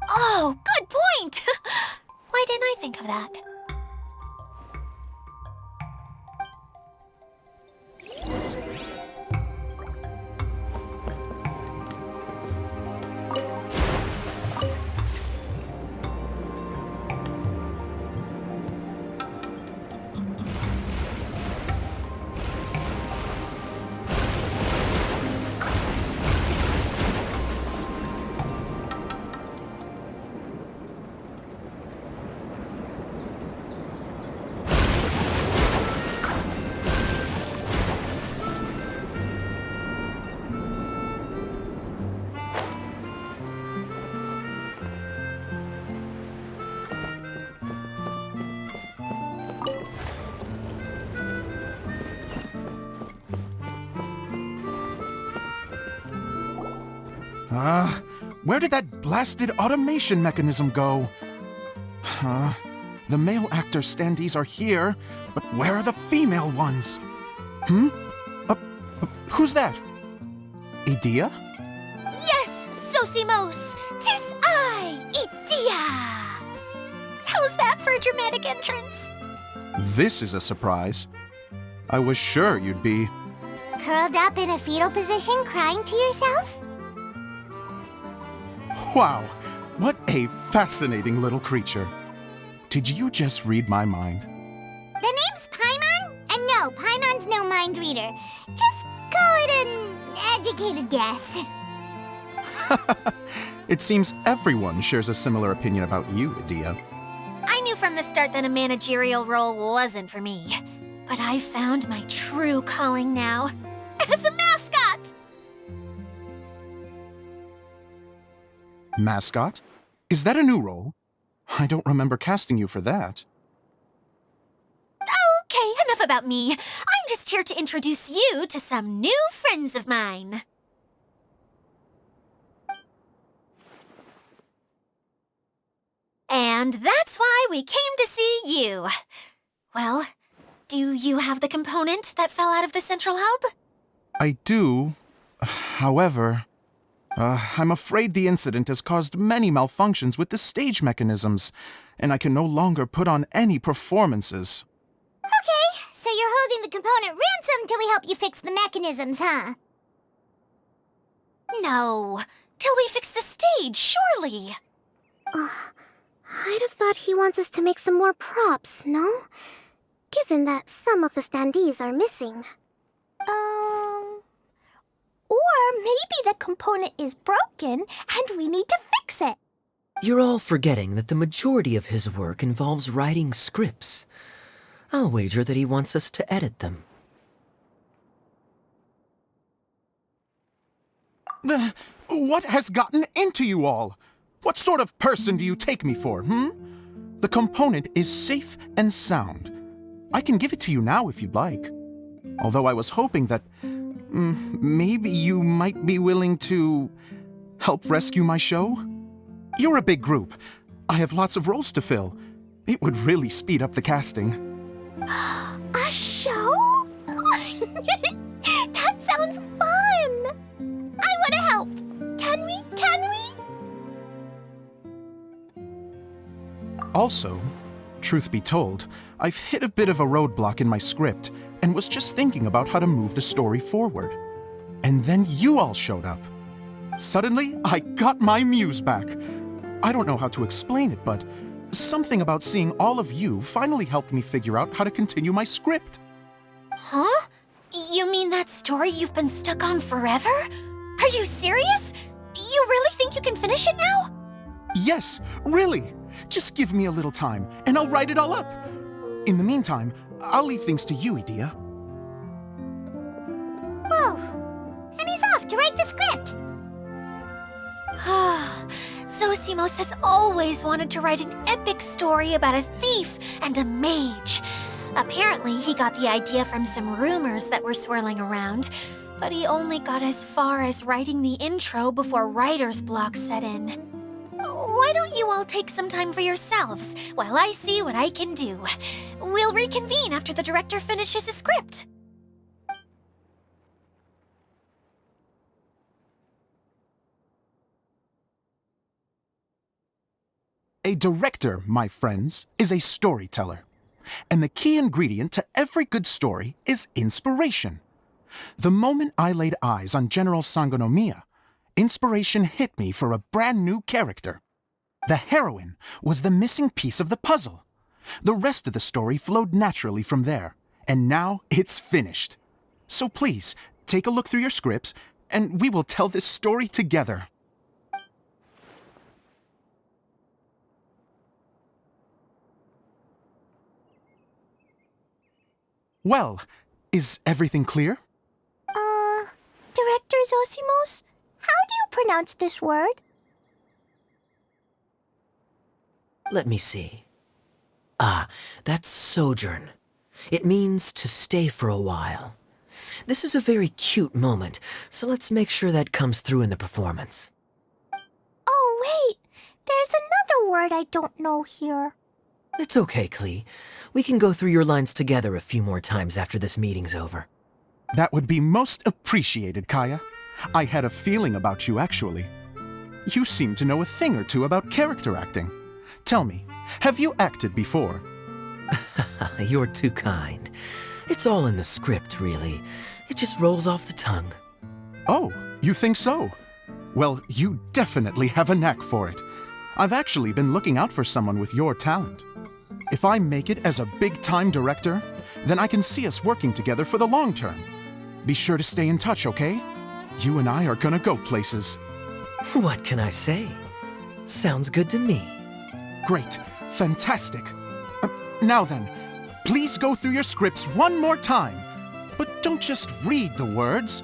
Oh, good point! Why didn't I think of that? Where did that blasted automation mechanism go? The male actor standees are here, but where are the female ones? Who's that? Idea? Yes, Sosimos! 'Tis I, Idea! How's that for a dramatic entrance? This is a surprise. I was sure you'd be... Curled up in a fetal position, crying to yourself? Wow, what a fascinating little creature. Did you just read my mind? The name's Paimon? And no, Paimon's no mind reader. Just call it an educated guess. It seems everyone shares a similar opinion about you, Idea. I knew from the start that a managerial role wasn't for me. But I found my true calling now. As a mascot! Mascot? Is that a new role? I don't remember casting you for that. Okay, enough about me. I'm just here to introduce you to some new friends of mine. And that's why we came to see you. Well, do you have the component that fell out of the central hub? I do. However, I'm afraid the incident has caused many malfunctions with the stage mechanisms, and I can no longer put on any performances. Okay, so you're holding the component ransom till we help you fix the mechanisms, huh? No, till we fix the stage, surely. I'd have thought he wants us to make some more props, no? Given that some of the standees are missing. Or maybe the component is broken and we need to fix it. You're all forgetting that the majority of his work involves writing scripts. I'll wager that he wants us to edit them. What has gotten into you all? What sort of person do you take me for, The component is safe and sound. I can give it to you now if you'd like. Although I was hoping that maybe you might be willing to help rescue my show? You're a big group. I have lots of roles to fill. It would really speed up the casting. A show? That sounds fun! I want to help! Can we? Also, truth be told, I've hit a bit of a roadblock in my script and was just thinking about how to move the story forward. And then you all showed up. Suddenly, I got my muse back. I don't know how to explain it, but something about seeing all of you finally helped me figure out how to continue my script. Huh? You mean that story you've been stuck on forever? Are you serious? You really think you can finish it now? Yes, really. Just give me a little time, and I'll write it all up. In the meantime, I'll leave things to you, Idia. Whoa. And he's off to write the script. Zosimos has always wanted to write an epic story about a thief and a mage. Apparently, he got the idea from some rumors that were swirling around, but he only got as far as writing the intro before writer's block set in. Why don't you all take some time for yourselves while I see what I can do? We'll reconvene after the director finishes his script. A director, my friends, is a storyteller. And the key ingredient to every good story is inspiration. The moment I laid eyes on General Sangonomiya, inspiration hit me for a brand new character. The heroine was the missing piece of the puzzle. The rest of the story flowed naturally from there, and now it's finished. So please, take a look through your scripts, and we will tell this story together. Well, is everything clear? Director Zosimos, how do you pronounce this word? Let me see. Ah, that's sojourn. It means to stay for a while. This is a very cute moment, so let's make sure that comes through in the performance. Oh, wait. There's another word I don't know here. It's okay, Klee. We can go through your lines together a few more times after this meeting's over. That would be most appreciated, Kaya. I had a feeling about you, actually. You seem to know a thing or two about character acting. Tell me, have you acted before? You're too kind. It's all in the script, really. It just rolls off the tongue. Oh, you think so? Well, you definitely have a knack for it. I've actually been looking out for someone with your talent. If I make it as a big-time director, then I can see us working together for the long term. Be sure to stay in touch, okay? You and I are gonna go places. What can I say? Sounds good to me. Great. Fantastic. Now then, please go through your scripts one more time. But don't just read the words.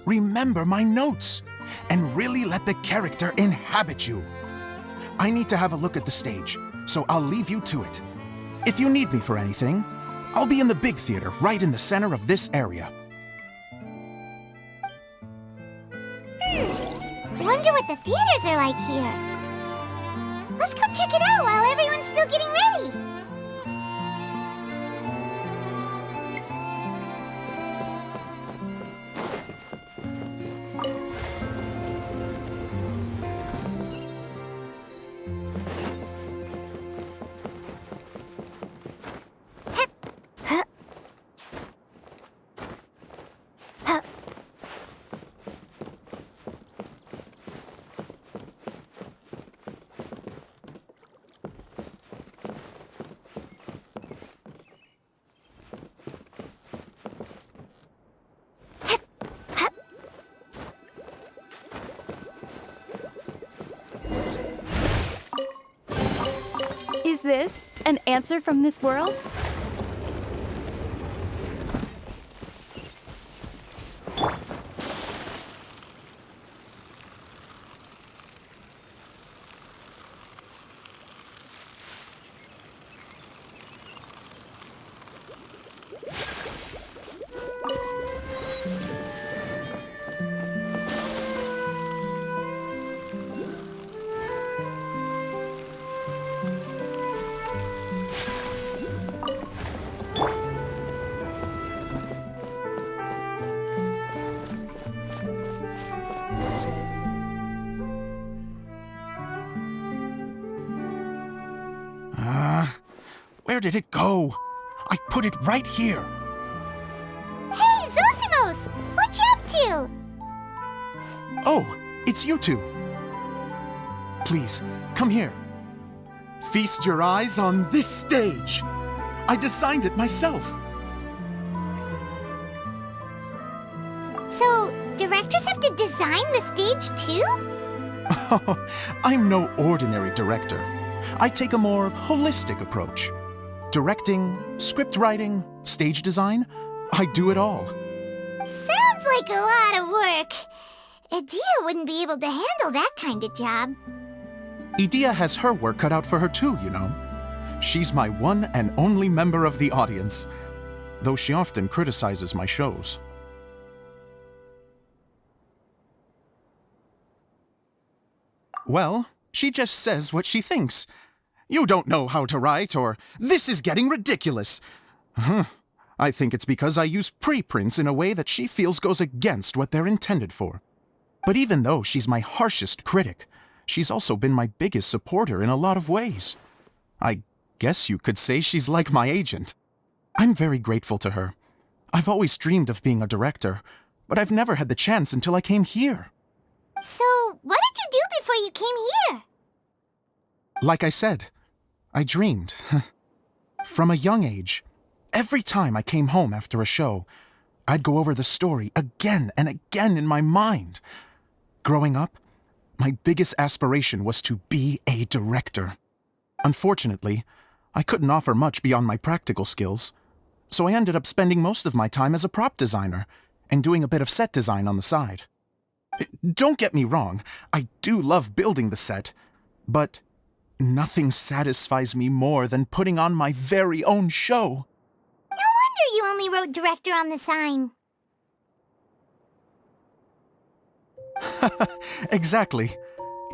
Remember my notes, and really let the character inhabit you. I need to have a look at the stage, so I'll leave you to it. If you need me for anything, I'll be in the big theater right in the center of this area. Wonder what the theaters are like here. Let's go check it out while everyone's still getting ready. Is this an answer from this world? Where did it go? I put it right here. Hey, Zosimos! What you up to? Oh, it's it's you two. Please, come here. Feast your eyes on this stage. I designed it myself. So, directors have to design the stage too? Oh, I'm no ordinary director. I take a more holistic approach. Directing, script writing, stage design, I do it all. Sounds like a lot of work. Adia wouldn't be able to handle that kind of job. Edea has her work cut out for her too, you know. She's my one and only member of the audience, though she often criticizes my shows. Well, she just says what she thinks. You don't know how to write, or this is getting ridiculous. I think it's because I use preprints in a way that she feels goes against what they're intended for. But even though she's my harshest critic, she's also been my biggest supporter in a lot of ways. I guess you could say she's like my agent. I'm very grateful to her. I've always dreamed of being a director, but I've never had the chance until I came here. So, what did you do before you came here? Like I said, I dreamed. From a young age, every time I came home after a show, I'd go over the story again and again in my mind. Growing up, my biggest aspiration was to be a director. Unfortunately, I couldn't offer much beyond my practical skills, so I ended up spending most of my time as a prop designer and doing a bit of set design on the side. Don't get me wrong, I do love building the set, but nothing satisfies me more than putting on my very own show. No wonder you only wrote director on the sign. Exactly.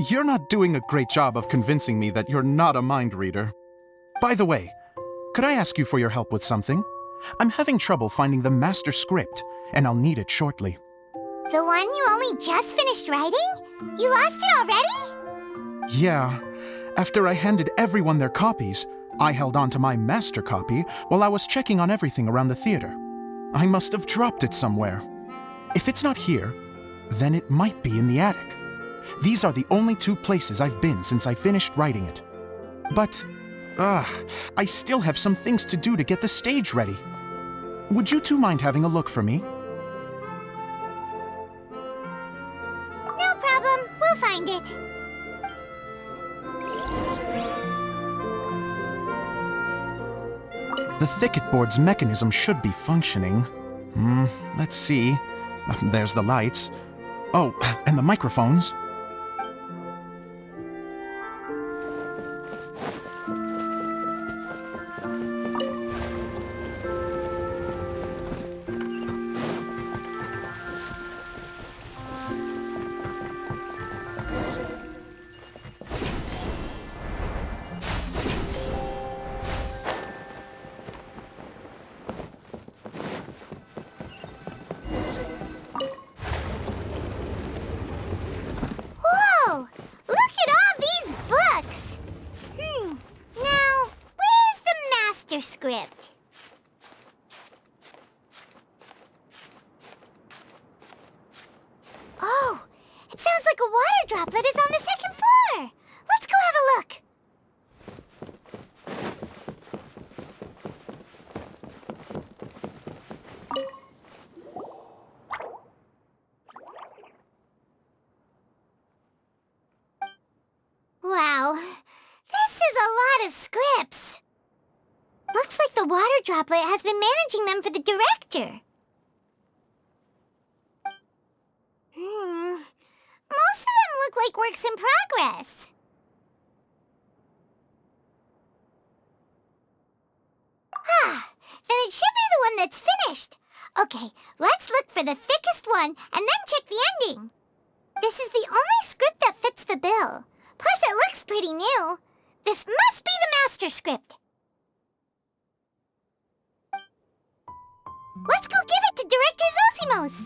You're not doing a great job of convincing me that you're not a mind reader. By the way, could I ask you for your help with something? I'm having trouble finding the master script, and I'll need it shortly. The one you only just finished writing? You lost it already? Yeah. After I handed everyone their copies, I held on to my master copy while I was checking on everything around the theater. I must have dropped it somewhere. If it's not here, then it might be in the attic. These are the only two places I've been since I finished writing it. But, I still have some things to do to get the stage ready. Would you two mind having a look for me? No problem. We'll find it. The thicket board's mechanism should be functioning. Let's see. There's the lights. Oh, and the microphones. Whoa! Look at all these books! Now, where's the master script? Oh, it sounds like a water droplet is on the second floor. Let's go have a look. Wow, this is a lot of scripts. Looks like the water droplet has been managing them for the director. Most of them look like works in progress. Then it should be the one that's finished. Okay, let's look for the thickest one and then check the ending. This is the only script that fits the bill. Plus, it looks pretty new. This must be the master script. Let's go give it to Director Zosimos.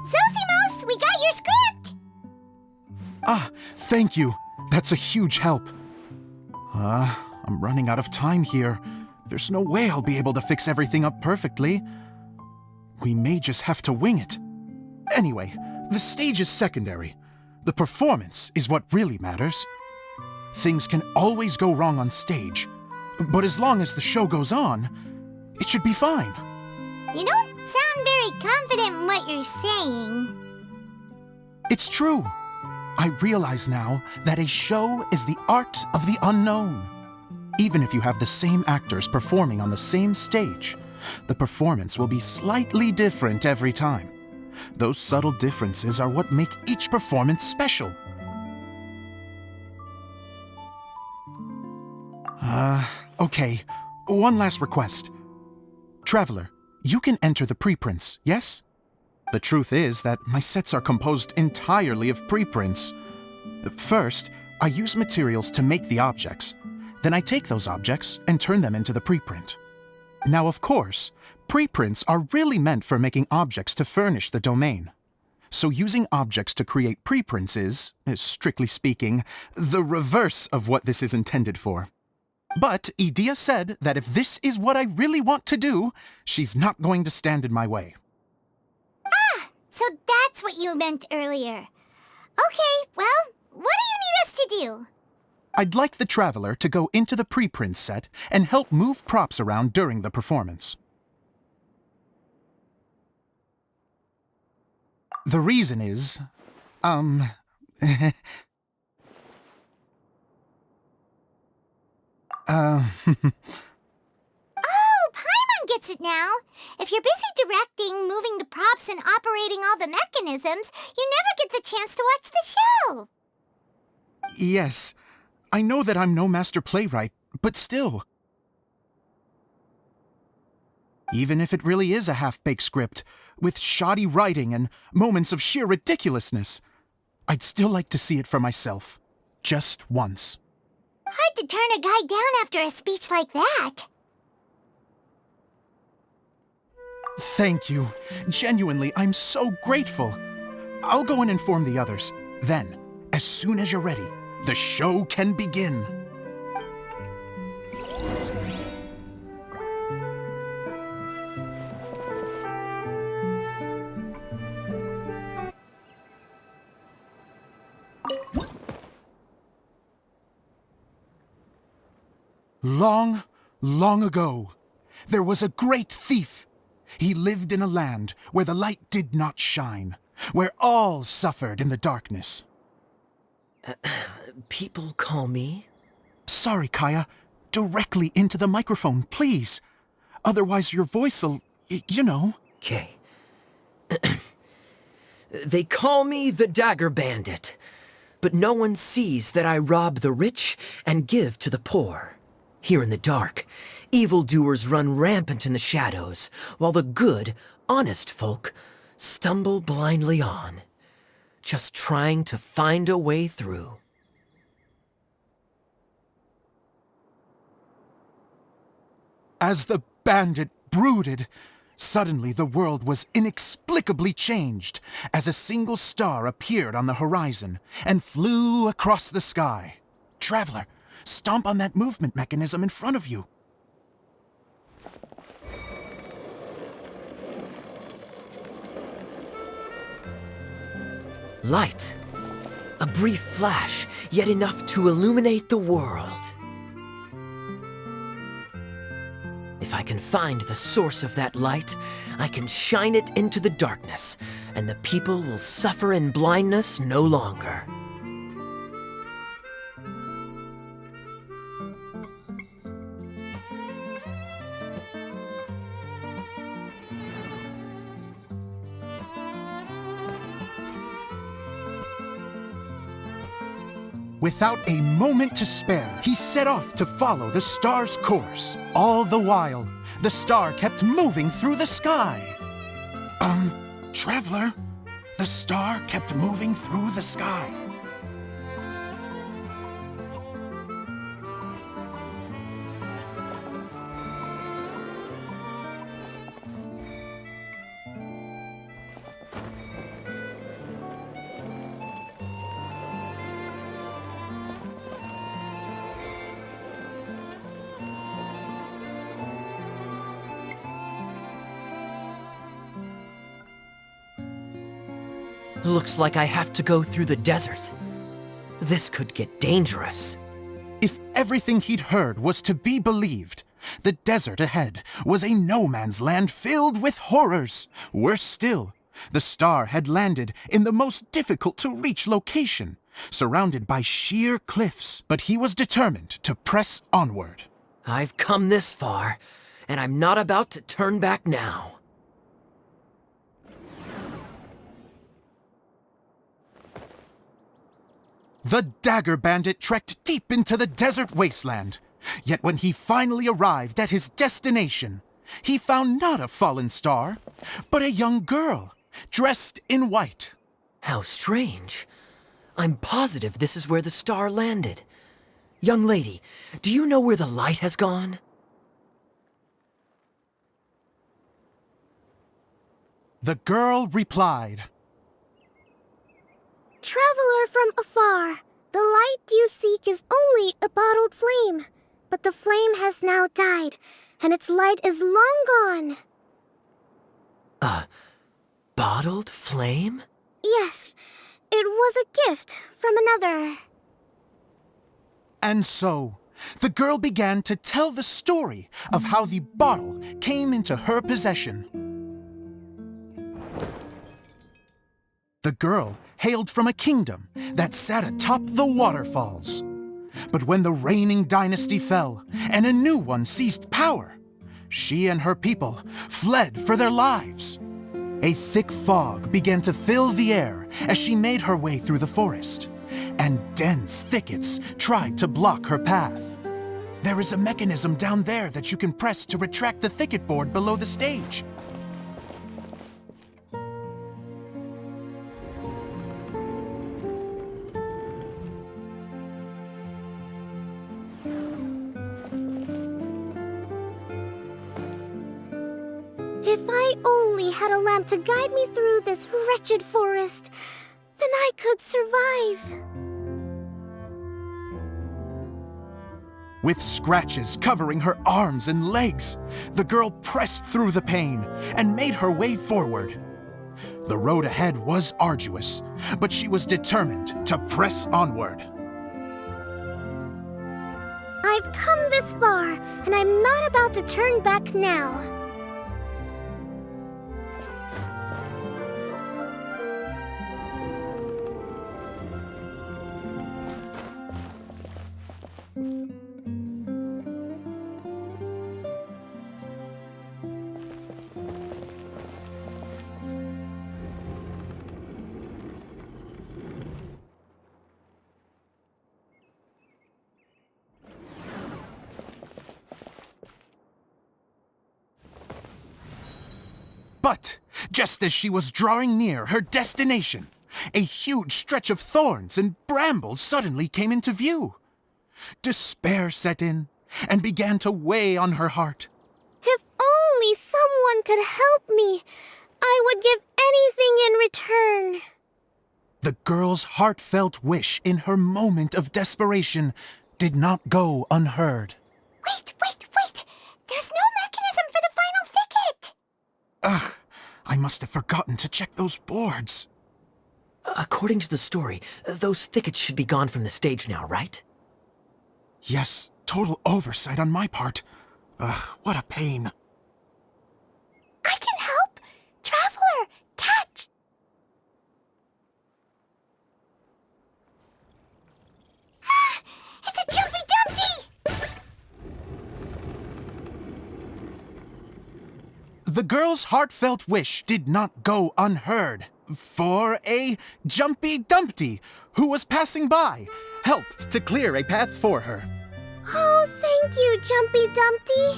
Zosimos, we got your script! Thank you. That's a huge help. I'm running out of time here. There's no way I'll be able to fix everything up perfectly. We may just have to wing it. Anyway, the stage is secondary. The performance is what really matters. Things can always go wrong on stage, but as long as the show goes on, it should be fine. You don't sound very confident in what you're saying. It's true. I realize now that a show is the art of the unknown. Even if you have the same actors performing on the same stage, the performance will be slightly different every time. Those subtle differences are what make each performance special. Okay. One last request. Traveler, you can enter the preprints, yes? The truth is that my sets are composed entirely of preprints. First, I use materials to make the objects. Then I take those objects and turn them into the preprint. Now, of course, preprints are really meant for making objects to furnish the domain. So using objects to create preprints is, strictly speaking, the reverse of what this is intended for. But Edea said that if this is what I really want to do, she's not going to stand in my way. Ah, so that's what you meant earlier. Okay, well, what do you need us to do? I'd like the Traveler to go into the preprint set and help move props around during the performance. The reason is, Oh, Paimon gets it now. If you're busy directing, moving the props, and operating all the mechanisms, you never get the chance to watch the show. Yes, I know that I'm no master playwright, but still. Even if it really is a half-baked script, with shoddy writing and moments of sheer ridiculousness, I'd still like to see it for myself. Just once. Hard to turn a guy down after a speech like that. Thank you. Genuinely, I'm so grateful. I'll go and inform the others. Then, as soon as you're ready, the show can begin. Long, long ago, there was a great thief. He lived in a land where the light did not shine, where all suffered in the darkness. People call me? Sorry, Kaya. Directly into the microphone, please. Otherwise your voice'll, you know. Okay. They call me the Dagger Bandit, but no one sees that I rob the rich and give to the poor. Here in the dark, evildoers run rampant in the shadows, while the good, honest folk stumble blindly on, just trying to find a way through. As the bandit brooded, suddenly the world was inexplicably changed as a single star appeared on the horizon and flew across the sky. Traveler, stomp on that movement mechanism in front of you. Light. A brief flash, yet enough to illuminate the world. If I can find the source of that light, I can shine it into the darkness, and the people will suffer in blindness no longer. Without a moment to spare, he set off to follow the star's course. All the while, the star kept moving through the sky. Traveler, the star kept moving through the sky. Looks like I have to go through the desert. This could get dangerous. If everything he'd heard was to be believed, the desert ahead was a no-man's land filled with horrors. Worse still, the star had landed in the most difficult-to-reach location, surrounded by sheer cliffs, but he was determined to press onward. I've come this far, and I'm not about to turn back now. The Dagger Bandit trekked deep into the desert wasteland. Yet when he finally arrived at his destination, he found not a fallen star, but a young girl, dressed in white. How strange. I'm positive this is where the star landed. Young lady, do you know where the light has gone? The girl replied, Traveler from afar, the light you seek is only a bottled flame. But the flame has now died, and its light is long gone. A bottled flame? Yes, it was a gift from another. And so, the girl began to tell the story of how the bottle came into her possession. The girl hailed from a kingdom that sat atop the waterfalls. But when the reigning dynasty fell and a new one seized power, she and her people fled for their lives. A thick fog began to fill the air as she made her way through the forest, and dense thickets tried to block her path. There is a mechanism down there that you can press to retract the thicket board below the stage. If I only had a lamp to guide me through this wretched forest, then I could survive. With scratches covering her arms and legs, the girl pressed through the pain and made her way forward. The road ahead was arduous, but she was determined to press onward. I've come this far, and I'm not about to turn back now. But just as she was drawing near her destination, a huge stretch of thorns and brambles suddenly came into view. Despair set in and began to weigh on her heart. If only someone could help me, I would give anything in return. The girl's heartfelt wish in her moment of desperation did not go unheard. Wait! There's no mechanism for the final thicket! Ugh, I must have forgotten to check those boards. According to the story, those thickets should be gone from the stage now, right? Yes, total oversight on my part. Ugh, what a pain. I can help! Traveler, catch! Ah! It's a Jumpy Dumpty! The girl's heartfelt wish did not go unheard, for a Jumpy Dumpty, who was passing by, helped to clear a path for her. Oh, thank you, Jumpy Dumpty.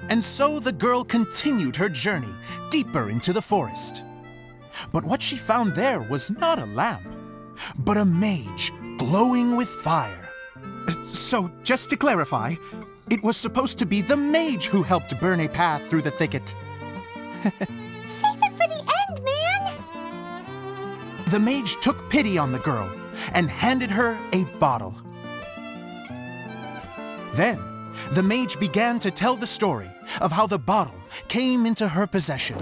And so the girl continued her journey deeper into the forest. But what she found there was not a lamp, but a mage glowing with fire. So, just to clarify, it was supposed to be the mage who helped burn a path through the thicket. Save it for the end, man! The mage took pity on the girl and handed her a bottle. Then, the mage began to tell the story of how the bottle came into her possession.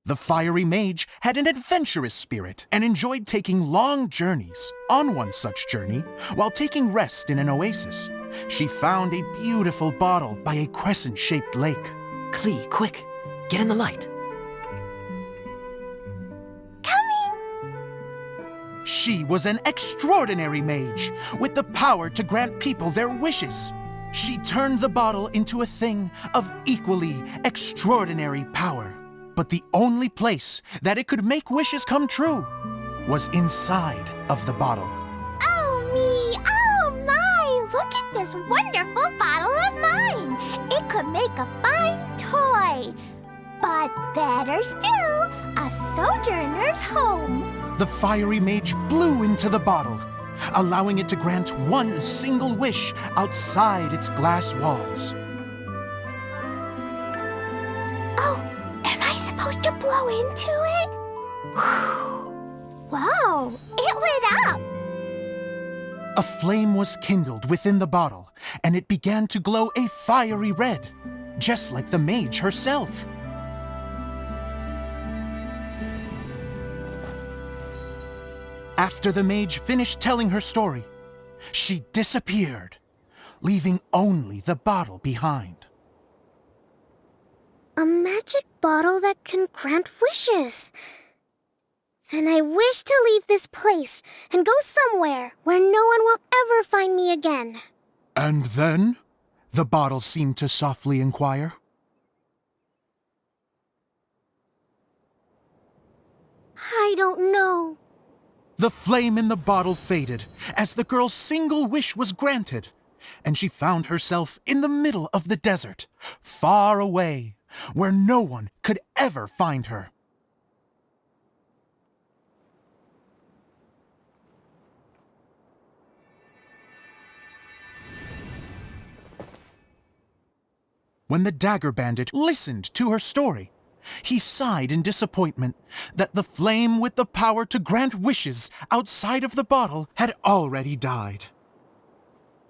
The fiery mage had an adventurous spirit and enjoyed taking long journeys. On one such journey, while taking rest in an oasis, she found a beautiful bottle by a crescent-shaped lake. Klee, quick, get in the light. She was an extraordinary mage, with the power to grant people their wishes. She turned the bottle into a thing of equally extraordinary power. But the only place that it could make wishes come true was inside of the bottle. Oh me, oh my! Look at this wonderful bottle of mine! It could make a fine toy. But better still, a sojourner's home. The fiery mage blew into the bottle, allowing it to grant one single wish outside its glass walls. Oh, am I supposed to blow into it? Whoa, it lit up! A flame was kindled within the bottle, and it began to glow a fiery red, just like the mage herself. After the mage finished telling her story, she disappeared, leaving only the bottle behind. A magic bottle that can grant wishes. Then I wish to leave this place and go somewhere where no one will ever find me again. And then? The bottle seemed to softly inquire. I don't know. The flame in the bottle faded as the girl's single wish was granted, and she found herself in the middle of the desert, far away, where no one could ever find her. When the dagger bandit listened to her story, he sighed in disappointment that the flame with the power to grant wishes outside of the bottle had already died.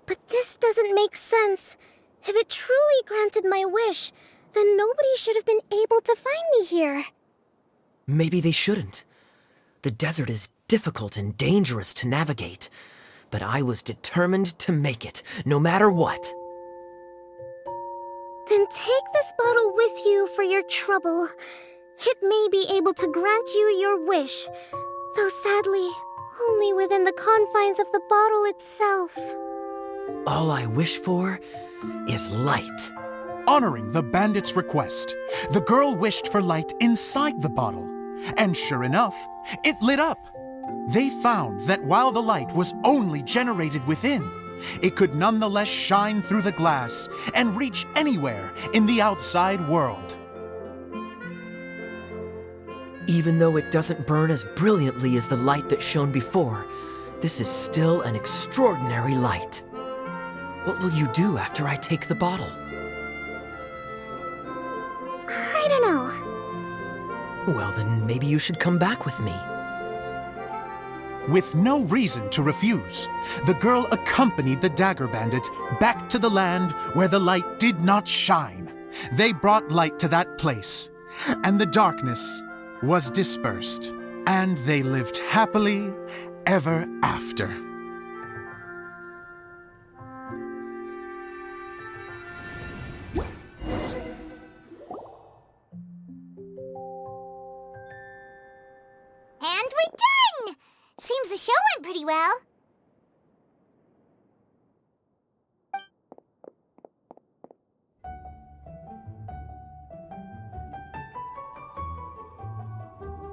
But this doesn't make sense. If it truly granted my wish, then nobody should have been able to find me here. Maybe they shouldn't. The desert is difficult and dangerous to navigate, but I was determined to make it, no matter what. Then take this bottle with you for your trouble. It may be able to grant you your wish, though sadly, only within the confines of the bottle itself. All I wish for is light. Honoring the bandit's request, the girl wished for light inside the bottle, and sure enough, it lit up. They found that while the light was only generated within, it could nonetheless shine through the glass and reach anywhere in the outside world. Even though it doesn't burn as brilliantly as the light that shone before, this is still an extraordinary light. What will you do after I take the bottle? I don't know. Well, then maybe you should come back with me. With no reason to refuse, the girl accompanied the dagger bandit back to the land where the light did not shine. They brought light to that place, and the darkness was dispersed, and they lived happily ever after. And we're done! Seems the show went pretty well.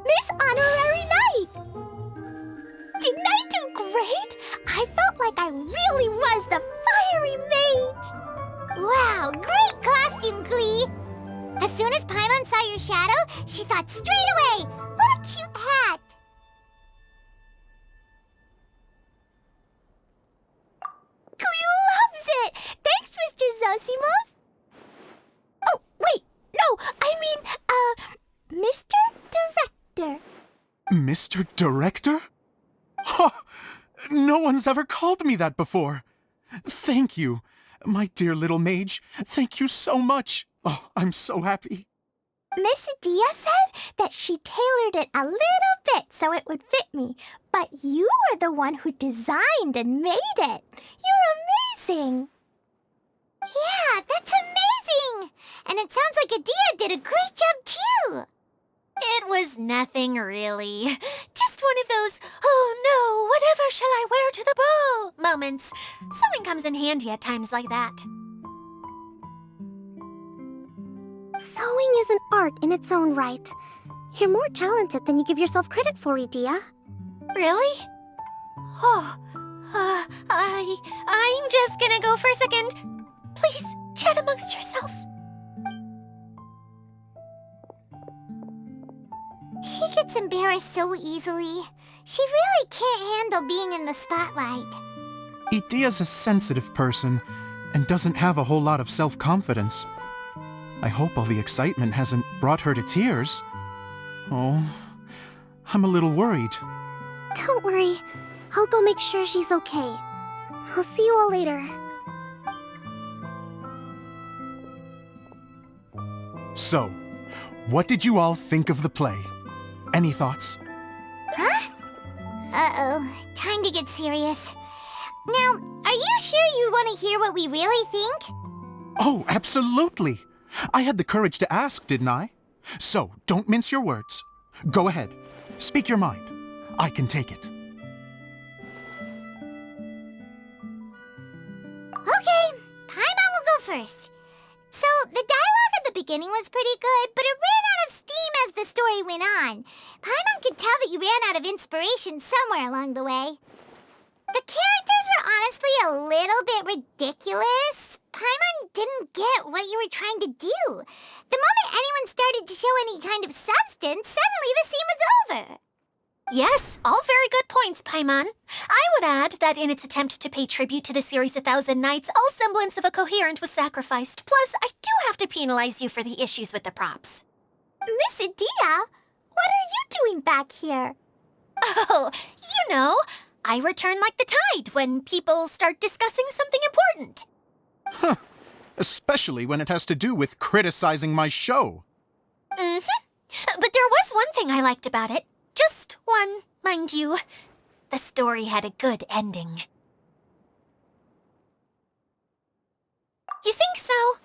Miss Honorary Knight! Didn't I do great? I felt like I really was the fiery mage! Wow, great costume, Klee! As soon as Paimon saw your shadow, she thought straight away, what a cute hat! Klee loves it! Thanks, Mr. Zosimos! Oh, wait, no, I mean, Mr. Director. Mr. Director? Ha! No one's ever called me that before. Thank you. My dear little mage, thank you so much. Oh, I'm so happy. Miss Dia said that she tailored it a little bit so it would fit me, but you were the one who designed and made it. You're amazing. Yeah, that's amazing! And it sounds like Adia did a great job too! It was nothing really. Just one of those, oh no, whatever shall I wear to the ball moments. Sewing comes in handy at times like that. Sewing is an art in its own right. You're more talented than you give yourself credit for, Idia. Really? Oh, I'm just gonna go for a second. Please, chat amongst yourselves. She gets embarrassed so easily. She really can't handle being in the spotlight. Idia's a sensitive person and doesn't have a whole lot of self-confidence. I hope all the excitement hasn't brought her to tears. Oh, I'm a little worried. Don't worry. I'll go make sure she's okay. I'll see you all later. So, what did you all think of the play? Any thoughts? Huh? Uh-oh. Time to get serious. Now, are you sure you want to hear what we really think? Oh, absolutely. I had the courage to ask, didn't I? So, don't mince your words. Go ahead. Speak your mind. I can take it. Okay, Paimon will go first. So, the dialogue at the beginning was pretty good, but it ran out of steam as the story went on. Paimon could tell that you ran out of inspiration somewhere along the way. The characters were honestly a little bit ridiculous. Paimon didn't get what you were trying to do. The moment anyone started to show any kind of substance, suddenly the scene was over. Yes, all very good points, Paimon. I would add that in its attempt to pay tribute to the series 1,000 Nights, all semblance of a coherent was sacrificed. Plus, I do have to penalize you for the issues with the props. Miss Dia, what are you doing back here? Oh, you know, I return like the tide when people start discussing something important. Huh. Especially when it has to do with criticizing my show. Mm-hmm. But there was one thing I liked about it. Just one, mind you. The story had a good ending. You think so?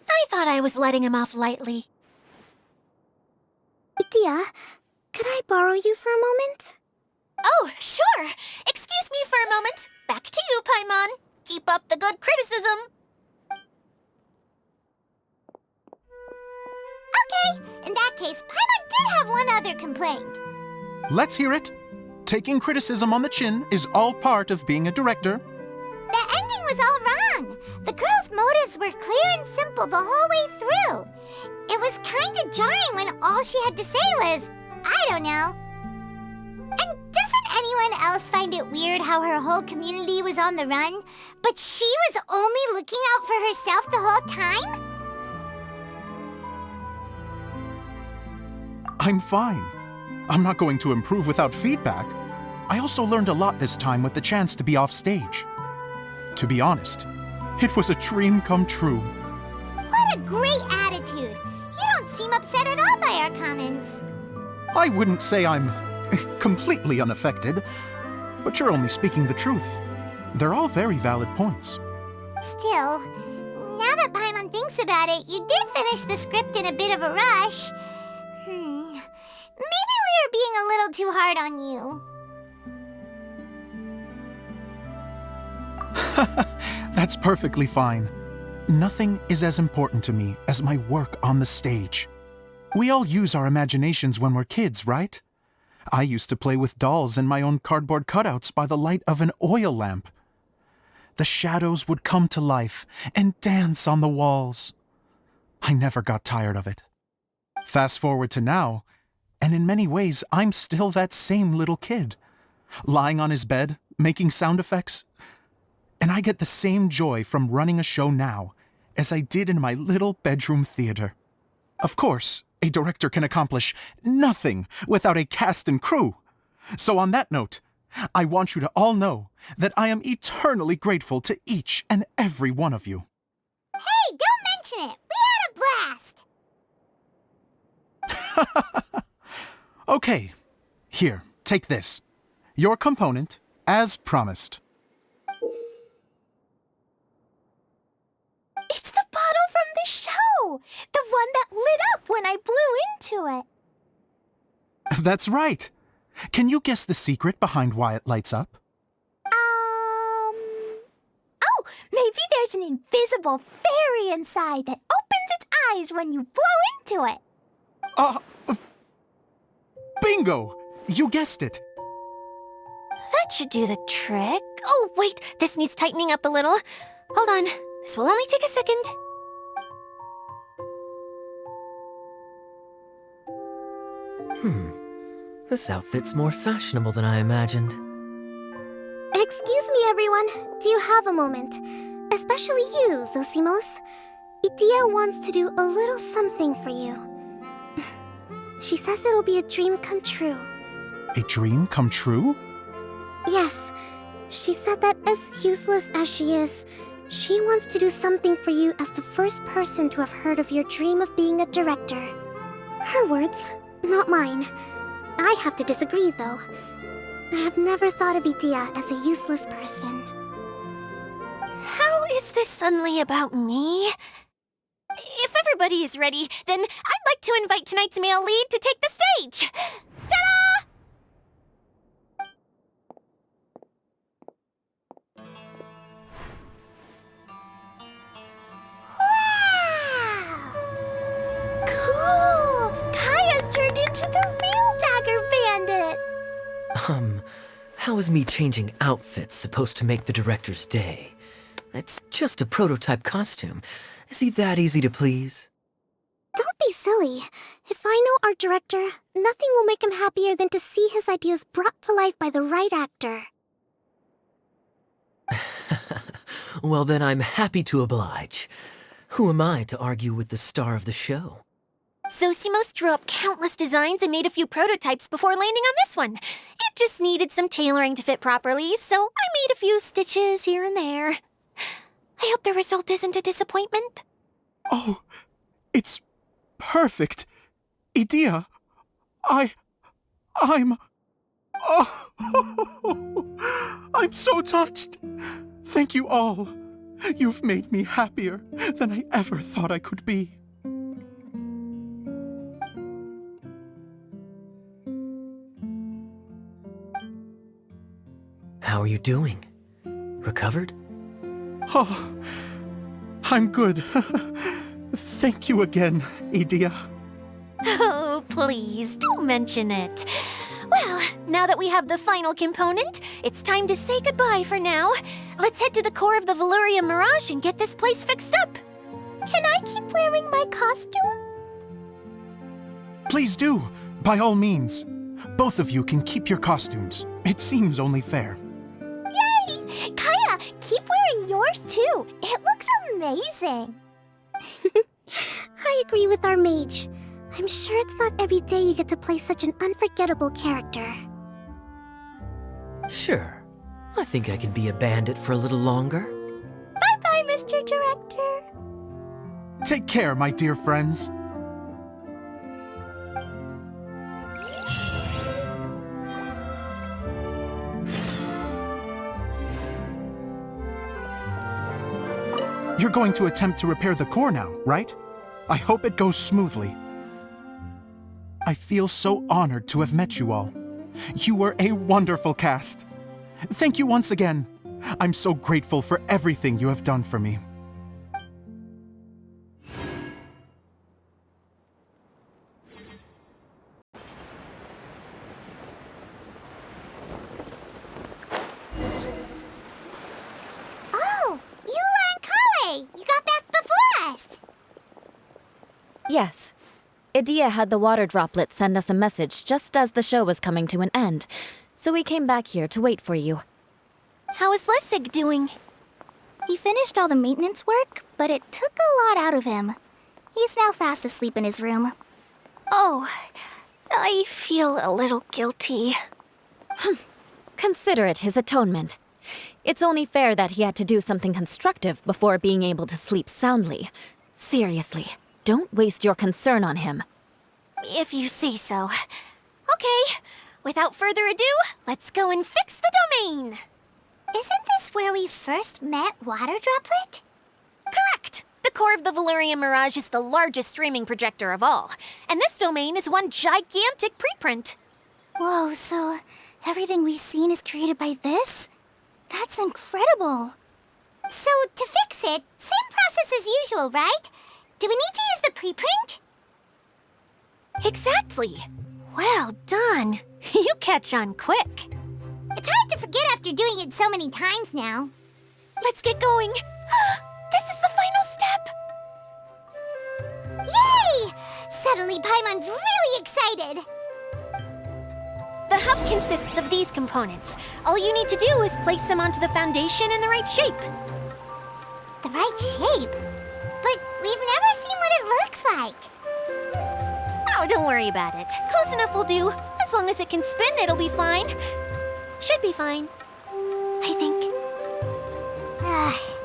I thought I was letting him off lightly. Idia, could I borrow you for a moment? Oh, sure. Excuse me for a moment. Back to you, Paimon. Keep up the good criticism. Okay, in that case, Paimon did have one other complaint. Let's hear it. Taking criticism on the chin is all part of being a director. The ending was all wrong. The girl's motives were clear and simple the whole way through. It was kind of jarring when all she had to say was, I don't know. And doesn't anyone else find it weird how her whole community was on the run, but she was only looking out for herself the whole time? I'm fine. I'm not going to improve without feedback. I also learned a lot this time with the chance to be off stage. To be honest, it was a dream come true. What a great attitude. You don't seem upset at all by our comments. I wouldn't say I'm completely unaffected, but you're only speaking the truth. They're all very valid points. Still, now that Paimon thinks about it, you did finish the script in a bit of a rush. Maybe we were being a little too hard on you. That's perfectly fine. Nothing is as important to me as my work on the stage. We all use our imaginations when we're kids, right? I used to play with dolls and my own cardboard cutouts by the light of an oil lamp. The shadows would come to life and dance on the walls. I never got tired of it. Fast forward to now, and in many ways, I'm still that same little kid, lying on his bed, making sound effects. And I get the same joy from running a show now as I did in my little bedroom theater. Of course, a director can accomplish nothing without a cast and crew. So on that note, I want you to all know that I am eternally grateful to each and every one of you. Hey, don't mention it. We had a Okay, here, take this. Your component, as promised. It's the bottle from the show! The one that lit up when I blew into it. That's right. Can you guess the secret behind why it lights up? Oh, maybe there's an invisible fairy inside that opens its eyes when you blow into it. Bingo! You guessed it. That should do the trick. Oh, wait, this needs tightening up a little. Hold on, this will only take a second. This outfit's more fashionable than I imagined. Excuse me, everyone. Do you have a moment? Especially you, Zosimos. Idia wants to do a little something for you. She says it'll be a dream come true. A dream come true? Yes. She said that as useless as she is, she wants to do something for you as the first person to have heard of your dream of being a director. Her words, not mine. I have to disagree, though. I have never thought of Idia as a useless person. How is this suddenly about me? If everybody is ready, then I'd like to invite tonight's male lead to take the stage. Ta-da! Cool! Kaya's turned into the real Dagger Bandit! How is me changing outfits supposed to make the director's day? It's just a prototype costume. Is he that easy to please? Don't be silly. If I know our director, nothing will make him happier than to see his ideas brought to life by the right actor. Well, then I'm happy to oblige. Who am I to argue with the star of the show? Zosimos drew up countless designs and made a few prototypes before landing on this one. It just needed some tailoring to fit properly, so I made a few stitches here and there. I hope the result isn't a disappointment. Oh, it's perfect. Idia, I'm... Oh, I'm so touched. Thank you all. You've made me happier than I ever thought I could be. How are you doing? Recovered? Oh, I'm good. Thank you again, Idia. Oh, please, don't mention it. Well, now that we have the final component, it's time to say goodbye for now. Let's head to the core of the Veluria Mirage and get this place fixed up. Can I keep wearing my costume? Please do, by all means. Both of you can keep your costumes. It seems only fair. Yay! Kaya, keep wearing yours too. It looks amazing. I agree with our mage. I'm sure it's not every day you get to play such an unforgettable character. Sure. I think I can be a bandit for a little longer. Bye-bye, Mr. Director. Take care, my dear friends. You're going to attempt to repair the core now, right? I hope it goes smoothly. I feel so honored to have met you all. You were a wonderful cast. Thank you once again. I'm so grateful for everything you have done for me. Oh, Eula and Kale! You got back before us! Yes. Idia had the water droplet send us a message just as the show was coming to an end, so we came back here to wait for you. How is Lessig doing? He finished all the maintenance work, but it took a lot out of him. He's now fast asleep in his room. Oh, I feel a little guilty. Consider it his atonement. It's only fair that he had to do something constructive before being able to sleep soundly. Seriously, don't waste your concern on him. if you say so. Okay, without further ado, let's go and fix the domain. Isn't this where we first met Water Droplet? Correct! The core of the Valerian Mirage is the largest streaming projector of all, and this domain is one gigantic preprint. Whoa, so everything we've seen is created by this? That's incredible. So, to fix it, same process as usual, right? Do we need to use the preprint? Exactly. Well done. You catch on quick. It's hard to forget after doing it so many times now. Let's get going. This is the final step. Yay! Suddenly Paimon's really excited. The hub consists of these components. All you need to do is place them onto the foundation in the right shape. The right shape? But we've never seen what it looks like. Oh, don't worry about it. Close enough will do. As long as it can spin, it'll be fine. Should be fine, I think.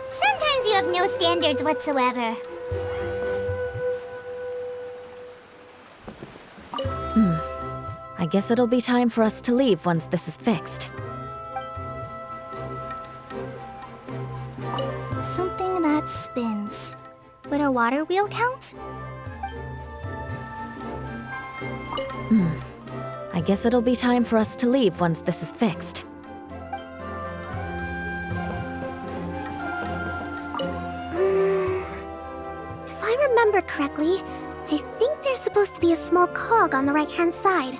Sometimes you have no standards whatsoever. I guess it'll be time for us to leave once this is fixed. Something that spins. Would a water wheel count? I guess it'll be time for us to leave once this is fixed. If I remember correctly, I think there's supposed to be a small cog on the right-hand side.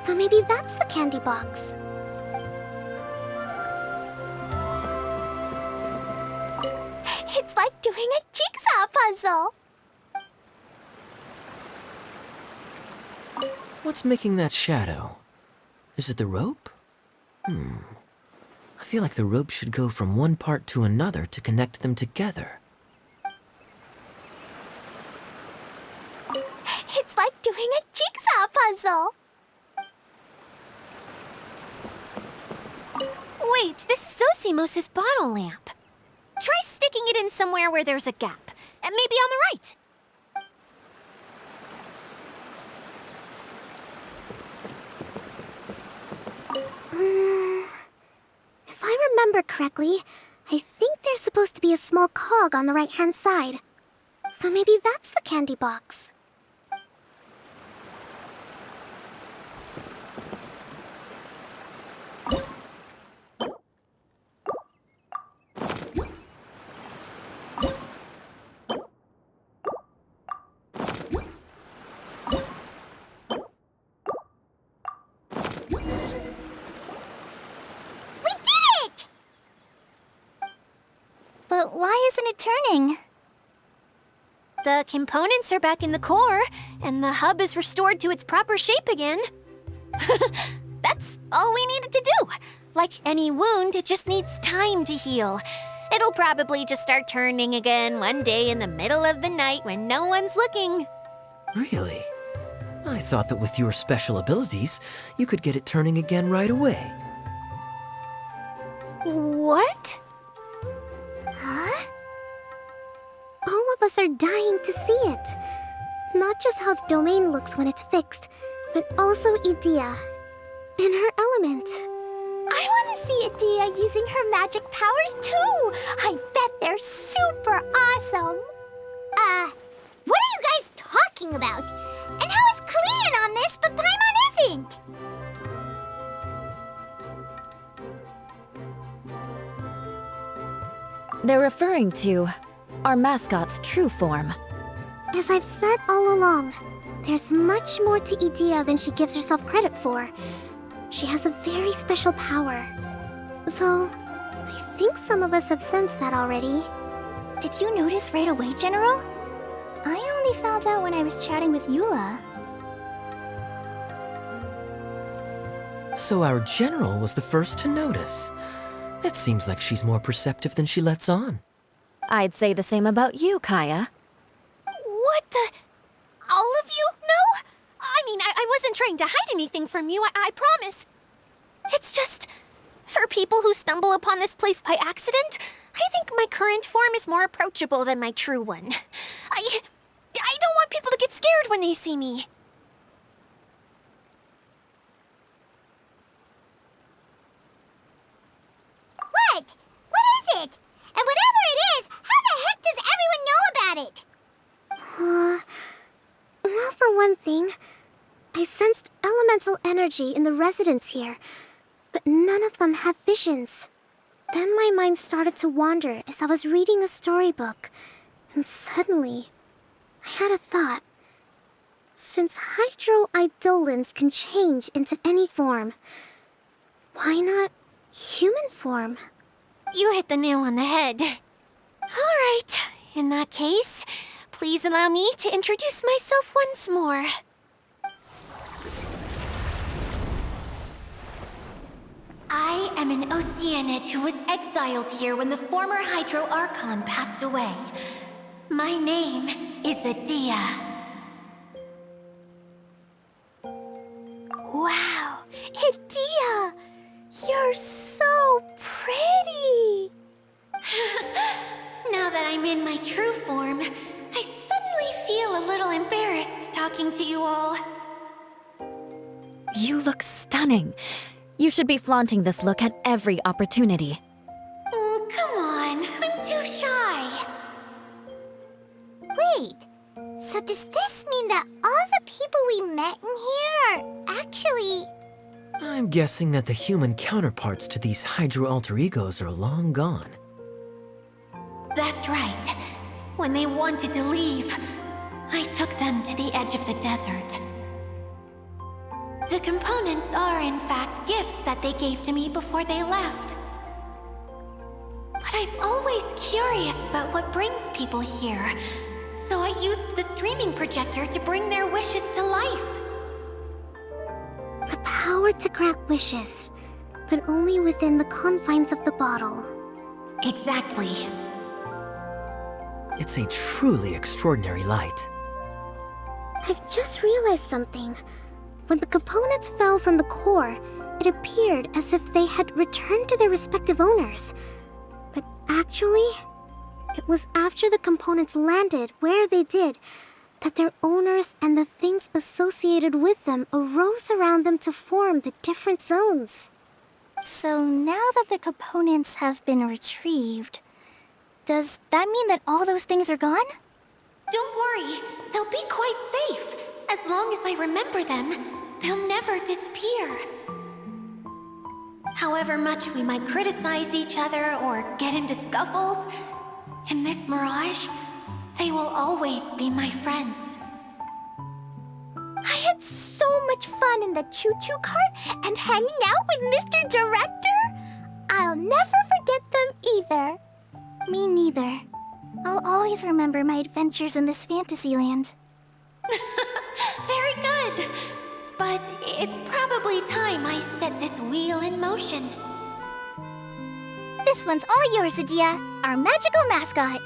So maybe that's the candy box. It's like doing a jigsaw puzzle. What's making that shadow? Is it the rope? I feel like the rope should go from one part to another to connect them together. It's like doing a jigsaw puzzle. Wait, this is Zosimos' bottle lamp. Try sticking it in somewhere where there's a gap. And maybe on the right. If I remember correctly, I think there's supposed to be a small cog on the right-hand side. So maybe that's the candy box. But why isn't it turning? The components are back in the core, and the hub is restored to its proper shape again. That's all we needed to do. Like any wound, it just needs time to heal. It'll probably just start turning again one day in the middle of the night when no one's looking. Really? I thought that with your special abilities, you could get it turning again right away. What? Huh? All of us are dying to see it. Not just how its domain looks when it's fixed, but also Idea. In her element. I want to see Idea using her magic powers too. I bet they're super awesome. What are you guys talking about? And how is Clean on this, but Paimon isn't? They're referring to our mascot's true form. As I've said all along, there's much more to Idea than she gives herself credit for. She has a very special power. Though, I think some of us have sensed that already. Did you notice right away, General? I only found out when I was chatting with Eula. So our general was the first to notice. It seems like she's more perceptive than she lets on. I'd say the same about you, Kaya. What the? All of you? No? I mean, I wasn't trying to hide anything from you, I promise. It's just, for people who stumble upon this place by accident, I think my current form is more approachable than my true one. I don't want people to get scared when they see me. anything. I sensed elemental energy in the residents here, but none of them have visions. Then my mind started to wander as I was reading a storybook, and suddenly, I had a thought. Since hydro-eidolons can change into any form, why not human form? You hit the nail on the head. All right, in that case, please allow me to introduce myself once more. I am an Oceanid who was exiled here when the former Hydro Archon passed away. My name is Adia. Wow, Adia! You're so pretty! Now that I'm in my true form, I suddenly feel a little embarrassed talking to you all. You look stunning. You should be flaunting this look at every opportunity. Oh, come on. I'm too shy. Wait, so does this mean that all the people we met in here are actually... I'm guessing that the human counterparts to these hydro alter egos are long gone. That's right. When they wanted to leave, I took them to the edge of the desert. The components are, in fact, gifts that they gave to me before they left. But I'm always curious about what brings people here, so I used the streaming projector to bring their wishes to life. The power to grant wishes, but only within the confines of the bottle. Exactly. It's a truly extraordinary light. I've just realized something. When the components fell from the core, it appeared as if they had returned to their respective owners. But actually, it was after the components landed where they did that their owners and the things associated with them arose around them to form the different zones. So now that the components have been retrieved, does that mean that all those things are gone? Don't worry, they'll be quite safe. As long as I remember them, they'll never disappear. However much we might criticize each other or get into scuffles, in this Mirage, they will always be my friends. I had so much fun in the choo-choo cart and hanging out with Mr. Director. I'll never forget them either. Me neither. I'll always remember my adventures in this fantasy land. Very good. But it's probably time I set this wheel in motion. This one's all yours, Adia, our magical mascot.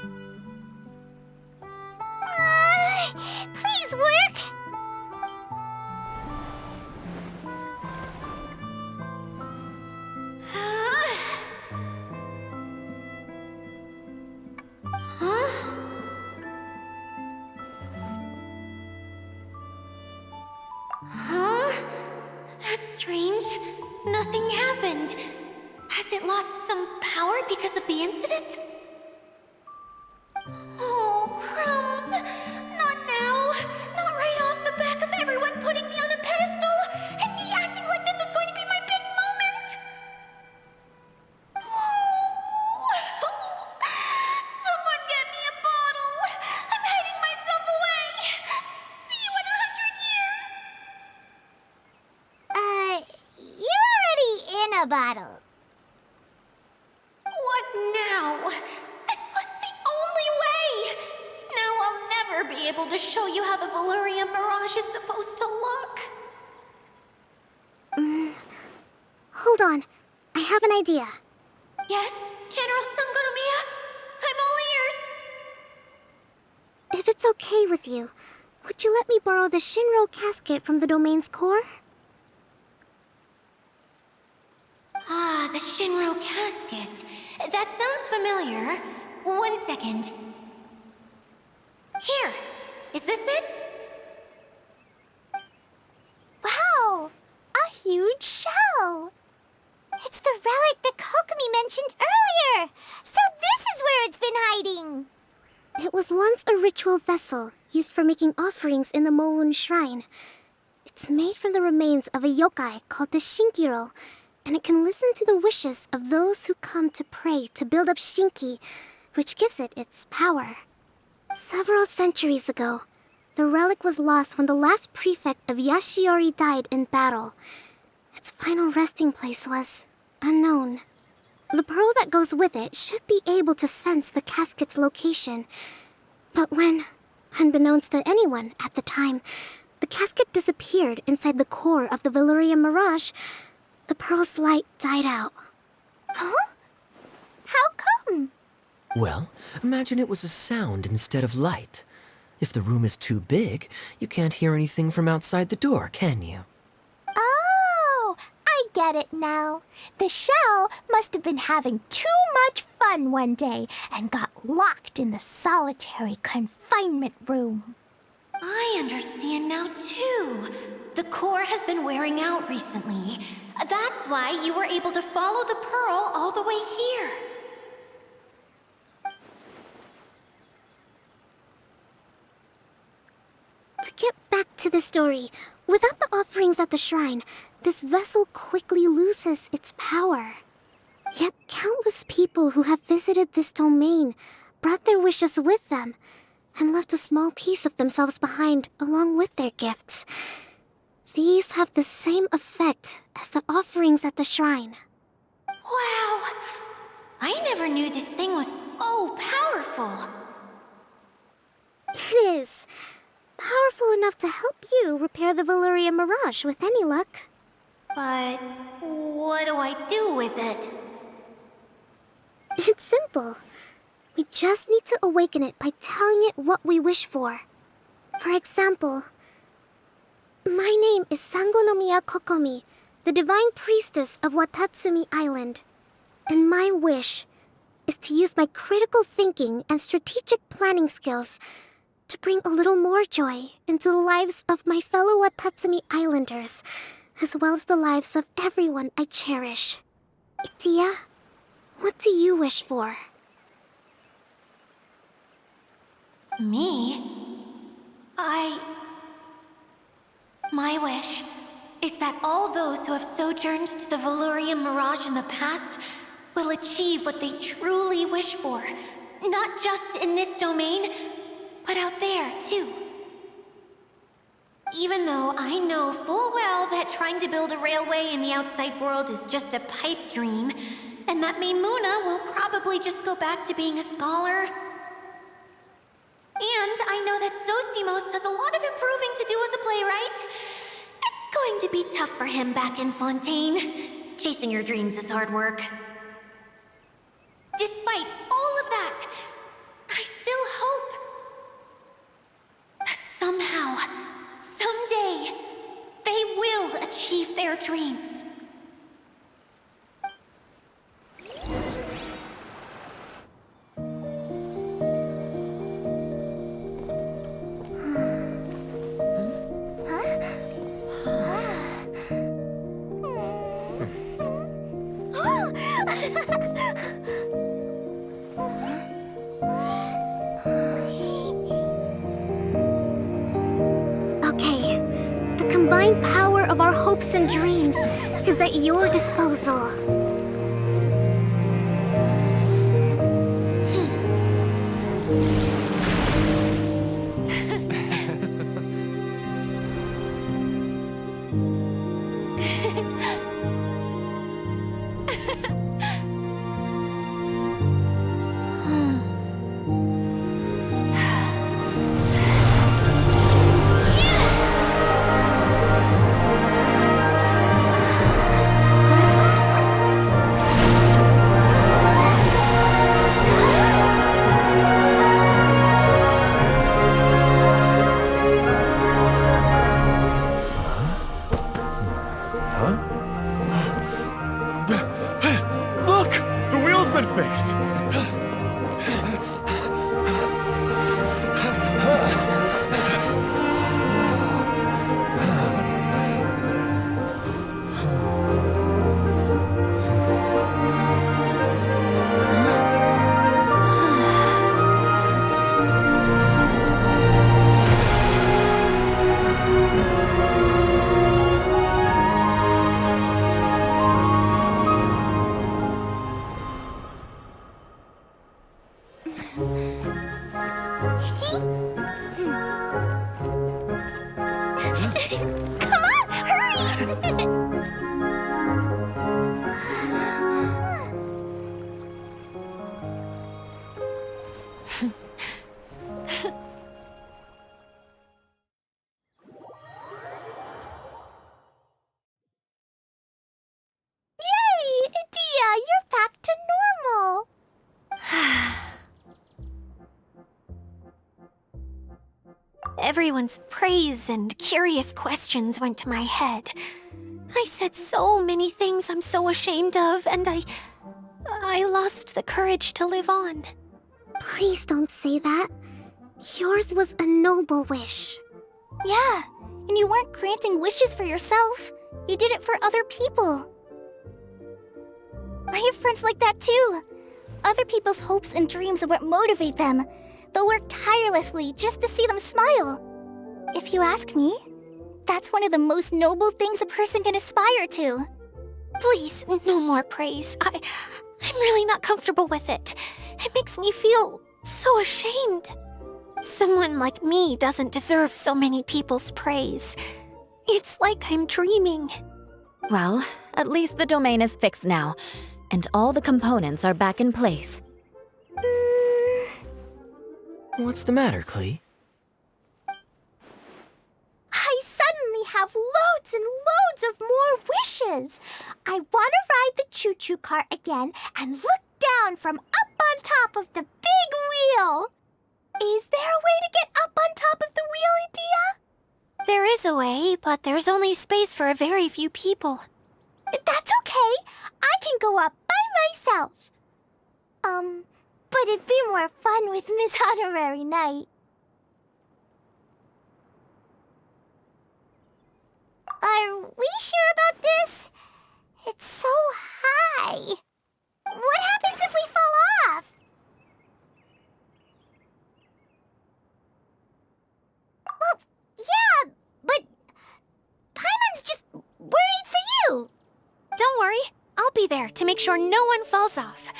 Please work! Huh? Huh? That's strange. Nothing happened. Has it lost some power because of the incident? Oh, crumbs! Not now! Not right off the back of everyone putting me on a pedestal and me acting like this was going to be my big moment! Someone get me a bottle! I'm hiding myself away! See you in 100 years! You're already in a bottle. What now? This was the only way! Now I'll never be able to show you how the Valurian Mirage is supposed to look. Hold on. I have an idea. Yes, General Sangonomiya? I'm all ears. If it's okay with you, would you let me borrow the Shinro casket from the domain's core? Ah, the Shinro casket. That sounds familiar. 1 second. Here. Is this it? Wow! A huge shell! It's the relic that Kokomi mentioned earlier! So this is where it's been hiding! It was once a ritual vessel used for making offerings in the Moon Shrine. It's made from the remains of a yokai called the Shinkiro, and it can listen to the wishes of those who come to pray to build up Shinki, which gives it its power. Several centuries ago, the relic was lost when the last prefect of Yashiori died in battle. Its final resting place was unknown. The pearl that goes with it should be able to sense the casket's location. But when, unbeknownst to anyone at the time, the casket disappeared inside the core of the Valyria Mirage, the pearl's light died out. Huh? How come? Well, imagine it was a sound instead of light. If the room is too big, you can't hear anything from outside the door, can you? Oh, I get it now. The shell must have been having too much fun one day and got locked in the solitary confinement room. I understand now, too. The core has been wearing out recently. That's why you were able to follow the pearl all the way here. To get back to the story, without the offerings at the shrine, this vessel quickly loses its power. Yet countless people who have visited this domain brought their wishes with them and left a small piece of themselves behind along with their gifts. These have the same effect as the offerings at the shrine. Wow! I never knew this thing was so powerful. It is. Powerful enough to help you repair the Valyria Mirage with any luck. But what do I do with it? It's simple. We just need to awaken it by telling it what we wish for. For example, my name is Sangonomiya Kokomi, the divine priestess of Watatsumi Island. And my wish is to use my critical thinking and strategic planning skills to bring a little more joy into the lives of my fellow Watatsumi Islanders, as well as the lives of everyone I cherish. Itia, what do you wish for? Me? My wish is that all those who have sojourned to the Valyria Mirage in the past will achieve what they truly wish for. Not just in this domain, but out there, too. Even though I know full well that trying to build a railway in the outside world is just a pipe dream, and that Maimuna will probably just go back to being a scholar. And I know that Zosimos has a lot of improving to do as a playwright. It's going to be tough for him back in Fontaine. Chasing your dreams is hard work. Despite all of that, I still hope that somehow, someday, they will achieve their dreams. Okay, the combined power of our hopes and dreams is at your disposal. Look! The wheel's been fixed! Everyone's praise and curious questions went to my head. I said so many things I'm so ashamed of, and I lost the courage to live on. Please don't say that. Yours was a noble wish. Yeah, and you weren't granting wishes for yourself. You did it for other people. I have friends like that too. Other people's hopes and dreams are what motivate them. They'll work tirelessly just to see them smile. If you ask me, that's one of the most noble things a person can aspire to. Please, no more praise. I'm really not comfortable with it. It makes me feel so ashamed. Someone like me doesn't deserve so many people's praise. It's like I'm dreaming. Well, at least the domain is fixed now, and all the components are back in place. What's the matter, Klee? I suddenly have loads and loads of more wishes. I want to ride the choo-choo cart again and look down from up on top of the big wheel. Is there a way to get up on top of the wheel, Edea? There is a way, but there's only space for a very few people. That's okay. I can go up by myself. But it'd be more fun with Miss Honorary Knight. Are we sure about this? It's so high. What happens if we fall off? Well, yeah, but Paimon's just worried for you. Don't worry, I'll be there to make sure no one falls off.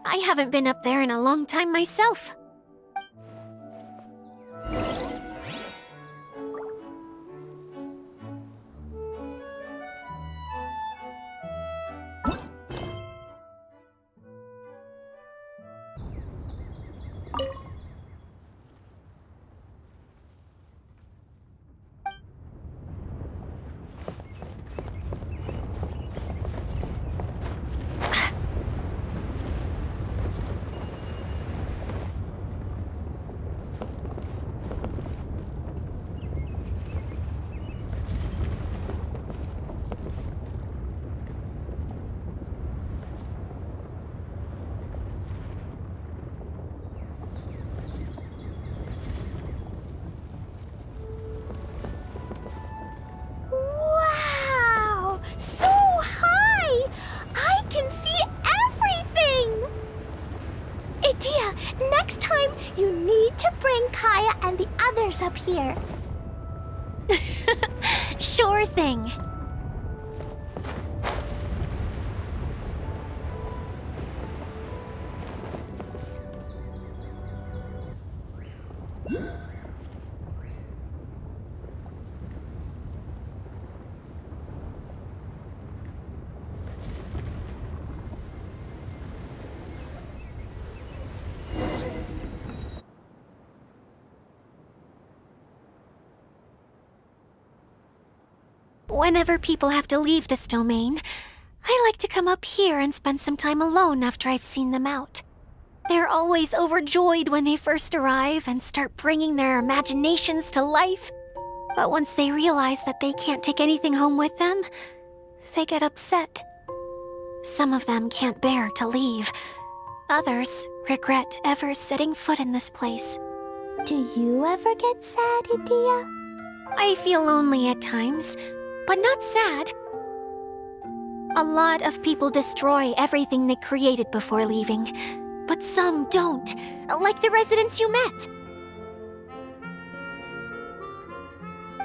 I haven't been up there in a long time myself. Wow! So high! I can see everything! Edea, next time you need to bring Kaya and the others up here. Sure thing. Whenever people have to leave this domain, I like to come up here and spend some time alone after I've seen them out. They're always overjoyed when they first arrive and start bringing their imaginations to life. But once they realize that they can't take anything home with them, they get upset. Some of them can't bear to leave. Others regret ever setting foot in this place. Do you ever get sad, Edea? I feel lonely at times, but not sad. A lot of people destroy everything they created before leaving, but some don't, like the residents you met.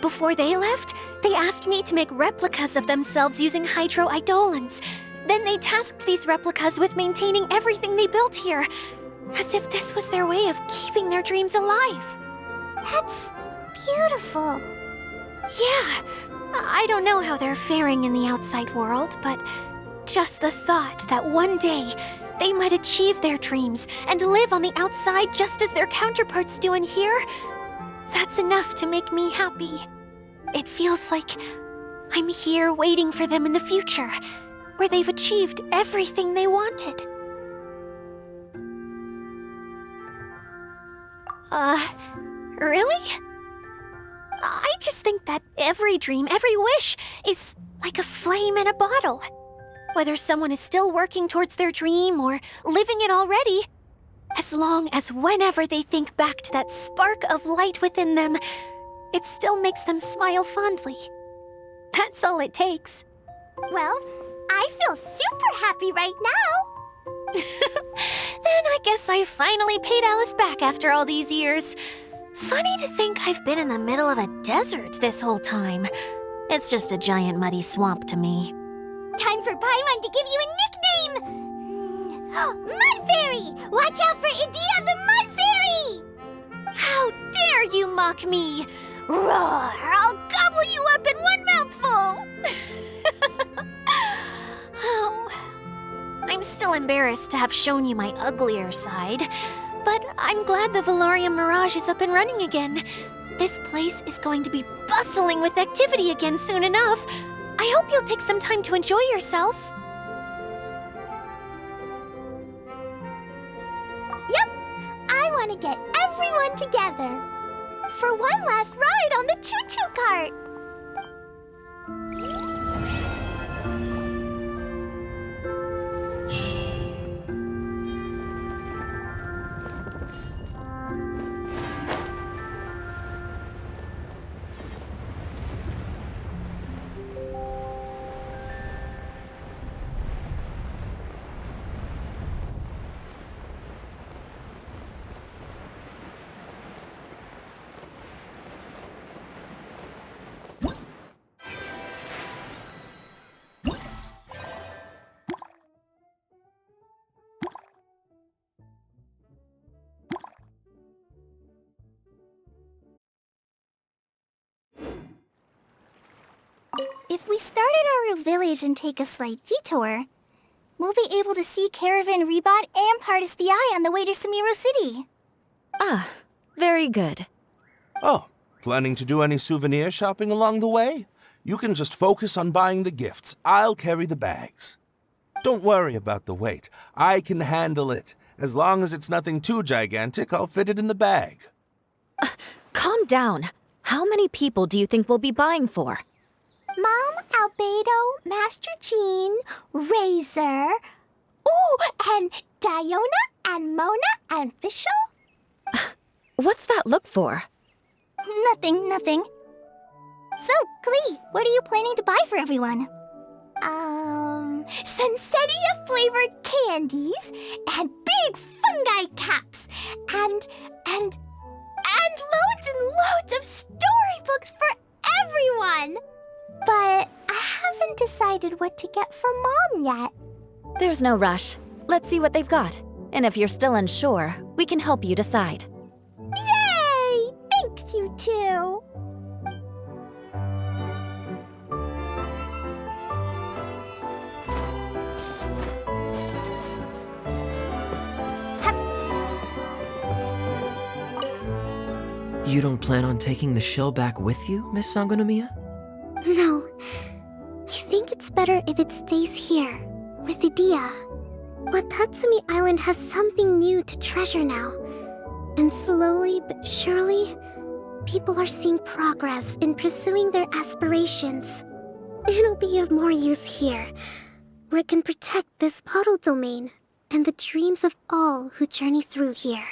Before they left, they asked me to make replicas of themselves using hydro-eidolons. Then they tasked these replicas with maintaining everything they built here, as if this was their way of keeping their dreams alive. That's beautiful. Yeah, I don't know how they're faring in the outside world, but just the thought that one day they might achieve their dreams and live on the outside just as their counterparts do in here, that's enough to make me happy. It feels like I'm here waiting for them in the future, where they've achieved everything they wanted. Really? just think that every dream, every wish, is like a flame in a bottle. Whether someone is still working towards their dream or living it already, as long as whenever they think back to that spark of light within them, it still makes them smile fondly. That's all it takes. Well, I feel super happy right now. Then I guess I finally paid Alice back after all these years. Funny to think I've been in the middle of a desert this whole time. It's just a giant muddy swamp to me. Time for Paimon to give you a nickname! Mud Fairy! Watch out for Idia the Mud Fairy! How dare you mock me! Roar! I'll gobble you up in one mouthful! Oh, I'm still embarrassed to have shown you my uglier side, but I'm glad the Valorium Mirage is up and running again. This place is going to be bustling with activity again soon enough. I hope you'll take some time to enjoy yourselves. Yep, I want to get everyone together for one last ride on the choo-choo cart. If we start at Aru Village and take a slight detour, we'll be able to see Caravan Rebot and Partis the Eye on the way to Samiro City. Ah, very good. Oh, planning to do any souvenir shopping along the way? You can just focus on buying the gifts. I'll carry the bags. Don't worry about the weight. I can handle it. As long as it's nothing too gigantic, I'll fit it in the bag. Calm down. How many people do you think we'll be buying for? Mom, Albedo, Master Jean, Razor, ooh, and Diona, and Mona, and Fischl. What's that look for? Nothing. So, Klee, what are you planning to buy for everyone? Sensetia-flavored candies, and big fungi caps, and loads and loads of storybooks for everyone. But I haven't decided what to get for Mom yet. There's no rush. Let's see what they've got. And if you're still unsure, we can help you decide. Yay! Thanks, you two. You don't plan on taking the shell back with you, Miss Sangonomiya? No. I think it's better if it stays here, with Idia. Watatsumi Island has something new to treasure now. And slowly but surely, people are seeing progress in pursuing their aspirations. It'll be of more use here, where it can protect this puddle domain and the dreams of all who journey through here.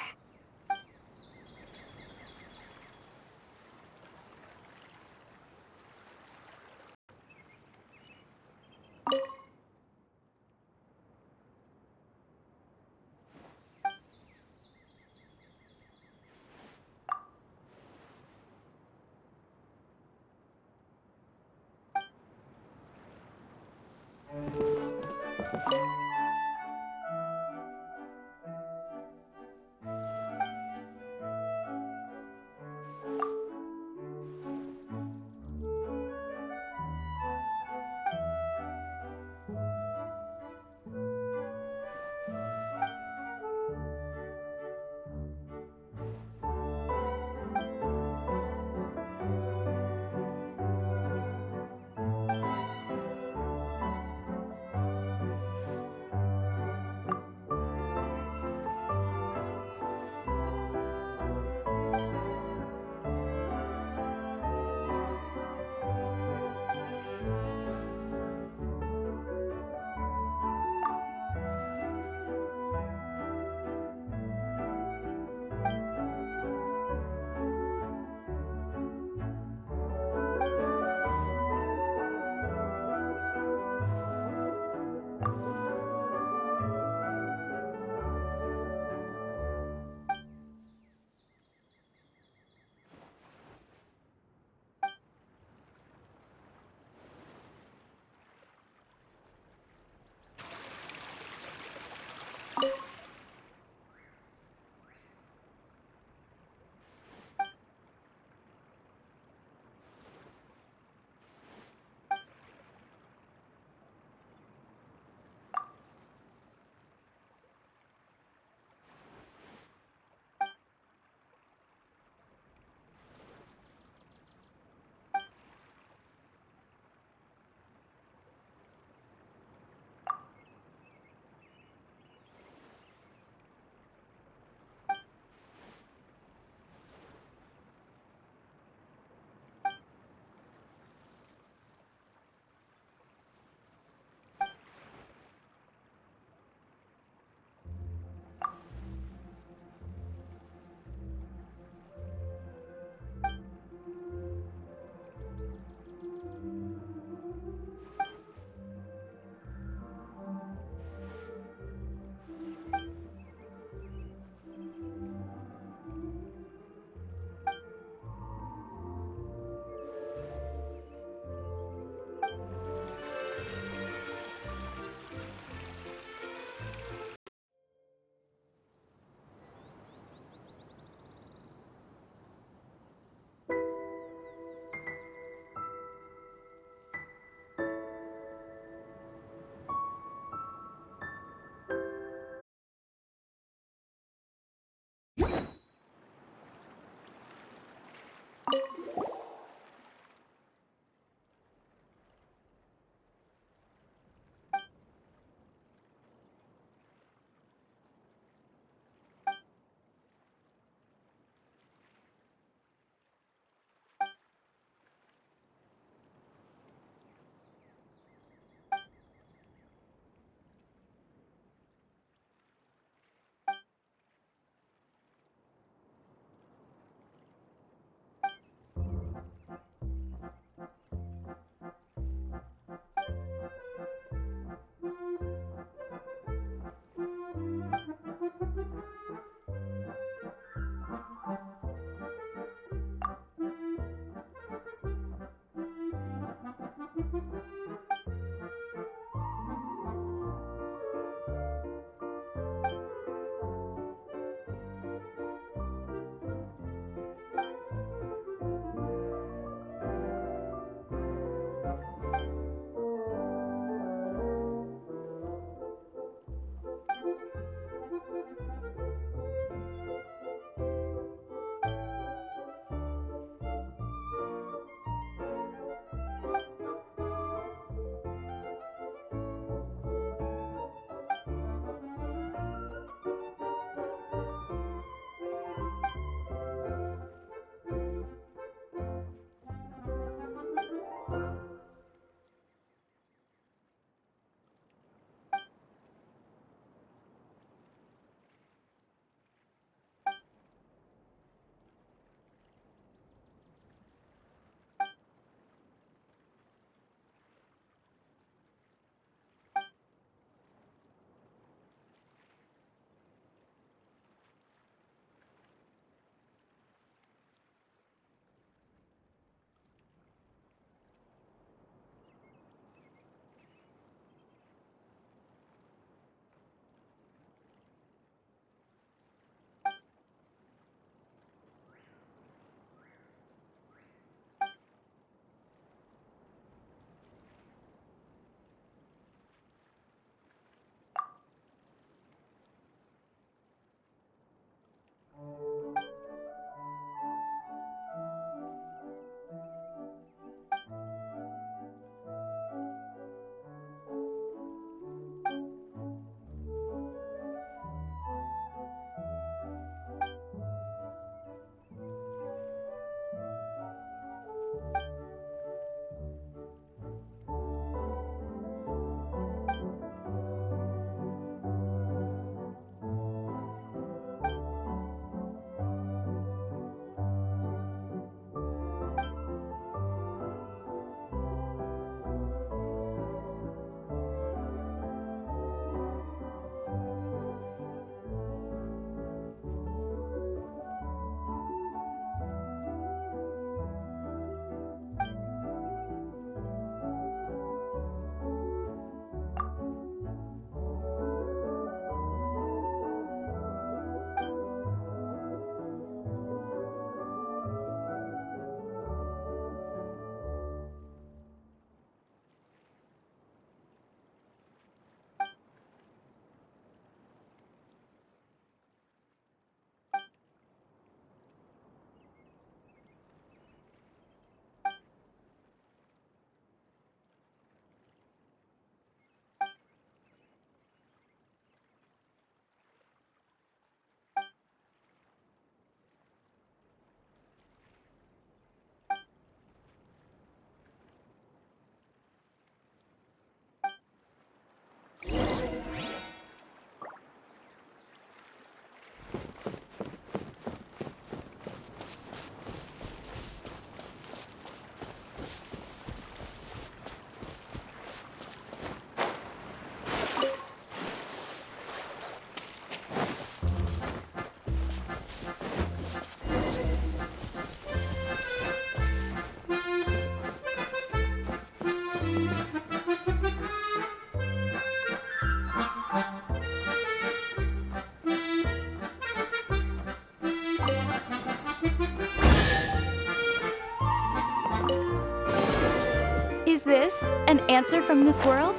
Is this an answer from this world?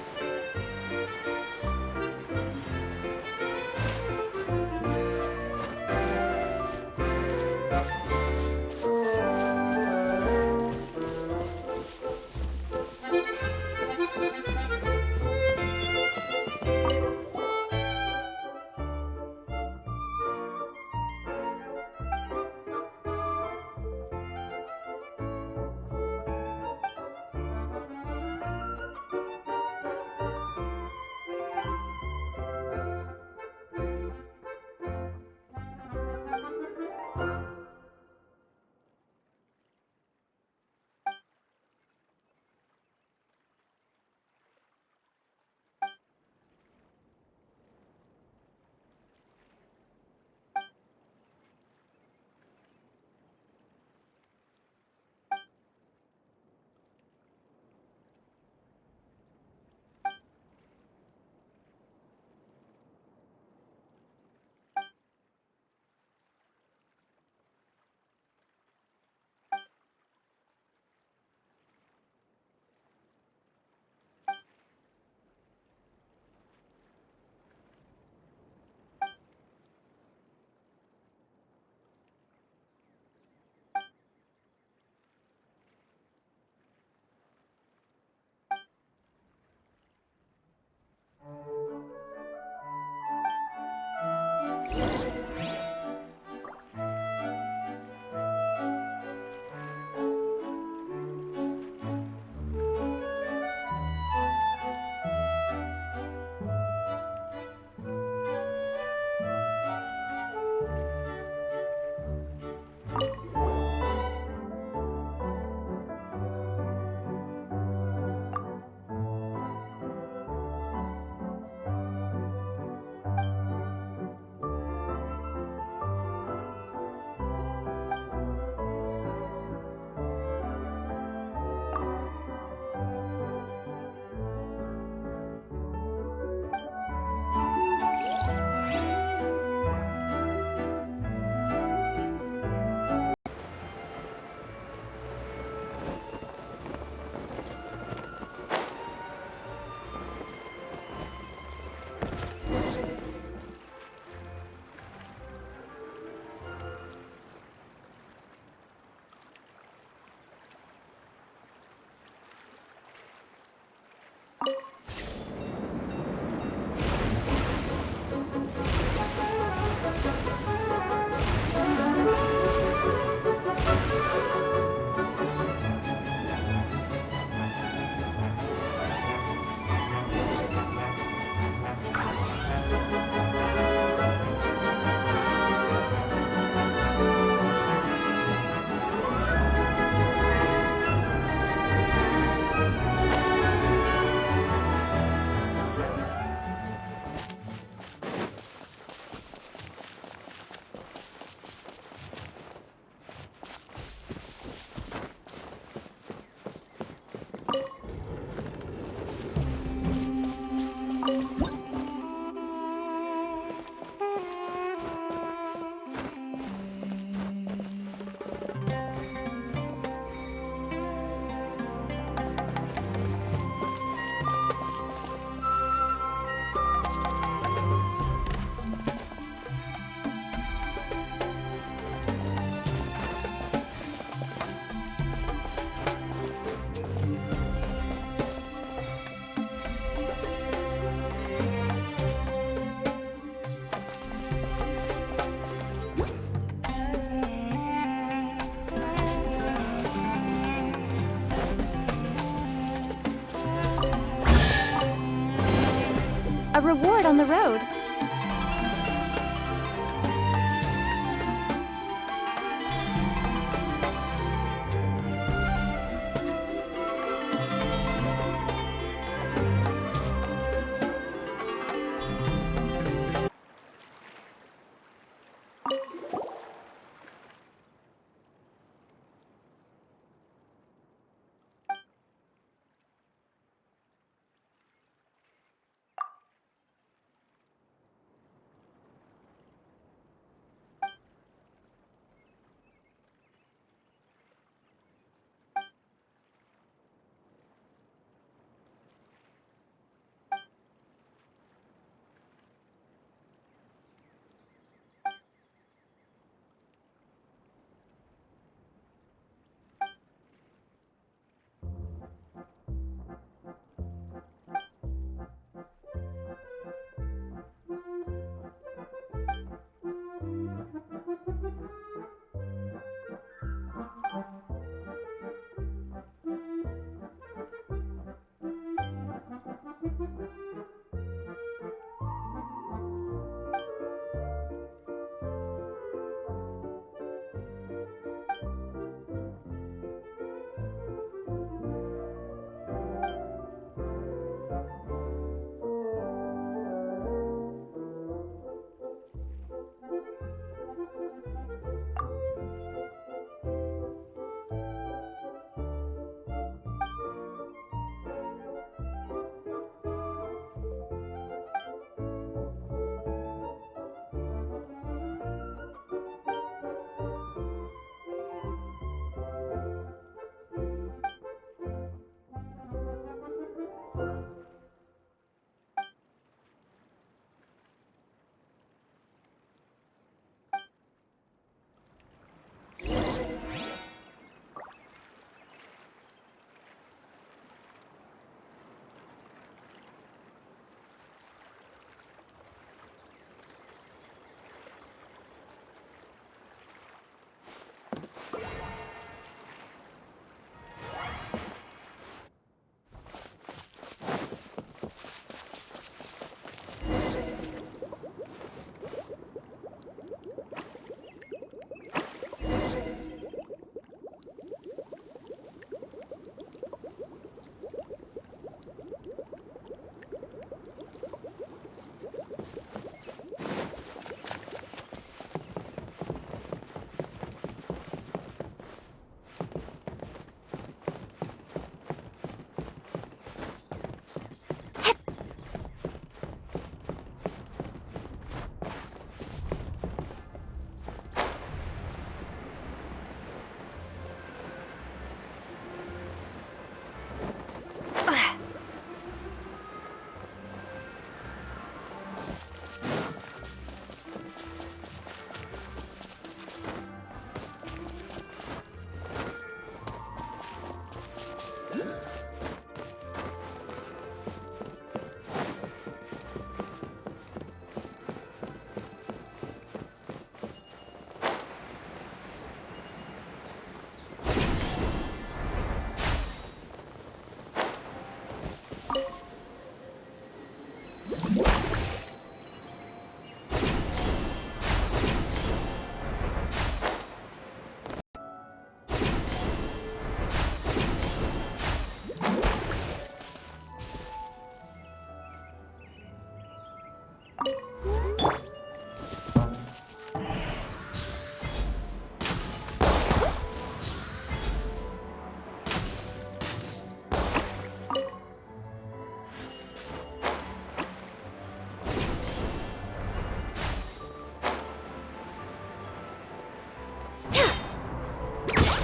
A reward on the road.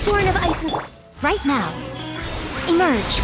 Born of ice and... Right now. Emerge.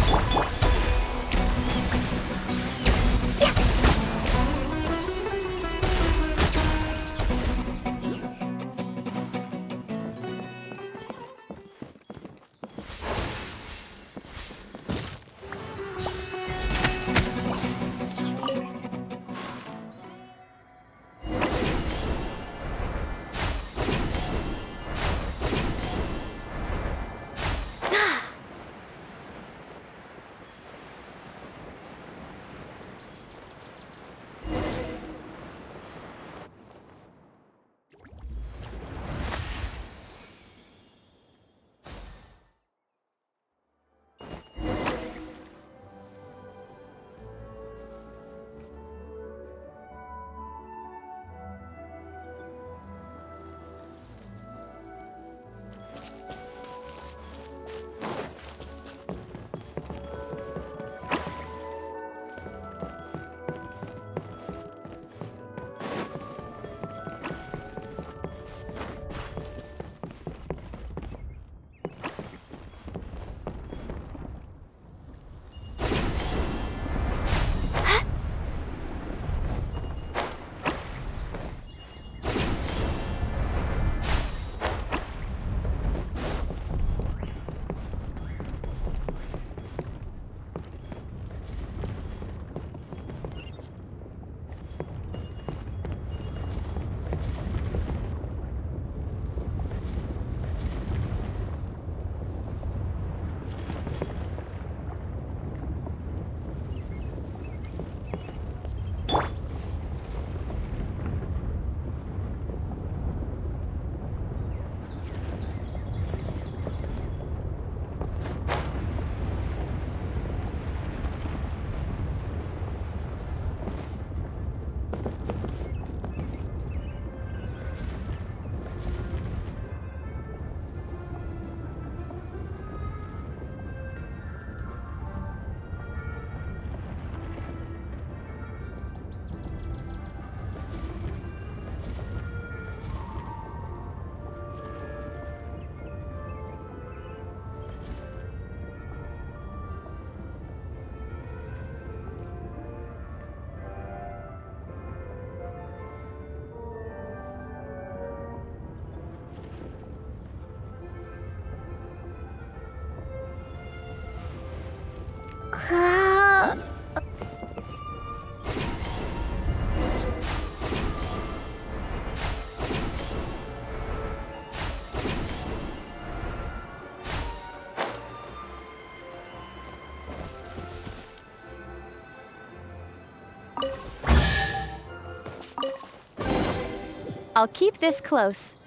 I'll keep this close.